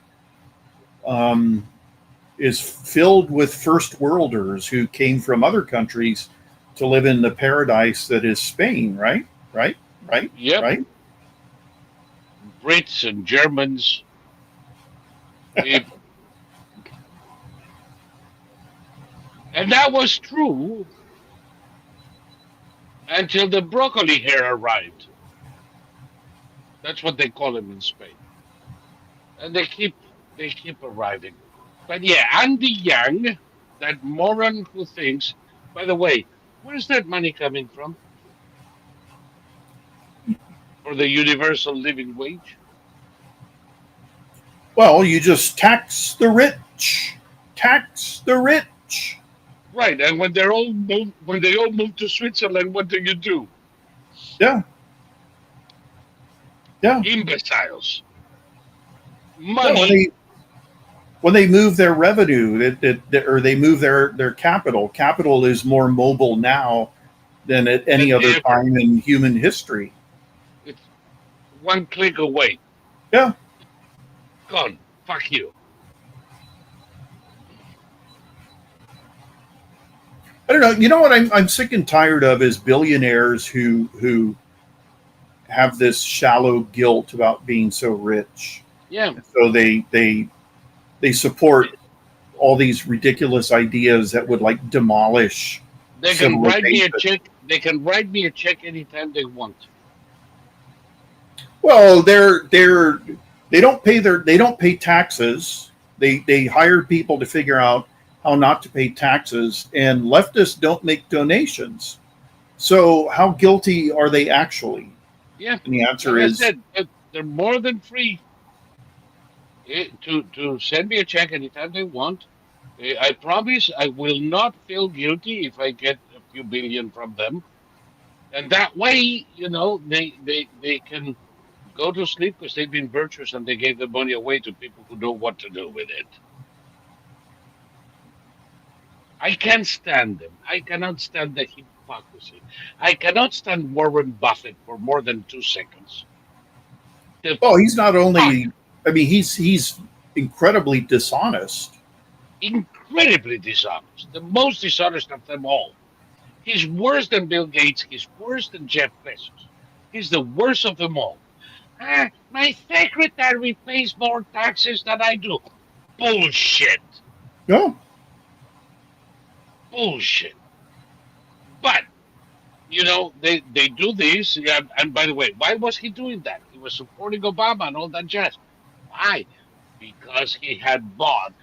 is filled with first worlders who came from other countries to live in the paradise that is Spain, right? Right? Right? Yep, Right? Brits and Germans. If, and that was true until the broccoli hair arrived. That's what they call him in Spain. And they keep arriving. But yeah, Andy Young, that moron who thinks, by the way, where's that money coming from for the universal living wage? Well, you just tax the rich. Tax the rich. Right, and when they all move to Switzerland, what do you do? Yeah. Yeah. Imbeciles. Yeah, Money. when they move their revenue, or they move their capital. Capital is more mobile now than at any Than other ever. time in human history. It's one click away. Yeah. Gone. Fuck you. I don't know. You know what I'm sick and tired of is billionaires who have this shallow guilt about being so rich. Yeah. So they support all these ridiculous ideas that would like demolish They can write me a civilization. check. They can write me a check anytime they want. Well, they don't pay taxes. They hire people to figure out how not to pay taxes, and leftists don't make donations. So how guilty are they actually? Yeah. And the answer Like I is said, they're more than free to send me a check anytime they want. I promise I will not feel guilty if I get a few billion from them. And that way, they can go to sleep because they've been virtuous and they gave the money away to people who know what to do with it. I can't stand them. I cannot stand the hypocrisy. I cannot stand Warren Buffett for more than 2 seconds. The well, he's not fuck, only. I mean, he's incredibly dishonest. incredibly dishonest. The most dishonest of them all. He's worse than Bill Gates. He's worse than Jeff Bezos. He's the worst of them all. My secretary pays more taxes than I do. Bullshit. No, Bullshit. But they do this. Yeah, and by the way, why was he doing that? He was supporting Obama and all that jazz. Why? Because he had bought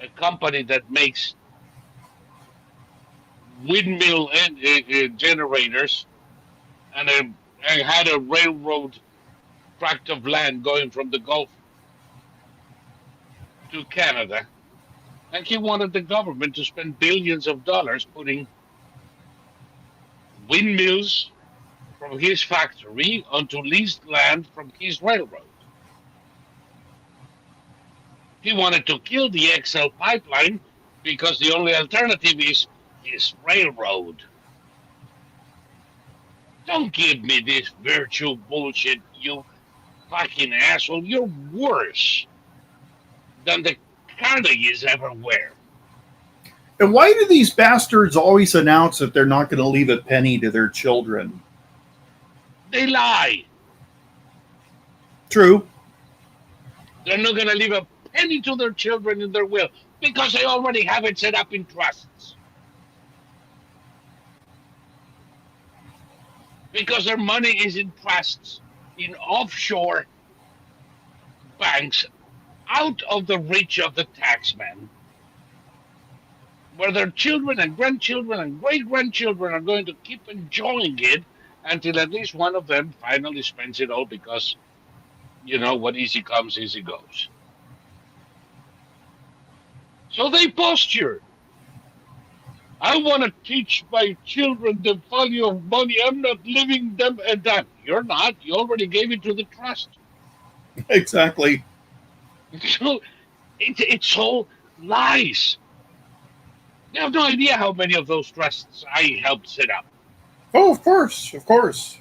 a company that makes windmill generators and had a railroad tract of land going from the Gulf to Canada. And he wanted the government to spend billions of dollars putting windmills from his factory onto leased land from his railroad. He wanted to kill the XL pipeline because the only alternative is his railroad. Don't give me this virtue bullshit, you fucking asshole. You're worse than the Carnegies ever were. and why do these bastards always announce that they're not going to leave a penny to their children? They lie. True. They're not going to leave a penny to their children in their will because they already have it set up in trusts. Because their money is in trusts, in offshore banks, out of the reach of the taxman, where their children and grandchildren and great grandchildren are going to keep enjoying it until at least one of them finally spends it all because, what easy comes, easy goes. So they posture. I want to teach my children the value of money. I'm not leaving them a dime. You're not. You already gave it to the trust. Exactly. So it's all lies. You have no idea how many of those trusts I helped set up. Oh, of course, of course.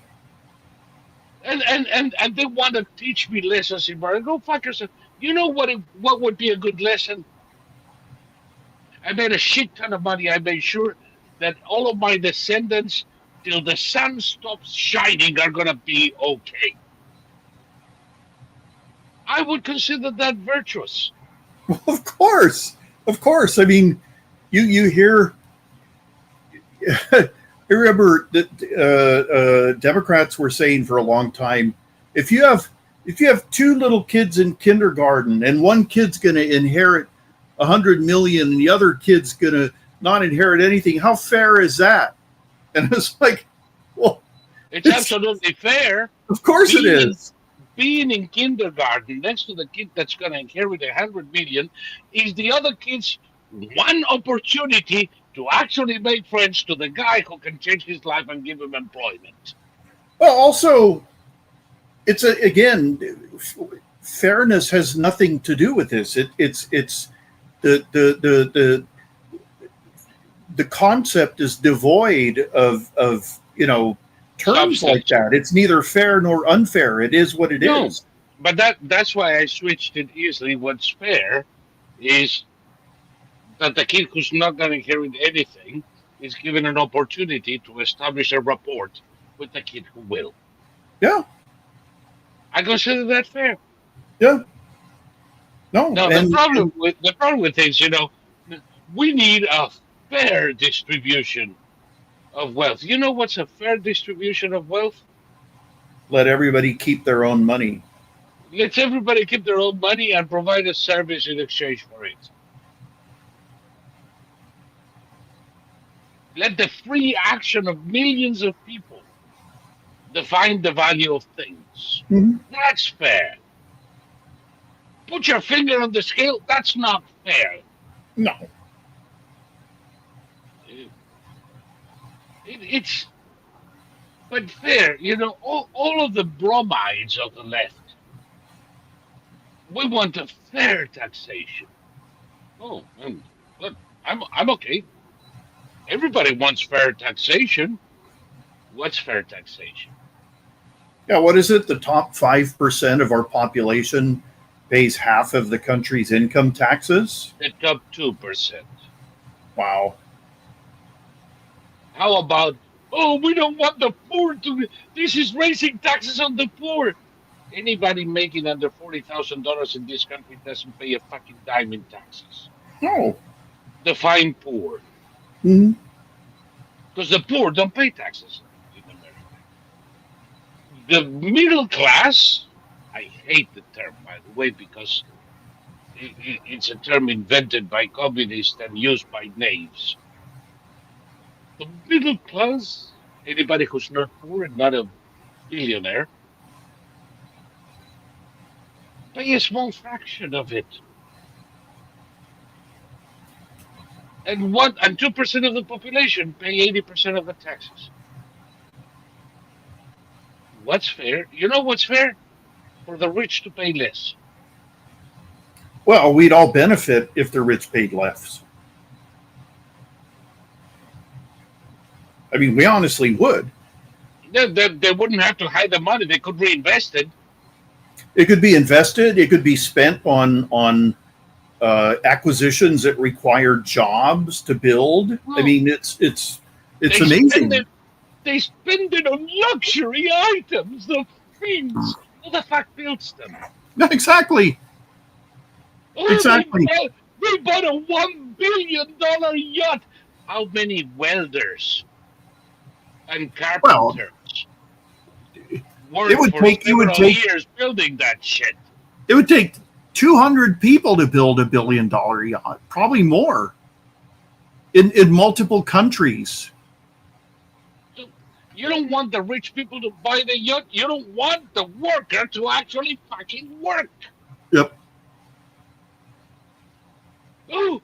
And they want to teach me lessons in Bharara. Go fuck yourself. You know what would be a good lesson? I made a shit ton of money. I made sure that all of my descendants, till the sun stops shining, are gonna be okay. I would consider that virtuous. Of course, of course. I mean, you hear. I remember that Democrats were saying for a long time, if you have two little kids in kindergarten and one kid's going to inherit 100 million and the other kid's going to not inherit anything, how fair is that? And it's like, well, it's absolutely fair. Of course it is. Being in kindergarten next to the kid that's going to inherit 100 million is the other kid's one opportunity to actually make friends to the guy who can change his life and give him employment. Well, also, it's again, fairness has nothing to do with this. It's the concept is devoid of terms like that. It's neither fair nor unfair. It is what it is. But that's why I switched it easily. What's fair is that the kid who's not going to inherit anything is given an opportunity to establish a rapport with the kid who will. Yeah. I consider that fair. Yeah. No, the problem with things, we need a fair distribution of wealth. You know what's a fair distribution of wealth? Let everybody keep their own money. Let everybody keep their own money and provide a service in exchange for it. Let the free action of millions of people define the value of things. Mm-hmm. That's fair. Put your finger on the scale, that's not fair. No. It's but fair, all of the bromides of the left. We want a fair taxation. Oh, look, I'm okay. Everybody wants fair taxation. What's fair taxation? Yeah, what is it? The top 5% of our population pays half of the country's income taxes? The top 2%. Wow. How about, we don't want the poor to, this is raising taxes on the poor. Anybody making under $40,000 in this country doesn't pay a fucking dime in taxes. No. Define poor. Mm-hmm. Because the poor don't pay taxes in America. The middle class, I hate the term, by the way, because it's a term invented by communists and used by knaves. The middle class, anybody who's not poor and not a billionaire, pay a small fraction of it. And 2% of the population pay 80% of the taxes. What's fair? You know what's fair? For the rich to pay less. Well, we'd all benefit if the rich paid less. I mean, we honestly would. They wouldn't have to hide the money. They could reinvest it. It could be invested. It could be spent on acquisitions that require jobs to build. Well, I mean, it's amazing. They spend it on luxury items, the things. Who the fuck builds them? Exactly. Exactly. We bought a $1 billion yacht. How many welders and carpenters worked for several years building that shit? It would take 200 people to build $1 billion yacht, probably more, in multiple countries. So you don't want the rich people to buy the yacht. You don't want the worker to actually fucking work. Yep. Oh,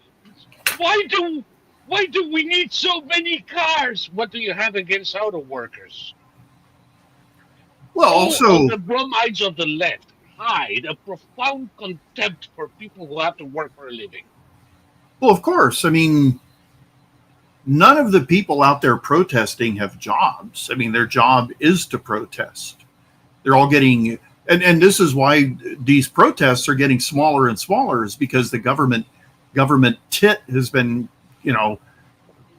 why do we need so many cars? What do you have against auto workers? Well, also the bromides of the left hide a profound contempt for people who have to work for a living. Well, of course. I mean, none of the people out there protesting have jobs. I mean, their job is to protest. They're all getting, and this is why these protests are getting smaller and smaller, is because the government tit has been,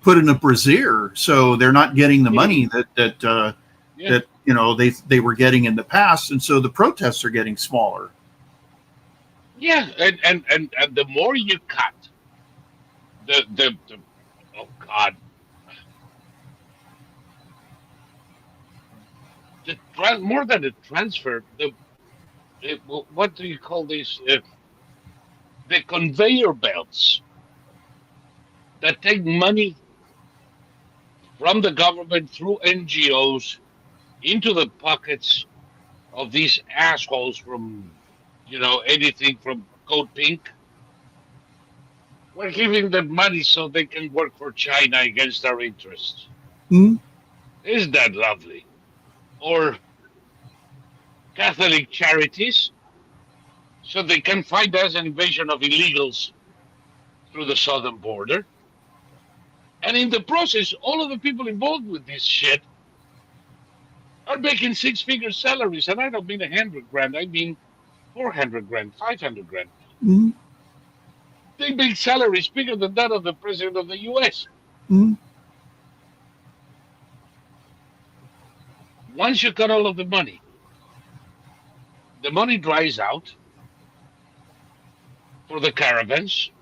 put in a brazier, so they're not getting the money that they were getting in the past, and so the protests are getting smaller. Yeah, and the more you cut, the oh God, more than the transfer, what do you call this? The conveyor belts that take money from the government through NGOs into the pockets of these assholes from, anything from Code Pink. We're giving them money so they can work for China against our interests. Mm-hmm. Isn't that lovely? Or Catholic charities, so they can fight us an invasion of illegals through the southern border. And in the process, all of the people involved with this shit are making six-figure salaries. And I don't mean 100 grand, I mean 400 grand, 500 grand. Mm-hmm. They make salaries bigger than that of the president of the US. Mm-hmm. Once you cut all of the money dries out for the caravans,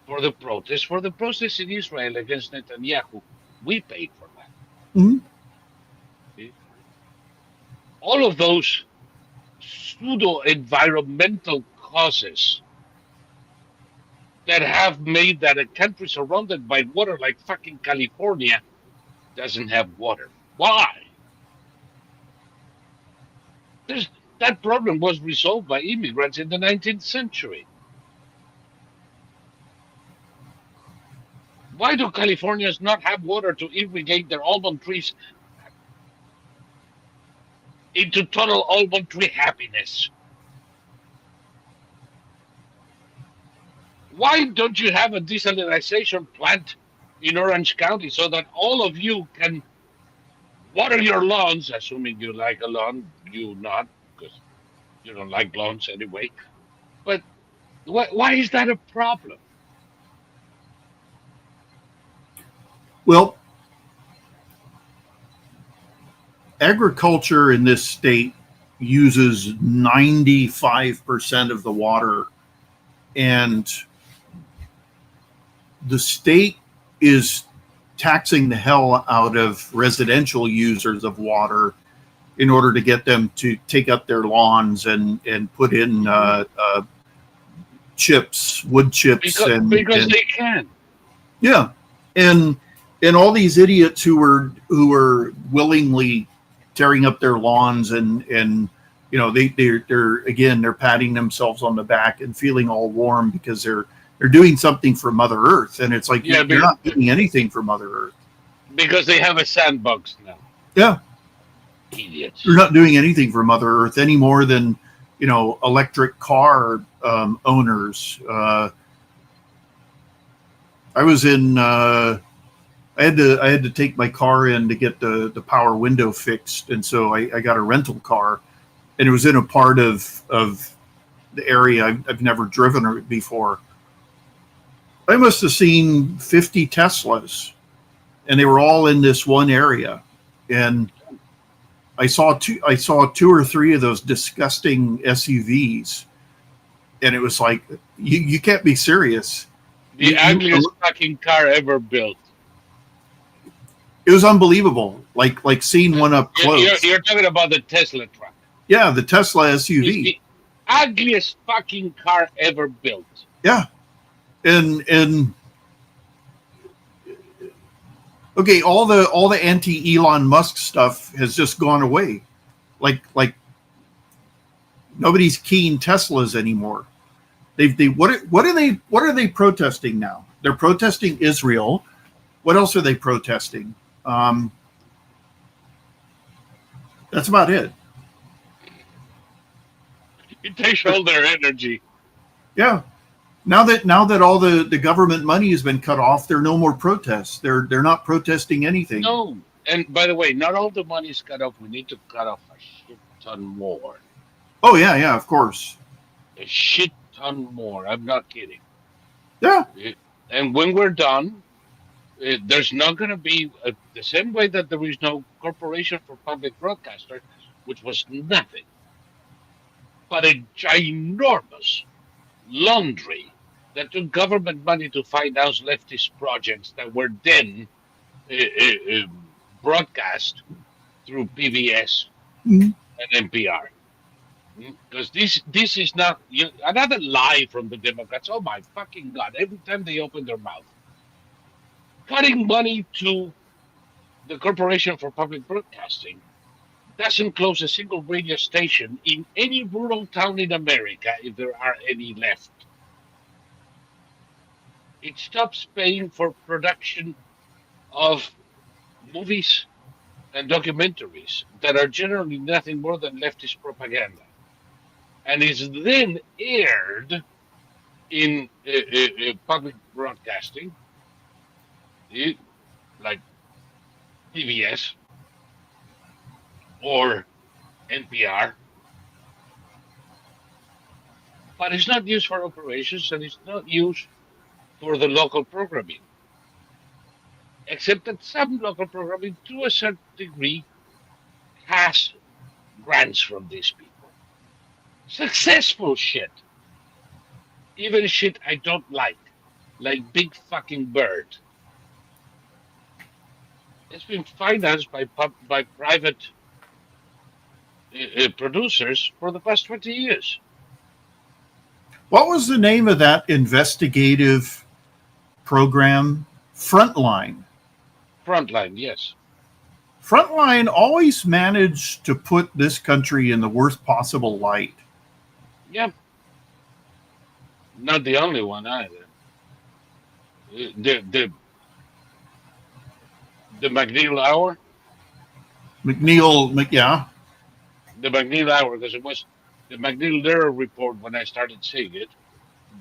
for the protests in Israel against Netanyahu. We paid for that. Mm-hmm. See? All of those pseudo-environmental causes that have made that a country surrounded by water like fucking California doesn't have water. Why? That problem was resolved by immigrants in the 19th century. Why do Californians not have water to irrigate their almond trees into total almond tree happiness? Why don't you have a desalinization plant in Orange County so that all of you can water your lawns, assuming you like a lawn, you not, because you don't like lawns anyway. But why is that a problem? Well, agriculture in this state uses 95% of the water, and the state is taxing the hell out of residential users of water in order to get them to take up their lawns and put in wood chips, because they can. Yeah, and all these idiots who were willingly tearing up their lawns and they're patting themselves on the back and feeling all warm because they're doing something for Mother Earth, and it's like you're not doing anything for Mother Earth because they have a sandbox now. Yeah, idiots. You're not doing anything for Mother Earth any more than electric car owners. I was in. I had to take my car in to get the power window fixed, and so I got a rental car, and it was in a part of the area I've never driven before. I must have seen 50 Teslas, and they were all in this one area, and I saw two or three of those disgusting SUVs, and it was like you can't be serious. The ugliest fucking car ever built. It was unbelievable, like seeing one up close. You're talking about the Tesla truck. Yeah, the Tesla SUV. It's the ugliest fucking car ever built. Yeah, and okay, all the anti-Elon Musk stuff has just gone away. Like nobody's keen Teslas anymore. What are they protesting now? They're protesting Israel. What else are they protesting? That's about it. It takes all their energy. Yeah. Now that all the government money has been cut off, there are no more protests. They're not protesting anything. No. And by the way, not all the money is cut off. We need to cut off a shit ton more. Oh, yeah, of course. A shit ton more. I'm not kidding. Yeah. And when we're done, there's not going to be the same way that there is no corporation for public broadcaster, which was nothing but a ginormous laundry that took government money to finance leftist projects that were then broadcast through PBS Mhm. and NPR. Because this is not another lie from the Democrats. Oh my fucking God! Every time they open their mouth, cutting money to the Corporation for Public Broadcasting doesn't close a single radio station in any rural town in America, if there are any left. It stops paying for production of movies and documentaries that are generally nothing more than leftist propaganda, and is then aired in public broadcasting, like PBS or NPR, but it's not used for operations and it's not used for the local programming, except that some local programming, to a certain degree, has grants from these people. Successful shit. Even shit I don't like Big Fucking Bird. It's been financed by private producers for the past 20 years. What was the name of that investigative program? Frontline. Frontline, yes. Frontline always managed to put this country in the worst possible light. Yeah. Not the only one either. The McNeil Hour. Yeah. The McNeil Hour, because it was the McNeil-Lehrer report when I started seeing it.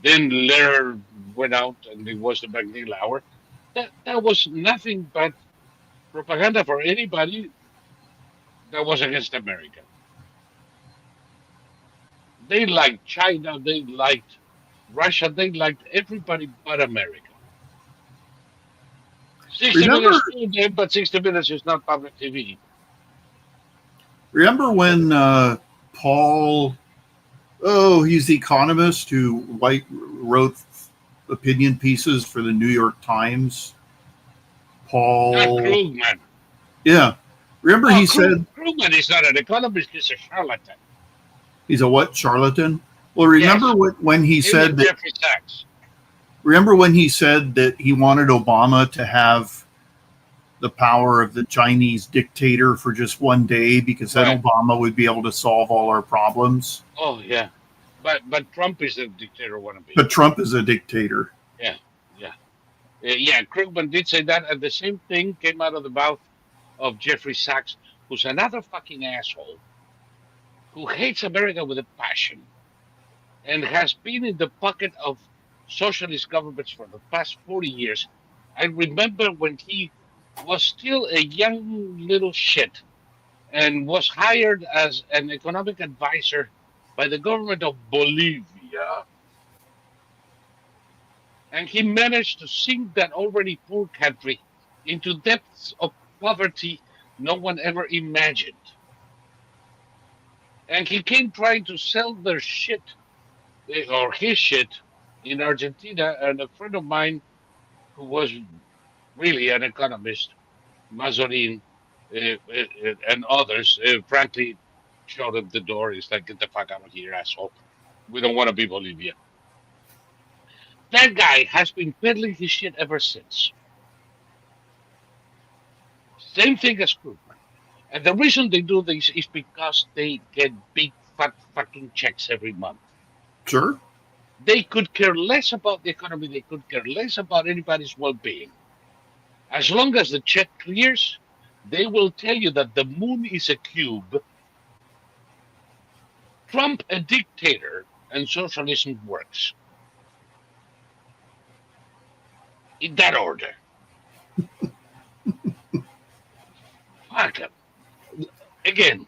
Then Lehrer went out and it was the McNeil Hour. That was nothing but propaganda for anybody that was against America. They liked China, they liked Russia, they liked everybody but America. 60 Remember, Minutes to them, but 60 Minutes is not public TV. remember when Paul, he's the economist who wrote opinion pieces for the New York Times. Not Paul, Krugman. yeah. Remember he said Krugman is not an economist, he's a charlatan. he's a what, charlatan? Well, remember Yes. when he said that. Jeffrey Sachs. Remember when he said that he wanted Obama to have the power of the Chinese dictator for just one day because then Right. Obama would be able to solve all our problems? Oh yeah, but Trump is the dictator wannabe. But Trump is a dictator. Yeah. Krugman did say that, and the same thing came out of the mouth of Jeffrey Sachs, who's another fucking asshole who hates America with a passion and has been in the pocket of socialist governments for the past 40 years. I remember when he was still a young little shit and was hired as an economic advisor by the government of Bolivia. And he managed to sink that already poor country into depths of poverty no one ever imagined. And he came trying to sell their shit, or his shit, in Argentina. And a friend of mine who was really an economist, Mazorin, and others, frankly, showed him the door. He's like, get the fuck out of here, asshole. We don't want to be Bolivia. That guy has been peddling his shit ever since. Same thing as Krugman. And the reason they do this is because they get big fat fucking checks every month. Sure. They could care less about the economy. They could care less about anybody's well-being. As long as the check clears, they will tell you that the moon is a cube, Trump a dictator, and socialism works. In that order. Fuck him. Again,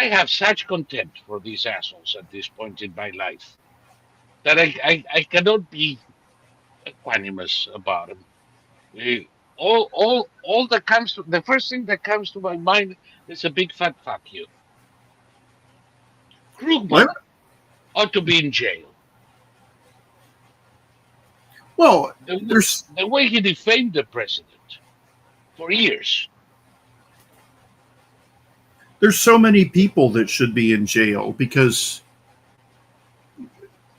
I have such contempt for these assholes at this point in my life that I cannot be equanimous about them. All that comes to the first thing that comes to my mind is a big fat fuck you. Well, Krugman ought to be in jail. well, The, there's the way he defamed the president for years. there's so many people that should be in jail because,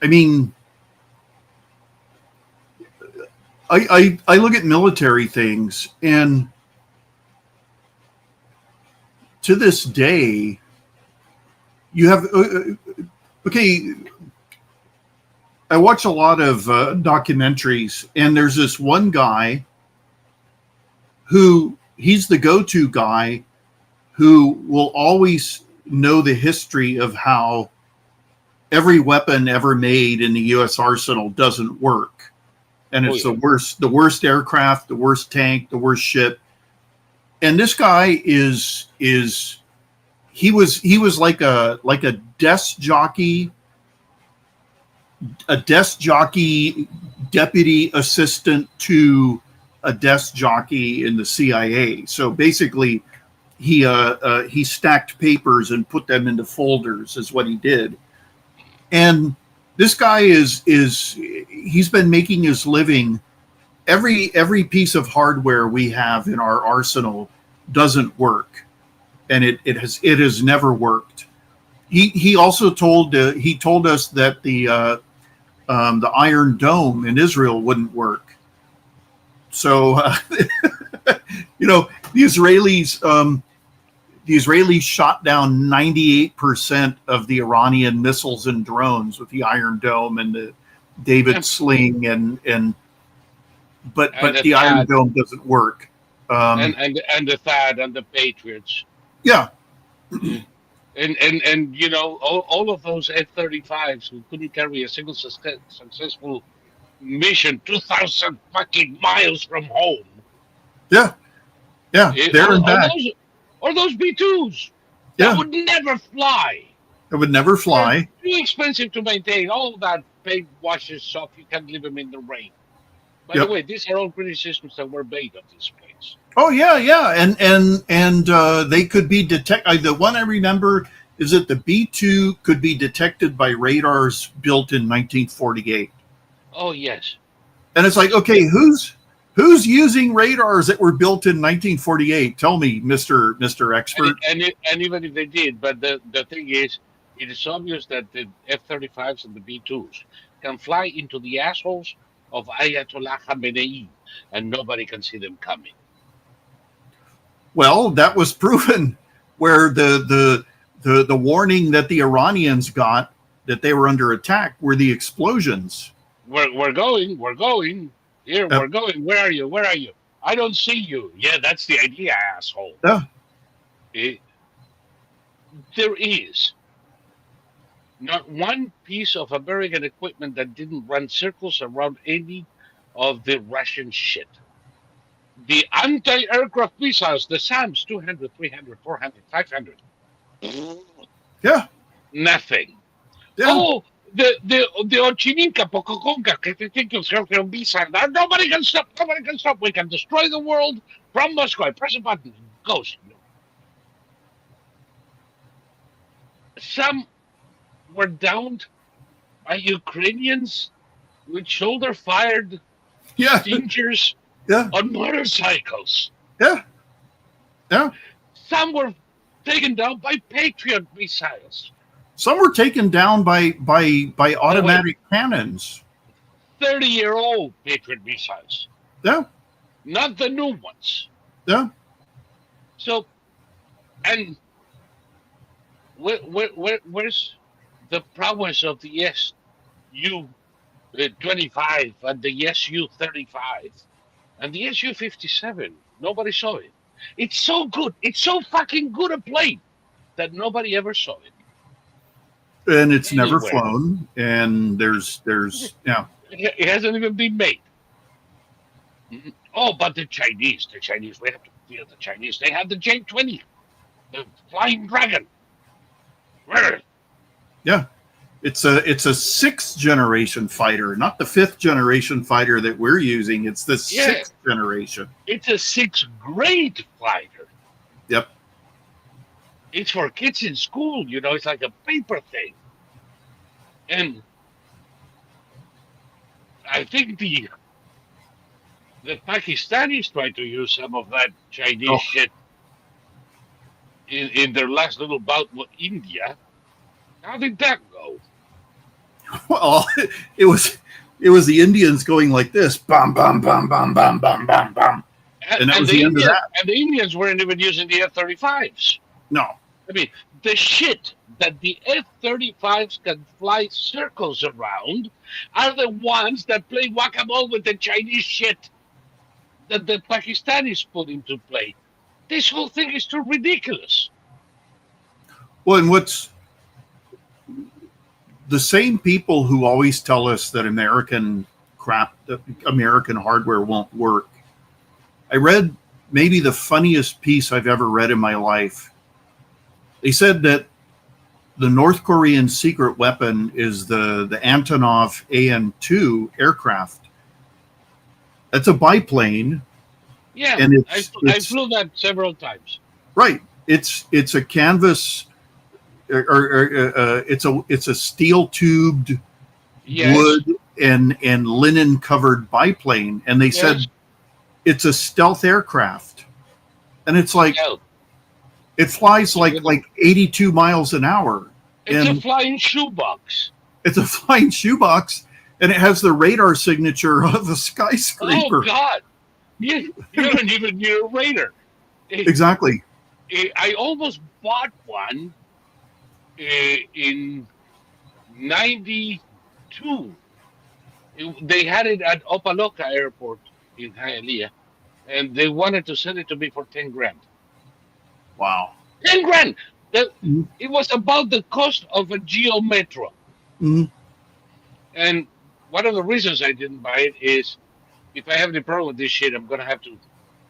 I mean, I look at military things, and to this day, you have okay. I watch a lot of documentaries, and there's this one guy who he's the go-to guy who will always know the history of how every weapon ever made in the U.S. arsenal doesn't work, and it's the worst aircraft, the worst tank, the worst ship. And this guy is he was like a desk jockey deputy assistant to a desk jockey in the CIA. So basically, he stacked papers and put them into folders, is what he did. And this guy he's been making his living. Every piece of hardware we have in our arsenal doesn't work, and it has never worked. He also told us that the Iron Dome in Israel wouldn't work. So, the Israelis shot down 98% of the Iranian missiles and drones with the Iron Dome and the David Sling, but the Iron Dome doesn't work. And the THAAD and the Patriots. Yeah. And all of those F-35s who couldn't carry a single successful mission 2,000 fucking miles from home. Yeah. There and back. Or those B-2s that would never fly. It would never fly. They're too expensive to maintain. All that paint washes off. You can't leave them in the rain. By the way, these are all British systems that were made of these planes. Oh yeah, and they could be detected. The one I remember is that the B-2 could be detected by radars built in 1948. Oh yes. And it's like, okay, who's using radars that were built in 1948? Tell me, Mr. Expert. And even if they did, but the thing is, it is obvious that the F-35s and the B-2s can fly into the assholes of Ayatollah Khamenei, and nobody can see them coming. Well, that was proven where the warning that the Iranians got that they were under attack were the explosions. We're going. Here, we're going. Where are you? I don't see you. Yeah, that's the idea, asshole. Yeah. There is not one piece of American equipment that didn't run circles around any of the Russian shit. The anti-aircraft missiles, the SAMs, 200, 300, 400, 500. Yeah. Nothing. Yeah. Oh, the Ochininka, Pococonca, missile. Nobody can stop. We can destroy the world from Moscow. I press a button. It goes. Some were downed by Ukrainians with shoulder-fired Stingers on motorcycles. Yeah. Some were taken down by Patriot missiles. Some were taken down by automatic cannons. 30-year-old Patriot missiles. Yeah. Not the new ones. Yeah. So, and where's the prowess of the Su-25 and the Su-35 and the Su-57? Nobody saw it. It's so good. It's so fucking good a plane that nobody ever saw it. And it's never flown. And there's It hasn't even been made. Oh, but the Chinese, we have to feel the Chinese. They have the J-20, the Flying Dragon. Yeah. It's a sixth generation fighter, not the fifth generation fighter that we're using. It's the sixth generation. It's a sixth grade fighter. Yep. It's for kids in school, it's like a paper thing. And I think the Pakistanis tried to use some of that Chinese shit in their last little bout with India. How did that go? Well, it was the Indians going like this, bam, bam, bam, bam, bam, bam, bam, bam, and that was the end of that. And the Indians weren't even using the F-35s. No, I mean the shit that the F-35s can fly circles around are the ones that play whack-a-mole with the Chinese shit that the Pakistanis put into play. This whole thing is too ridiculous. Well, and what's the same people who always tell us that American hardware won't work. I read maybe the funniest piece I've ever read in my life. They said that the North Korean secret weapon is the Antonov AN-2 aircraft. That's a biplane. Yeah, and I flew that several times. Right. It's a canvas, or it's a steel tubed wood and linen covered biplane, and they said it's a stealth aircraft, and it's like it flies like 82 miles an hour. It's a flying shoebox. It's a flying shoebox, and it has the radar signature of a skyscraper. Oh God! You don't even need a radar. Exactly. I almost bought one in '92. They had it at Opaloka Airport in Hialeah, and they wanted to sell it to me for $10,000. Wow. $10,000. It was about the cost of a Geo Metro. Mm-hmm. And one of the reasons I didn't buy it is if I have any problem with this shit, I'm going to have to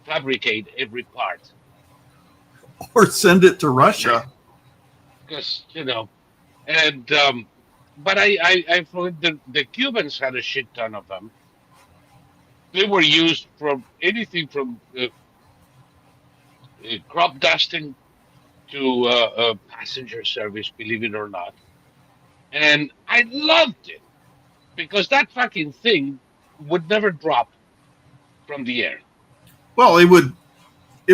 fabricate every part. Or send it to Russia. Because, and, but I the Cubans had a shit ton of them. They were used from anything from crop dusting to passenger service, believe it or not. And I loved it because that fucking thing would never drop from the air. Well, it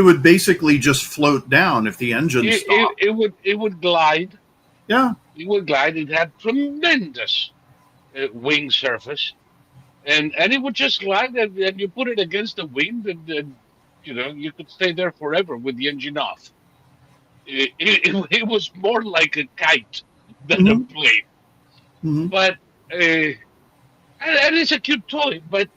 would basically just float down if the engine stopped. It would glide. Yeah. It would glide. It had tremendous wing surface. And it would just glide, and you put it against the wind, and you could stay there forever with the engine off. It was more like a kite than a plane. Mm-hmm. But and it's a cute toy, but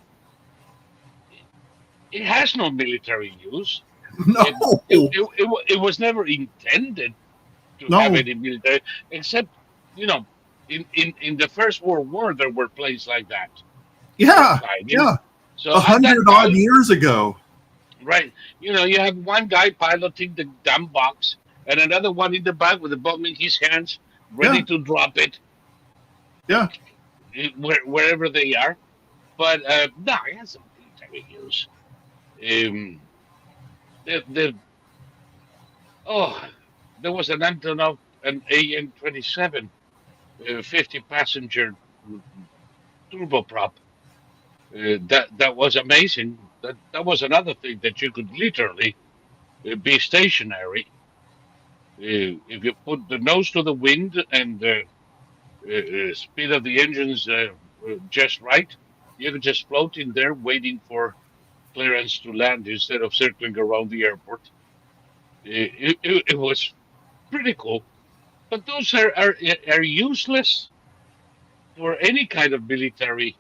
it has no military use. No, it was never intended to have any military, except in the First World War there were planes like that. Yeah, yeah. So 100 odd years ago. Right. You have one guy piloting the damn box and another one in the back with the bomb in his hands, ready to drop it. Yeah. Wherever they are. But no, it has some military use. There was an Antonov, an AN-27, 50-passenger turboprop. That was amazing. That was another thing that you could literally be stationary. If you put the nose to the wind and the speed of the engines just right, you could just float in there waiting for clearance to land instead of circling around the airport. It was pretty cool. But those are useless for any kind of military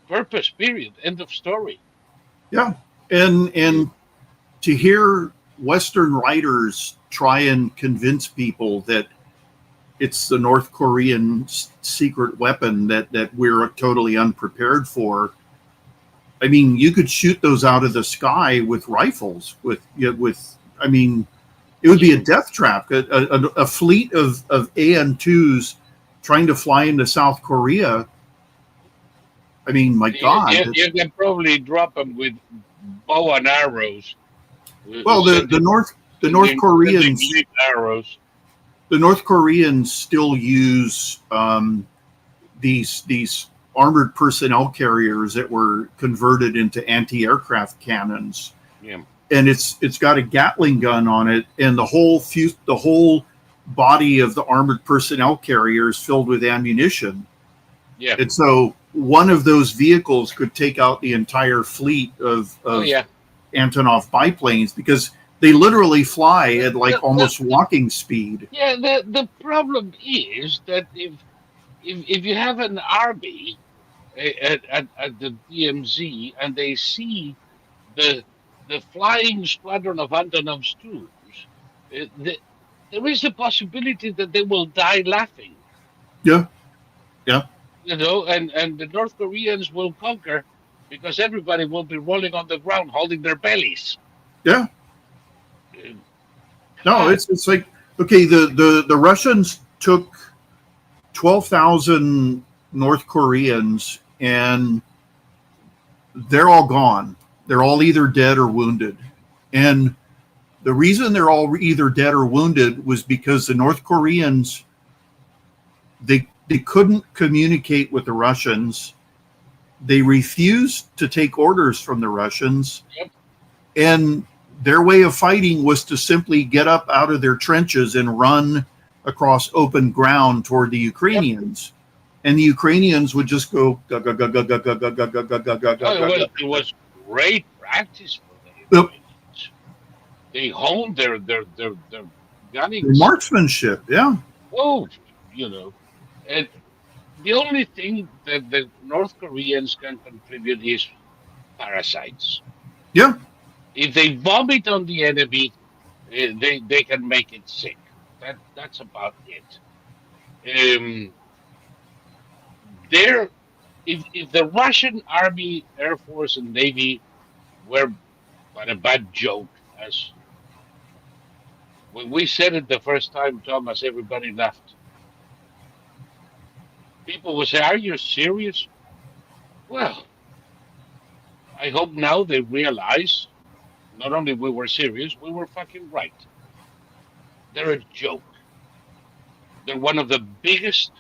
purpose, period. End of story. Yeah. And to hear Western writers try and convince people that it's the North Korean secret weapon that we're totally unprepared for. I mean, you could shoot those out of the sky with rifles. It would be a death trap. A fleet of AN-2s trying to fly into South Korea. I mean, my God. You can probably drop them with bow and arrows. Well, the North Koreans arrows. The North Koreans still use these armored personnel carriers that were converted into anti-aircraft cannons. Yeah. And it's got a Gatling gun on it, and the whole body of the armored personnel carrier is filled with ammunition. Yeah. And so one of those vehicles could take out the entire fleet of Antonov biplanes, because they literally fly at like almost walking speed. Yeah, the problem is that if you have an army at the DMZ and they see the flying squadron of Antonov's twos, there is a possibility that they will die laughing. Yeah. You know, and the North Koreans will conquer because everybody will be rolling on the ground holding their bellies. Yeah. No, it's like, okay, the Russians took 12,000 North Koreans and they're all gone. They're all either dead or wounded. And the reason they're all either dead or wounded was because the North Koreans, they couldn't communicate with the Russians. They refused to take orders from the Russians. Yep. And their way of fighting was to simply get up out of their trenches and run across open ground toward the Ukrainians. Yep. And the Ukrainians would just go. It was great practice for them. Yep. They honed their gunning. Marksmanship, yeah. Oh, you know. And the only thing that the North Koreans can contribute is parasites. Yeah. If they vomit on the enemy, they can make it sick. That's about it. If the Russian Army, Air Force, and Navy were but a bad joke, as when we said it the first time, Thomas, everybody laughed. People would say, "Are you serious?" Well, I hope now they realize not only we were serious, we were fucking right. They're a joke. They're one of the biggest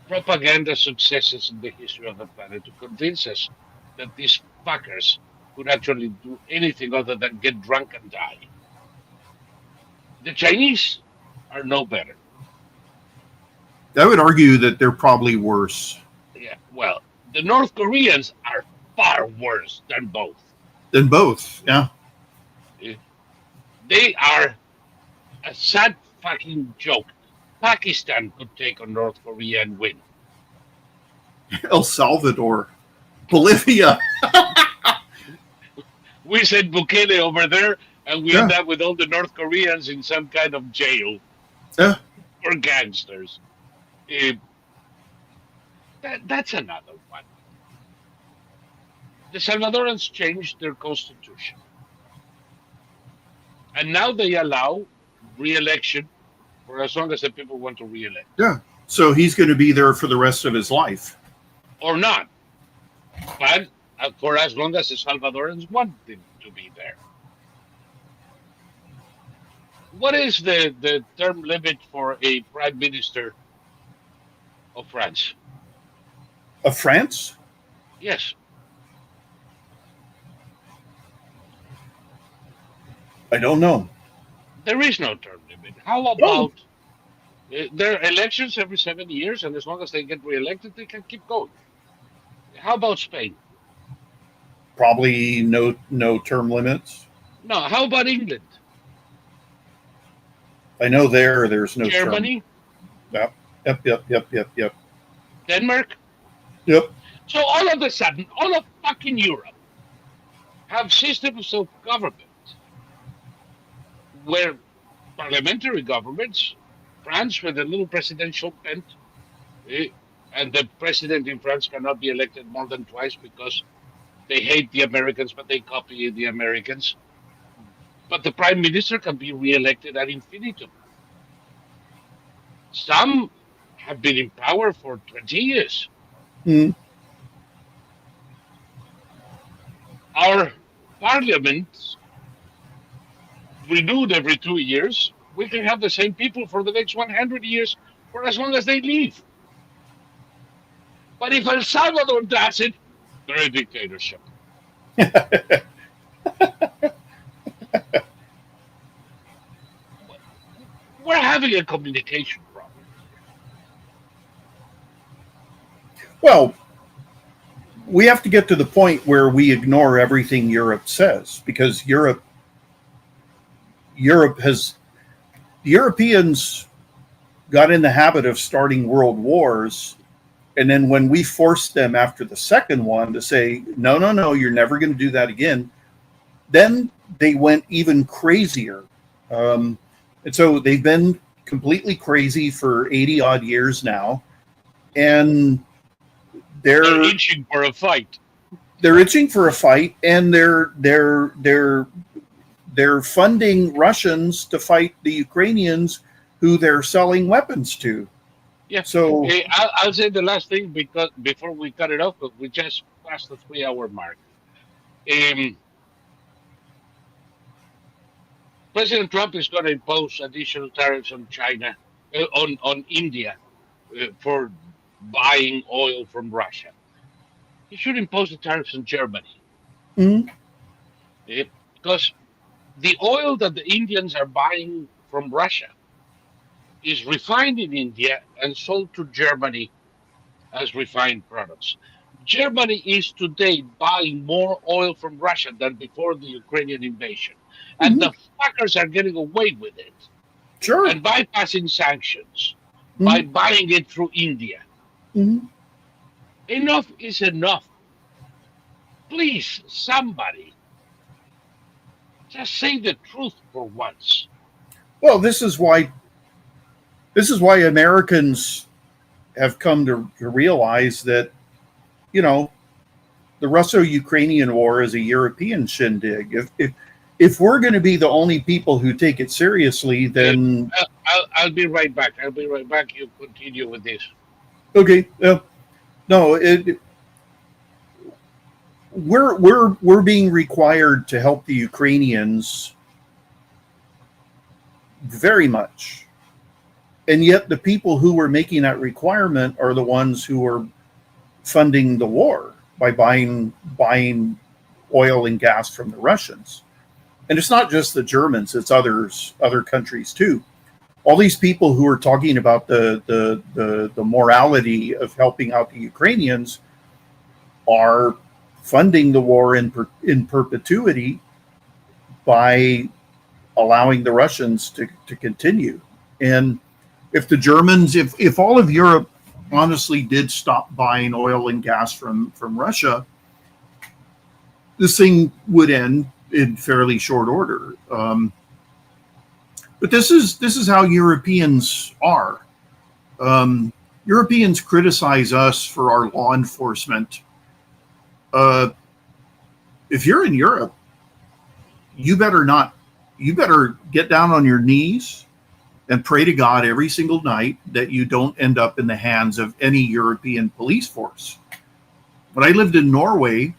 propaganda successes in the history of the planet to convince us that these fuckers could actually do anything other than get drunk and die. The Chinese are no better. I would argue that they're probably worse. Yeah, well, the North Koreans are far worse than both. Yeah. They are a sad fucking joke. Pakistan could take on North Korea and win. El Salvador, Bolivia. We sent Bukele over there, and we end up with all the North Koreans in some kind of jail. Yeah. Or gangsters. That's another one. The Salvadorans changed their constitution. And now they allow re-election for as long as the people want to re-elect. Yeah. So he's going to be there for the rest of his life. Or not. But for as long as the Salvadorans want him to be there. What is the term limit for a prime minister of France? Of France? Yes. I don't know. There is no term limit. How about there are elections every 7 years, and as long as they get re-elected, they can keep going? How about Spain? Probably no term limits. No. How about England? I know there's no Germany? Term. Yep. Denmark? Yep. So all of a sudden, all of fucking Europe have systems of government where parliamentary governments, France with a little presidential bent, and the president in France cannot be elected more than twice because they hate the Americans, but they copy the Americans. But the prime minister can be re-elected ad infinitum. Some have been in power for 20 years. Mm. Our parliaments renewed every 2 years. We can have the same people for the next 100 years for as long as they leave. But if El Salvador does it, they're a dictatorship. We're having a communication problem here. Well, we have to get to the point where we ignore everything Europe says, because Europe has, the Europeans got in the habit of starting world wars. And then when we forced them after the second one to say, no, you're never going to do that again, then they went even crazier. And so they've been completely crazy for 80 odd years now. And they're itching for a fight. They're itching for a fight, and they're funding Russians to fight the Ukrainians who they're selling weapons to. Yeah. So I'll say the last thing, because before we cut it off, because we just passed the 3-hour mark. President Trump is going to impose additional tariffs on China, on India, for buying oil from Russia. He should impose the tariffs on Germany. Mm-hmm. Because the oil that the Indians are buying from Russia is refined in India and sold to Germany as refined products. Germany is today buying more oil from Russia than before the Ukrainian invasion. And the fuckers are getting away with it. Sure. And bypassing sanctions by buying it through India. Enough is enough. Please, somebody, just say the truth for once. Well, this is why Americans have come to realize that, the Russo-Ukrainian war is a European shindig. If we're going to be the only people who take it seriously, then I'll be right back. You continue with this. Okay. No, we're being required to help the Ukrainians very much, and yet the people who were making that requirement are the ones who are funding the war by buying oil and gas from the Russians. And it's not just the Germans; it's other countries too. All these people who are talking about the morality of helping out the Ukrainians are funding the war in perpetuity by allowing the Russians to continue. And if the Germans, if all of Europe honestly did stop buying oil and gas from Russia, this thing would end in fairly short order. But this is how Europeans are. Europeans criticize us for our law enforcement. If you're in Europe, you better get down on your knees and pray to God every single night that you don't end up in the hands of any European police force. When I lived in Norway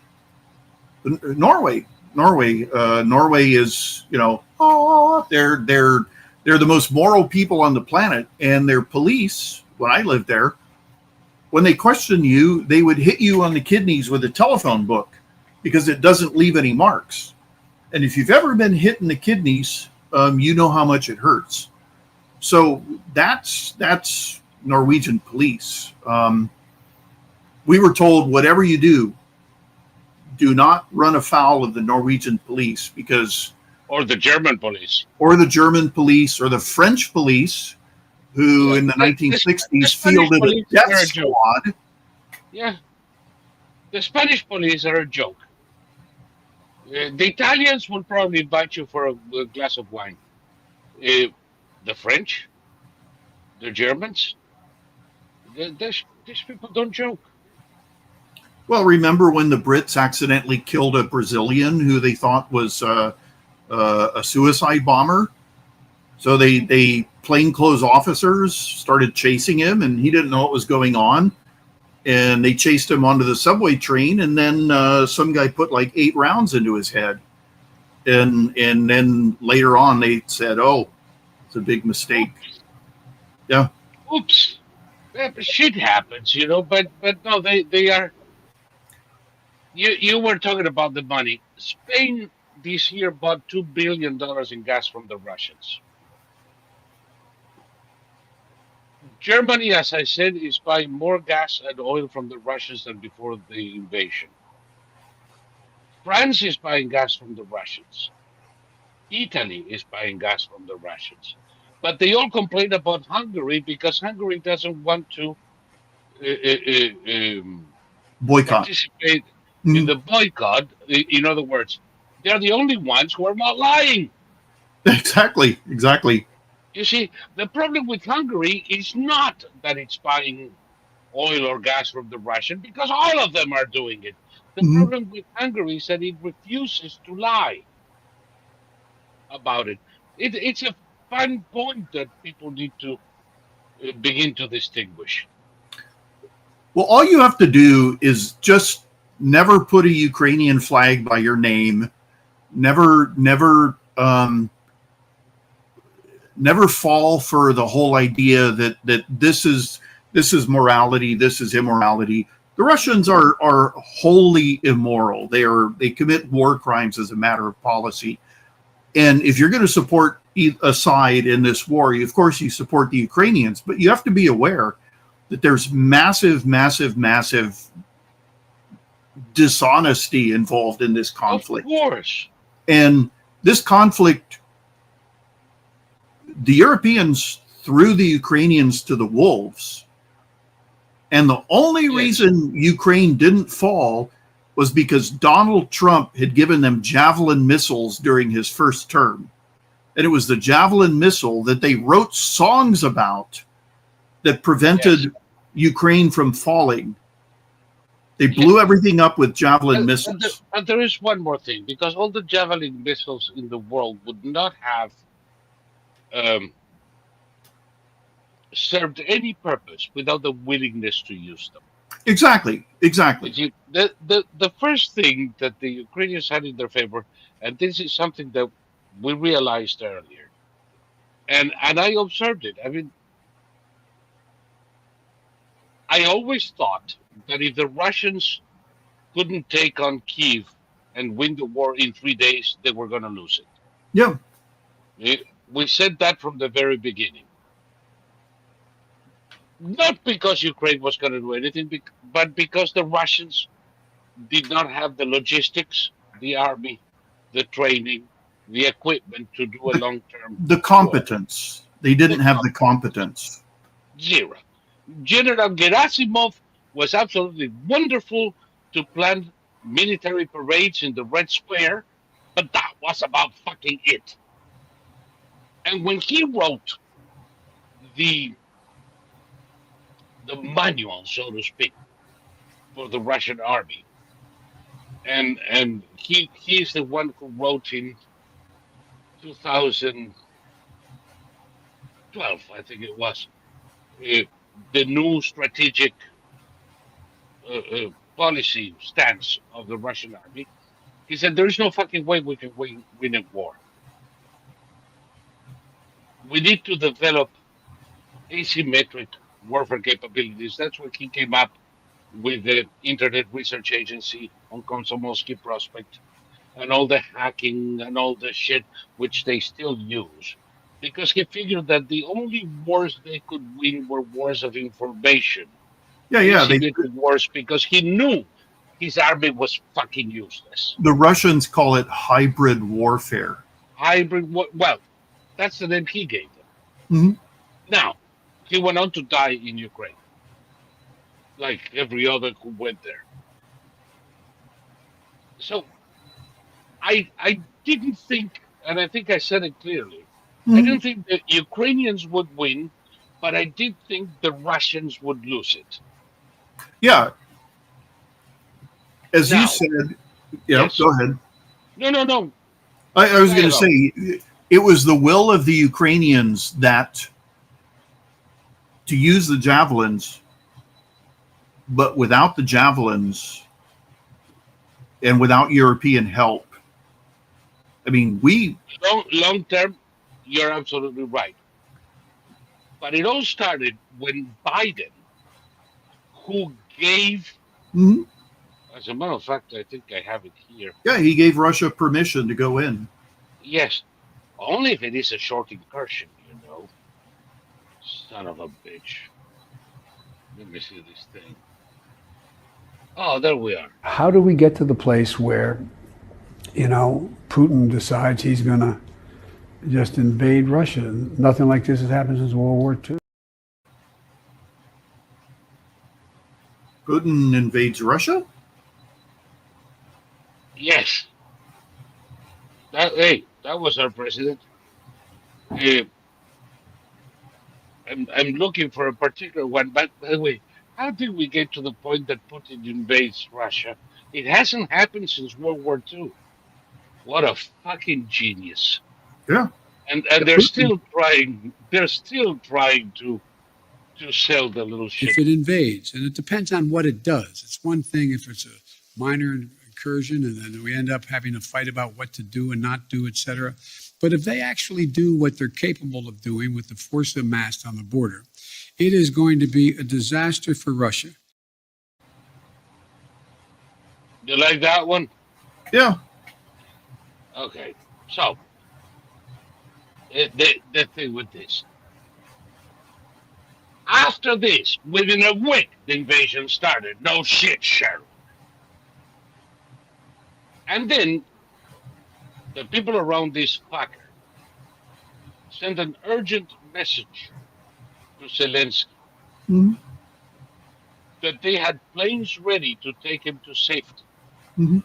is, they're the most moral people on the planet, and their police, when I lived there, when they question you, they would hit you on the kidneys with a telephone book because it doesn't leave any marks. And if you've ever been hit in the kidneys, you know how much it hurts. So that's Norwegian police. We were told, whatever you do not run afoul of the Norwegian police, or the German police, or the French police, who in the 1960s fielded a death squad. Yeah, the Spanish police are a joke. The Italians will probably invite you for a glass of wine. The French, the Germans, these people don't joke. Well, remember when the Brits accidentally killed a Brazilian who they thought was a suicide bomber. So they plainclothes officers started chasing him, and he didn't know what was going on. And they chased him onto the subway train, and then some guy put like 8 rounds into his head. And then later on, they said, "Oh, it's a big mistake." Yeah. Oops. Yeah, but shit happens, But no, they are. You were talking about the money. Spain this year bought $2 billion in gas from the Russians. Germany, as I said, is buying more gas and oil from the Russians than before the invasion. France is buying gas from the Russians. Italy is buying gas from the Russians. But they all complain about Hungary because Hungary doesn't want to Boycott. participate in the boycott. In other words, they're the only ones who are not lying. Exactly. You see, the problem with Hungary is not that it's buying oil or gas from the Russian, because all of them are doing it. The problem with Hungary is that it refuses to lie about it. It's a fine point that people need to begin to distinguish. Well, all you have to do is just never put a Ukrainian flag by your name. Never fall for the whole idea that this is morality, this is immorality. The Russians are wholly immoral. They commit war crimes as a matter of policy. And if you're going to support a side in this war, of course you support the Ukrainians, but you have to be aware that there's massive dishonesty involved in this conflict. Of course. And this conflict, the Europeans threw the Ukrainians to the wolves. And the only reason Ukraine didn't fall was because Donald Trump had given them Javelin missiles during his first term. And it was the Javelin missile that they wrote songs about that prevented Ukraine from falling. They blew everything up with Javelin missiles. And there is one more thing, because all the Javelin missiles in the world would not have served any purpose without the willingness to use them. Exactly. The first thing that the Ukrainians had in their favor, and this is something that we realized earlier, and I observed it. I mean, I always thought that if the Russians couldn't take on Kyiv and win the war in 3 days, they were going to lose it. Yeah. We said that from the very beginning. Not because Ukraine was going to do anything, but because the Russians did not have the logistics, the army, the training, the equipment to do a long-term the competence. War. They didn't have the competence. Zero. General Gerasimov was absolutely wonderful to plan military parades in the Red Square, but that was about fucking it. And when he wrote the manual, so to speak, for the Russian army, and he's the one who wrote in 2012, I think it was, the new strategic policy stance of the Russian army. He said, there is no fucking way we can win a war. We need to develop asymmetric warfare capabilities. That's what he came up with the Internet Research Agency on Komsomolsky Prospect and all the hacking and all the shit which they still use. Because he figured that the only wars they could win were wars of information. They did wars because he knew his army was fucking useless. The Russians call it hybrid warfare. Well, that's the name he gave them. Mm-hmm. Now, he went on to die in Ukraine, like every other who went there. So, I didn't think, and I think I said it clearly, I didn't think the Ukrainians would win, but I did think the Russians would lose it. Yeah. As you said, yes. Go ahead. No. I was going to Dialogue. say it was the will of the Ukrainians that to use the javelins, but without the javelins and without European help. I mean, Long term, you're absolutely right. But it all started when Biden, who gave, mhm, as a matter of fact, I think I have it here. yeah, he gave Russia permission to go in. Yes, only if it is a short incursion, you know. Son of a bitch. Let me see this thing. Oh, there we are. How do we get to the place where, Putin decides he's going to just invade Russia? Nothing like this has happened since World War II. Putin invades Russia? Yes. That was our president. I'm looking for a particular one, but by the way, how did we get to the point that Putin invades Russia? It hasn't happened since World War II. What a fucking genius! Yeah. And Yeah, they're Putin. still trying. They're still trying to sell the little shit. If it invades, and it depends on what it does. It's one thing if it's a minor incursion and then we end up having a fight about what to do and not do, etc. But if they actually do what they're capable of doing with the force amassed on the border, it is going to be a disaster for Russia. You like that one? Yeah. Okay. So the thing with this. After this, within a week, the invasion started. No shit, Cheryl. And then the people around this fucker sent an urgent message to Zelensky Mhm, that they had planes ready to take him to safety. mhm,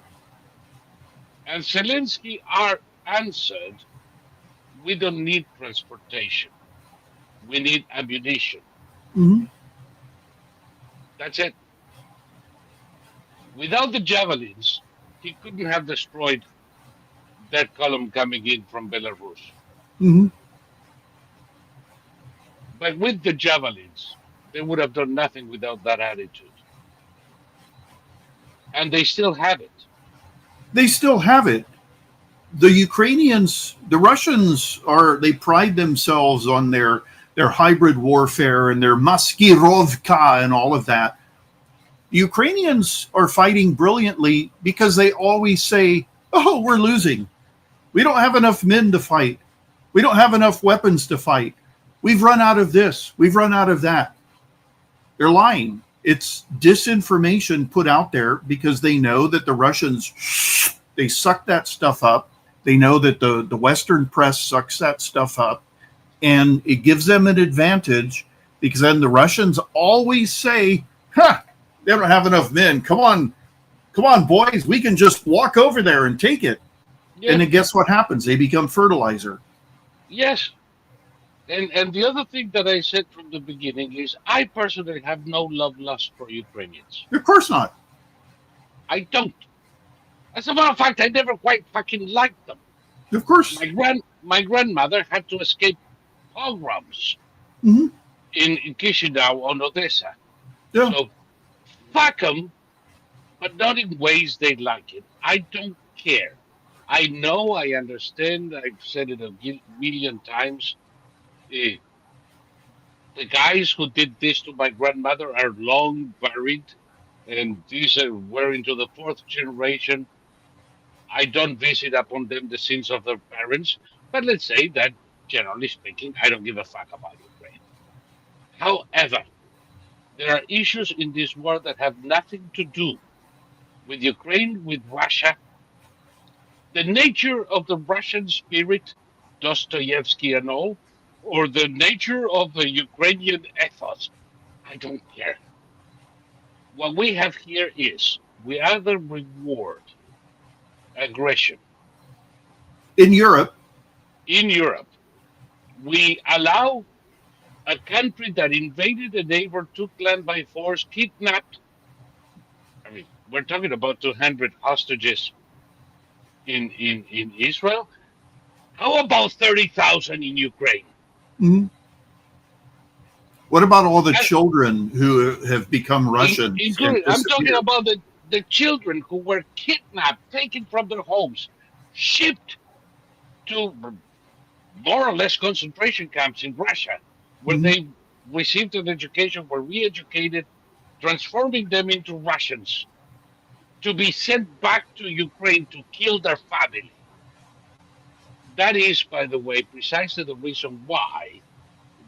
And Zelensky answered, we don't need transportation. We need ammunition. mhm. That's it. Without the javelins, he couldn't have destroyed that column coming in from Belarus. Mhm. But with the javelins, they would have done nothing without that attitude. And they still have it. They still have it. The Ukrainians, the Russians they pride themselves on their hybrid warfare and their maskirovka and all of that. Ukrainians are fighting brilliantly because they always say, "Oh, we're losing. We don't have enough men to fight. We don't have enough weapons to fight. We've run out of this. We've run out of that." They're lying. It's disinformation put out there because they know that the Russians, they suck that stuff up. They know that the Western press sucks that stuff up. And it gives them an advantage because then the Russians always say, "Huh, they don't have enough men. Come on, boys. We can just walk over there and take it." Yeah. And then guess what happens? They become fertilizer. Yes. And the other thing that I said from the beginning is I personally have no love lost for Ukrainians. Of course not. I don't. As a matter of fact, I never quite fucking liked them. Of course. My grandmother had to escape pogroms Mm-hmm. in Chisinau on Odessa. Yeah. So fuck them, but not in ways they like it. I don't care. I know, I understand. I've said it a million times. The guys who did this to my grandmother are long buried, and these were into the fourth generation. I don't visit upon them the sins of their parents, but let's say that, generally speaking, I don't give a fuck about Ukraine. However, there are issues in this war that have nothing to do with Ukraine, with Russia. The nature of the Russian spirit, Dostoevsky and all, or the nature of the Ukrainian ethos, I don't care. What we have here is we either reward aggression In Europe. in Europe, we allow a country that invaded a neighbor, took land by force, kidnapped. I mean, we're talking about 200 hostages in Israel, How about 30,000 in Ukraine? Mm-hmm. What about all the And children who have become Russians and including, I'm talking disappeared? about the children who were kidnapped, taken from their homes, shipped to more or less concentration camps in Russia, where Mm-hmm. they received an education, were re-educated, transforming them into Russians to be sent back to Ukraine to kill their family. That is, by the way, precisely the reason why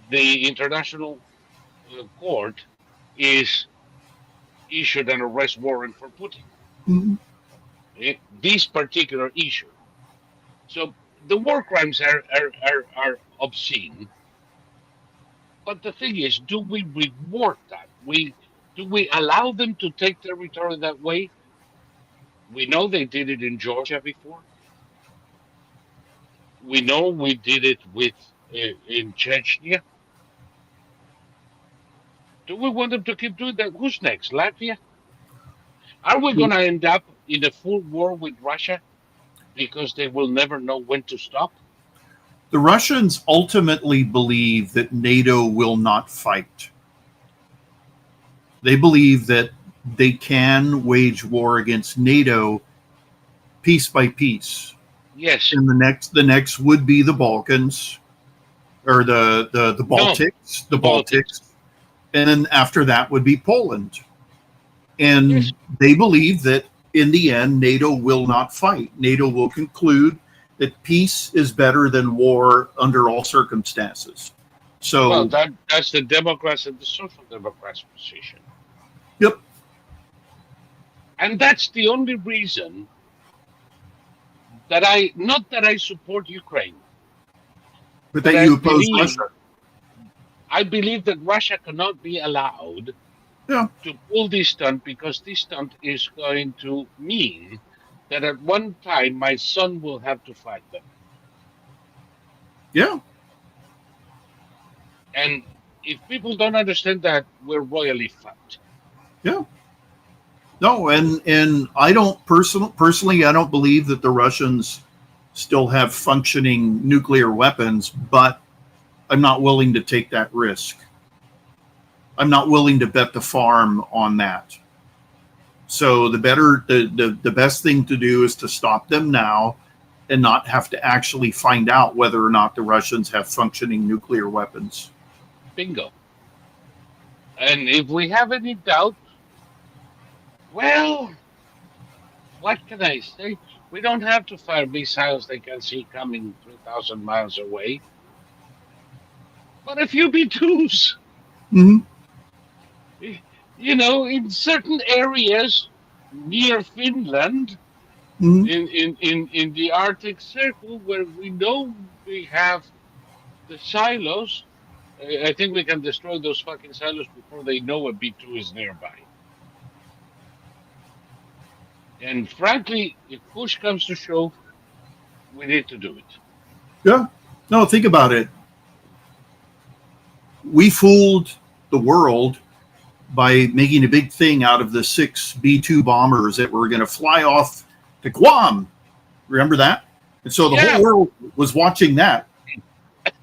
the international court is issued an arrest warrant for Putin. Mm-hmm. This particular issue. So the war crimes are obscene. But the thing is, do we reward that? Do we allow them to take territory that way? We know they did it in Georgia before. We know we did it with in Chechnya. Do we want them to keep doing that? Who's next? Latvia? Are we going to end up in a full war with Russia because they will never know when to stop? The Russians ultimately believe that NATO will not fight. They believe that they can wage war against NATO piece by piece. Yes. And the next would be the Balkans or the No. Baltics, the Baltics. Baltics. And then after that would be Poland. And Yes. they believe that in the end, NATO will not fight. NATO will conclude that peace is better than war under all circumstances. So, Well, that's the Democrats and the Social Democrats' position. yep. And that's the only reason that not that I support Ukraine, But but that you oppose Russia. I believe that Russia cannot be allowed Yeah. to pull this stunt, because this stunt is going to mean that at one time my son will have to fight them. Yeah. And if people don't understand that, we're royally fucked. Yeah. No, and I don't personally I don't believe that the Russians still have functioning nuclear weapons, but I'm not willing to take that risk. I'm not willing to bet the farm on that. So the best thing to do is to stop them now and not have to actually find out whether or not the Russians have functioning nuclear weapons. Bingo. And if we have any doubt, well, what can I say? We don't have to fire missiles they can see coming 3,000 miles away, but a few B-2s. Mm-hmm. You know, in certain areas near Finland, Mm-hmm. in the Arctic Circle, where we know we have the silos, I think we can destroy those fucking silos before they know a B-2 is nearby. And frankly, if push comes to shove, we need to do it. Yeah. No, think about it. We fooled the world by making a big thing out of the 6 B-2 bombers that were going to fly off to Guam. Remember that? And so the whole world was watching that.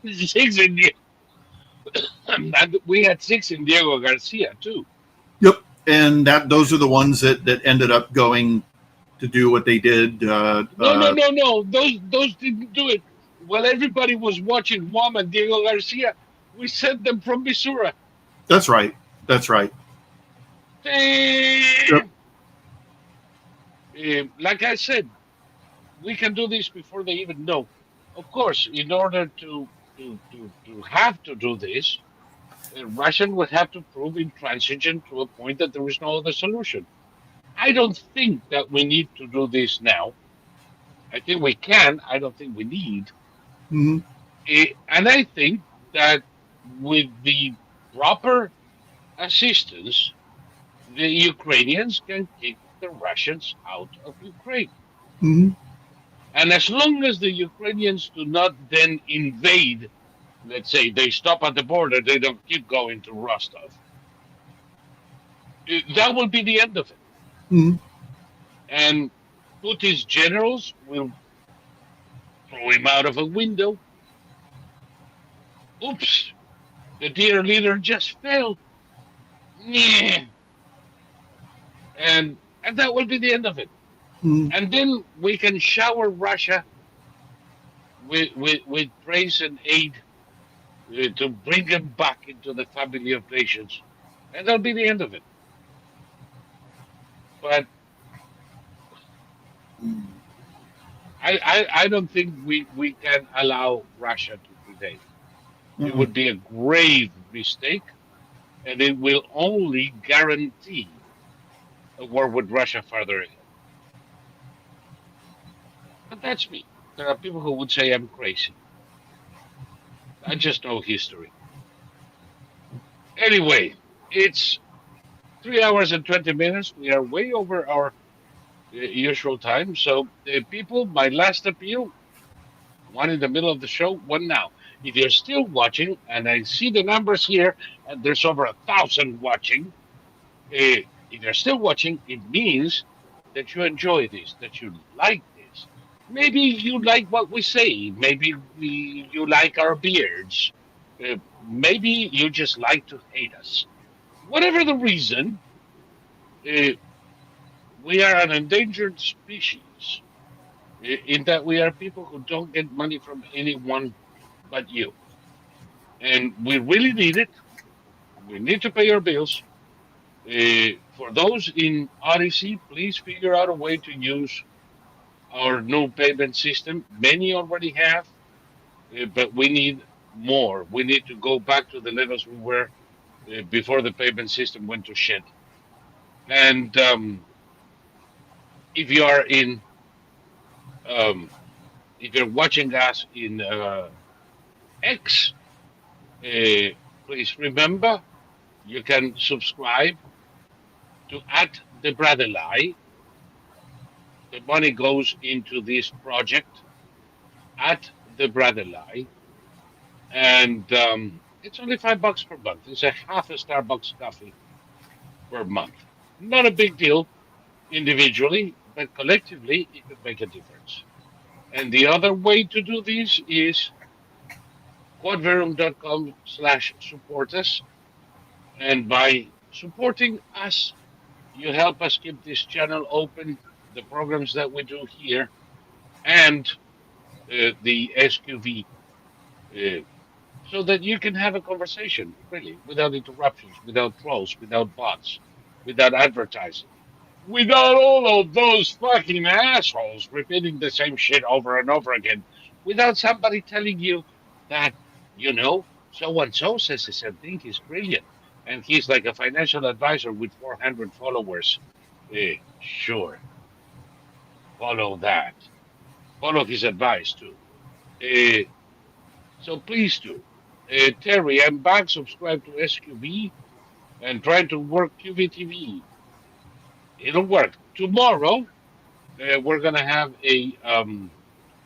6 in and we had 6 in Diego Garcia too. Yep. And those are the ones that ended up going to do what they did. No. Those didn't do it. While everybody was watching Guam and Diego Garcia, we sent them from Missouri. That's right. That's right. Yep. Like I said, we can do this before they even know. Of course, in order to have to do this, Russian would have to prove intransigent to a point that there is no other solution. I don't think that we need to do this now. I think we can. I don't think we need. Mm-hmm. And I think that with the proper assistance, the Ukrainians can kick the Russians out of Ukraine. Mm-hmm. And as long as the Ukrainians do not then invade, let's say they stop at the border, they don't keep going to Rostov, that will be the end of it. Mm-hmm. And Putin's generals will throw him out of a window. Oops, the dear leader just fell. Yeah. And that will be the end of it. Mm. And then we can shower Russia with praise and aid to bring them back into the family of nations. And that'll be the end of it. But I don't think we can allow Russia to prevail. It Mm-mm. would be a grave mistake, and it will only guarantee a war with Russia further ahead. But that's me. There are people who would say I'm crazy. I just know history. Anyway, it's 3 hours and 20 minutes. We are way over our usual time. So, people, my last appeal, one in the middle of the show, one now. If you're still watching, and I see the numbers here, and there's over 1,000 watching, if you're still watching, it means that you enjoy this, that you like this. Maybe you like what we say. Maybe you like our beards. Maybe you just like to hate us. Whatever the reason, uh, we are an endangered species in that we are people who don't get money from anyone but you. And we really need it. We need to pay our bills. For those in Odyssey, please figure out a way to use our new payment system. Many already have, but we need more. We need to go back to the levels we were before the payment system went to shit. And if you are in, um, if you're watching us in X, uh, please remember you can subscribe to at the brother lie. The money goes into this project at the brother lie, and it's only $5 per month. It's a half a Starbucks coffee per month. Not a big deal individually, but collectively it could make a difference. And the other way to do this is quadverum.com/support us. And by supporting us, you help us keep this channel open, the programs that we do here, and the SQV, uh, so that you can have a conversation, really, without interruptions, without trolls, without bots, without advertising, without all of those fucking assholes repeating the same shit over and over again, without somebody telling you that, so and so says the same thing, he's brilliant. And he's like a financial advisor with 400 followers. Sure, follow that. Follow his advice too. Uh, so please do. Terry, I'm back. Subscribe to SQB and try to work QVTV. It'll work. Tomorrow, we're gonna have a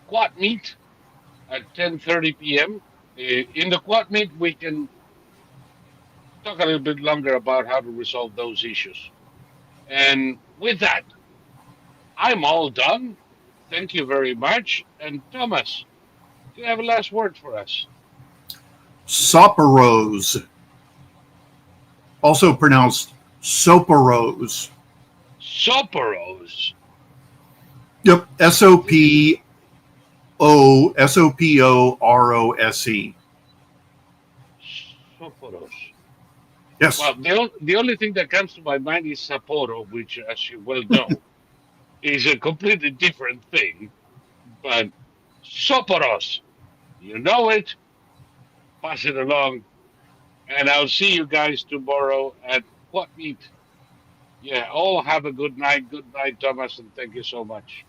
quad meet at 10:30 p.m. In the quad meet, we can talk a little bit longer about how to resolve those issues. And with that, I'm all done. Thank you very much. And Thomas, do you have a last word for us? Soporose, also pronounced soporose. Soporose. Yep, Soporose. Soporose. Yes. Well, the only thing that comes to my mind is Sapporo, which, as you well know, is a completely different thing. But Soporos, you know it, pass it along, and I'll see you guys tomorrow at what meet. Yeah, all have a good night. Good night, Thomas, and thank you so much.